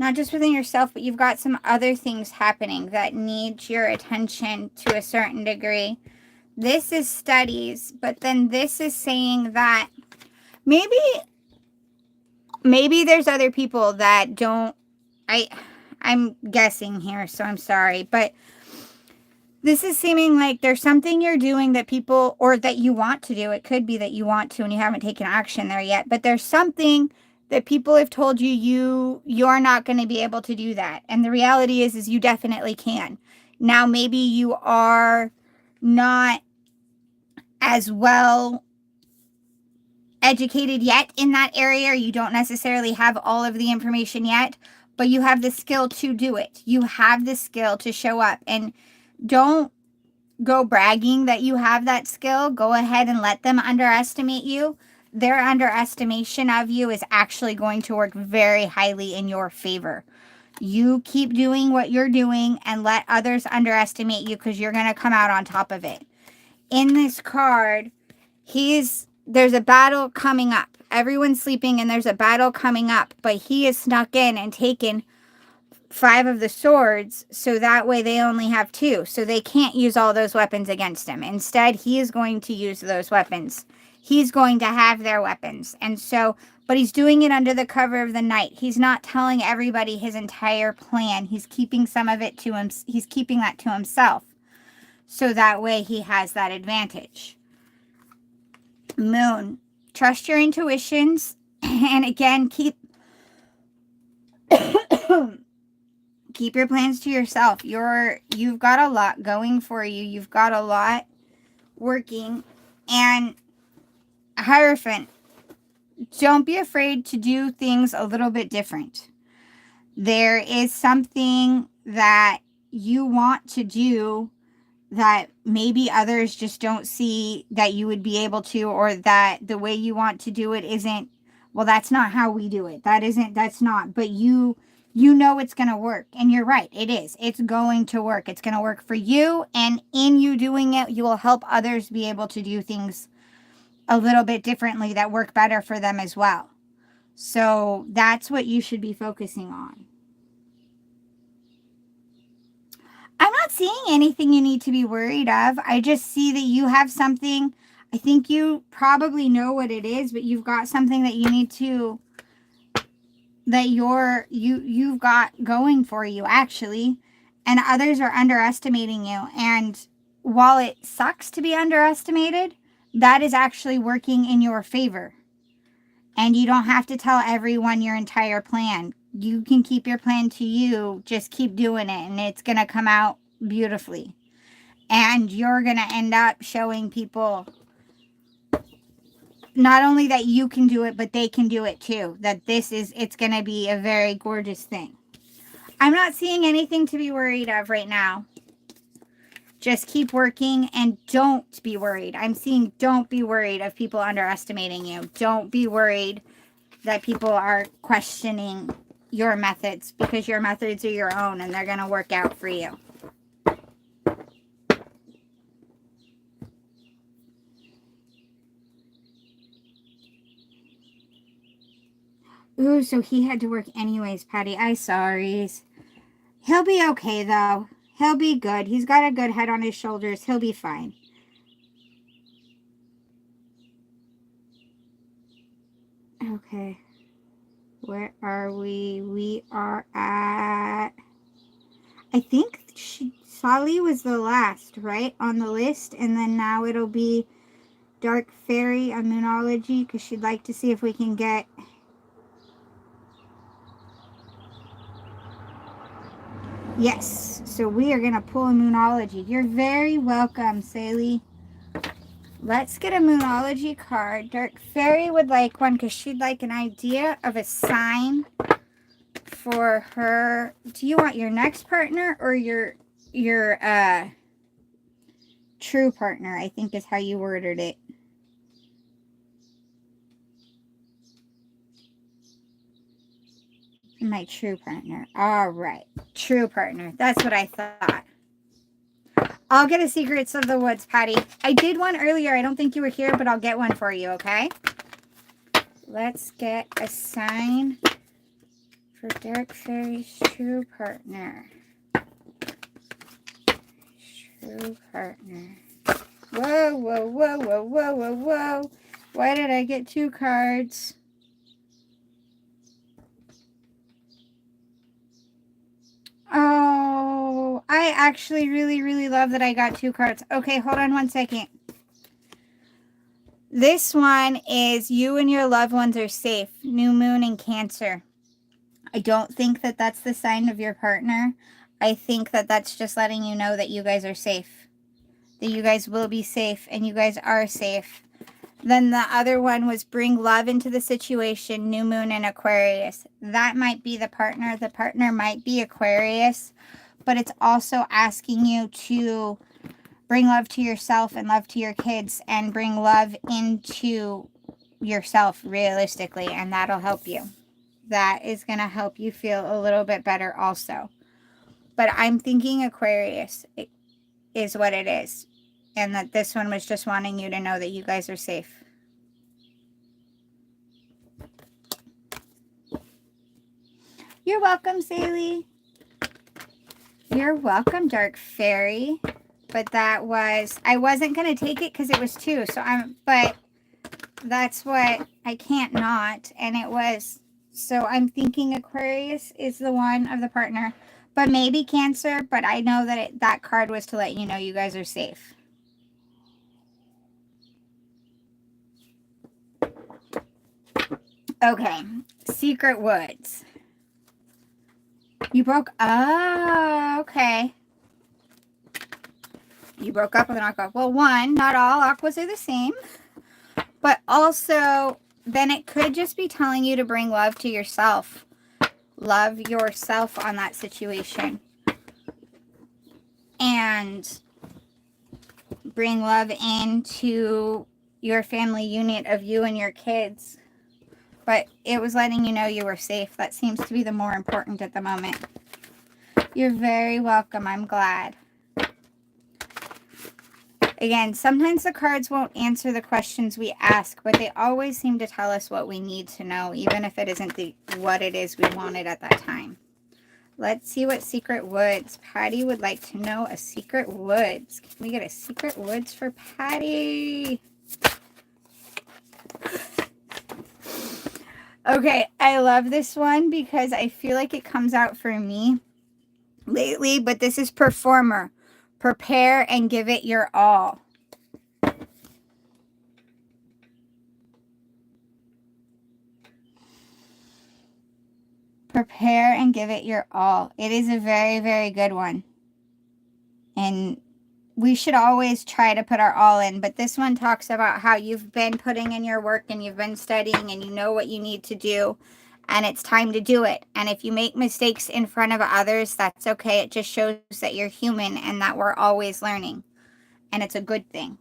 not just within yourself, but you've got some other things happening that need your attention to a certain degree. This is studies, but then this is saying that maybe there's other people that don't, I'm guessing here, so I'm sorry, but this is seeming like there's something you're doing that people, or that you want to do. It could be that you want to and you haven't taken action there yet, but there's something that people have told you you're not going to be able to do that. And the reality is you definitely can. Now, maybe you are not as well educated yet in that area, or you don't necessarily have all of the information yet, but you have the skill to do it. You have the skill to show up. And don't go bragging that you have that skill. Go ahead and let them underestimate you. Their underestimation of you is actually going to work very highly in your favor. You keep doing what you're doing and let others underestimate you, because you're going to come out on top of it. In this card, there's a battle coming up. Everyone's sleeping and there's a battle coming up, but he has snuck in and taken 5 of the swords, so that way they only have 2, so they can't use all those weapons against him. Instead, he is going to use those weapons. He's going to have their weapons. And so, but he's doing it under the cover of the night. He's not telling everybody his entire plan. He's keeping some of it to him. He's keeping that to himself, so that way he has that advantage. Moon, trust your intuitions, and again, keep your plans to yourself. You've got a lot going for you. You've got a lot working. And Hierophant, don't be afraid to do things a little bit different. There is something that you want to do that maybe others just don't see that you would be able to, or that the way you want to do it isn't, well, that's not how we do it. That's not, but you know it's going to work. And you're right, it is. It's going to work. It's going to work for you. And in you doing it, you will help others be able to do things a little bit differently that work better for them as well. So that's what you should be focusing on. I'm not seeing anything you need to be worried of. I just see that you have something. I think you probably know what it is, but you've got something that you need to, that you've got going for you, actually, and others are underestimating you. And while it sucks to be underestimated, that is actually working in your favor. And you don't have to tell everyone your entire plan. You can keep your plan to you. Just keep doing it, and it's going to come out beautifully. And you're going to end up showing people not only that you can do it, but they can do it too. That it's going to be a very gorgeous thing. I'm not seeing anything to be worried of right now. Just keep working and don't be worried. I'm seeing don't be worried of people underestimating you. Don't be worried that people are questioning your methods, because your methods are your own and they're going to work out for you. Ooh, so he had to work anyways, Patty. I'm sorry. He'll be okay, though. He'll be good. He's got a good head on his shoulders. He'll be fine. Okay. Where are we? We are at... I think Sally was the last, right? On the list. And then now it'll be Dark Fairy on Moonology, because she'd like to see if we can get... Yes, so we are going to pull a Moonology. You're very welcome, Sally. Let's get a Moonology card. Dark Fairy would like one because she'd like an idea of a sign for her. Do you want your next partner or your true partner, I think is how you worded it. My true partner. All right. True partner. That's what I thought. I'll get a Secrets of the Woods, Patty. I did one earlier. I don't think you were here, but I'll get one for you, okay? Let's get a sign for Dark Fairy's true partner. True partner. Whoa, whoa, whoa, whoa, whoa, whoa, whoa. Why did I get 2 cards? Oh, I actually really, really love that I got 2 cards. Okay, hold on one second. This one is you and your loved ones are safe. New moon in Cancer. I don't think that that's the sign of your partner. I think that that's just letting you know that you guys are safe. That you guys will be safe and you guys are safe. Then the other one was bring love into the situation, new moon in Aquarius. That might be the partner. The partner might be Aquarius, but it's also asking you to bring love to yourself and love to your kids and bring love into yourself realistically, and that'll help you. That is going to help you feel a little bit better also. But I'm thinking Aquarius is what it is. And that this one was just wanting you to know that you guys are safe. You're welcome, Sally. You're welcome, Dark Fairy. But that was, I wasn't going to take it because it was 2. But that's what, I can't not. And it was, so I'm thinking Aquarius is the one of the partner. But maybe Cancer. But I know that that card was to let you know you guys are safe. Okay, Secret Woods. You broke, oh, okay. You broke up with an aqua. Well, one, not all aquas are the same. But also, then it could just be telling you to bring love to yourself. Love yourself on that situation. And bring love into your family unit of you and your kids. But it was letting you know you were safe. That seems to be the more important at the moment. You're very welcome. I'm glad. Again, sometimes the cards won't answer the questions we ask, but they always seem to tell us what we need to know, even if it isn't what it is we wanted at that time. Let's see what Secret Woods. Patty would like to know a Secret Woods. Can we get a Secret Woods for Patty? Okay, I love this one because I feel like it comes out for me lately, but this is Performer. Prepare and give it your all. Prepare and give it your all. It is a very, very good one. And we should always try to put our all in. But this one talks about how you've been putting in your work and you've been studying and you know what you need to do. And it's time to do it. And if you make mistakes in front of others, that's okay. It just shows that you're human and that we're always learning. And it's a good thing.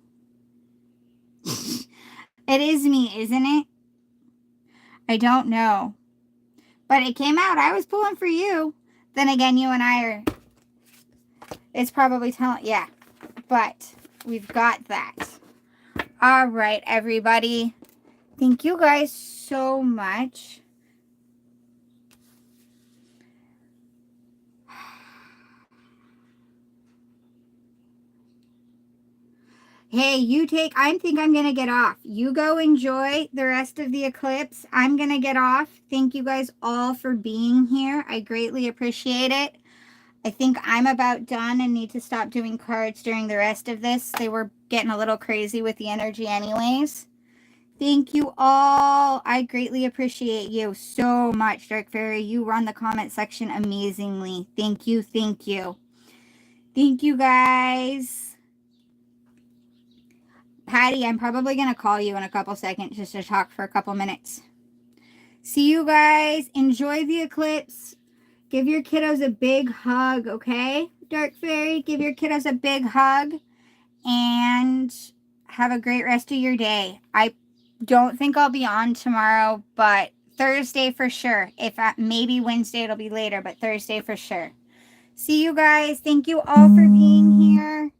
It is me, isn't it? I don't know. But it came out. I was pulling for you. Then again, you and I are... It's probably telling... Yeah. But we've got that. All right, everybody. Thank you guys so much. Hey, I think I'm going to get off. You go enjoy the rest of the eclipse. I'm going to get off. Thank you guys all for being here. I greatly appreciate it. I think I'm about done and need to stop doing cards during the rest of this. They were getting a little crazy with the energy anyways. Thank you all. I greatly appreciate you so much, Dark Fairy. You run the comment section amazingly. Thank you. Thank you. Thank you, guys. Patty, I'm probably going to call you in a couple seconds just to talk for a couple minutes. See you guys. Enjoy the eclipse. Give your kiddos a big hug, okay? Dark Fairy, give your kiddos a big hug. And have a great rest of your day. I don't think I'll be on tomorrow, but Thursday for sure. If maybe Wednesday it'll be later, but Thursday for sure. See you guys. Thank you all for being here.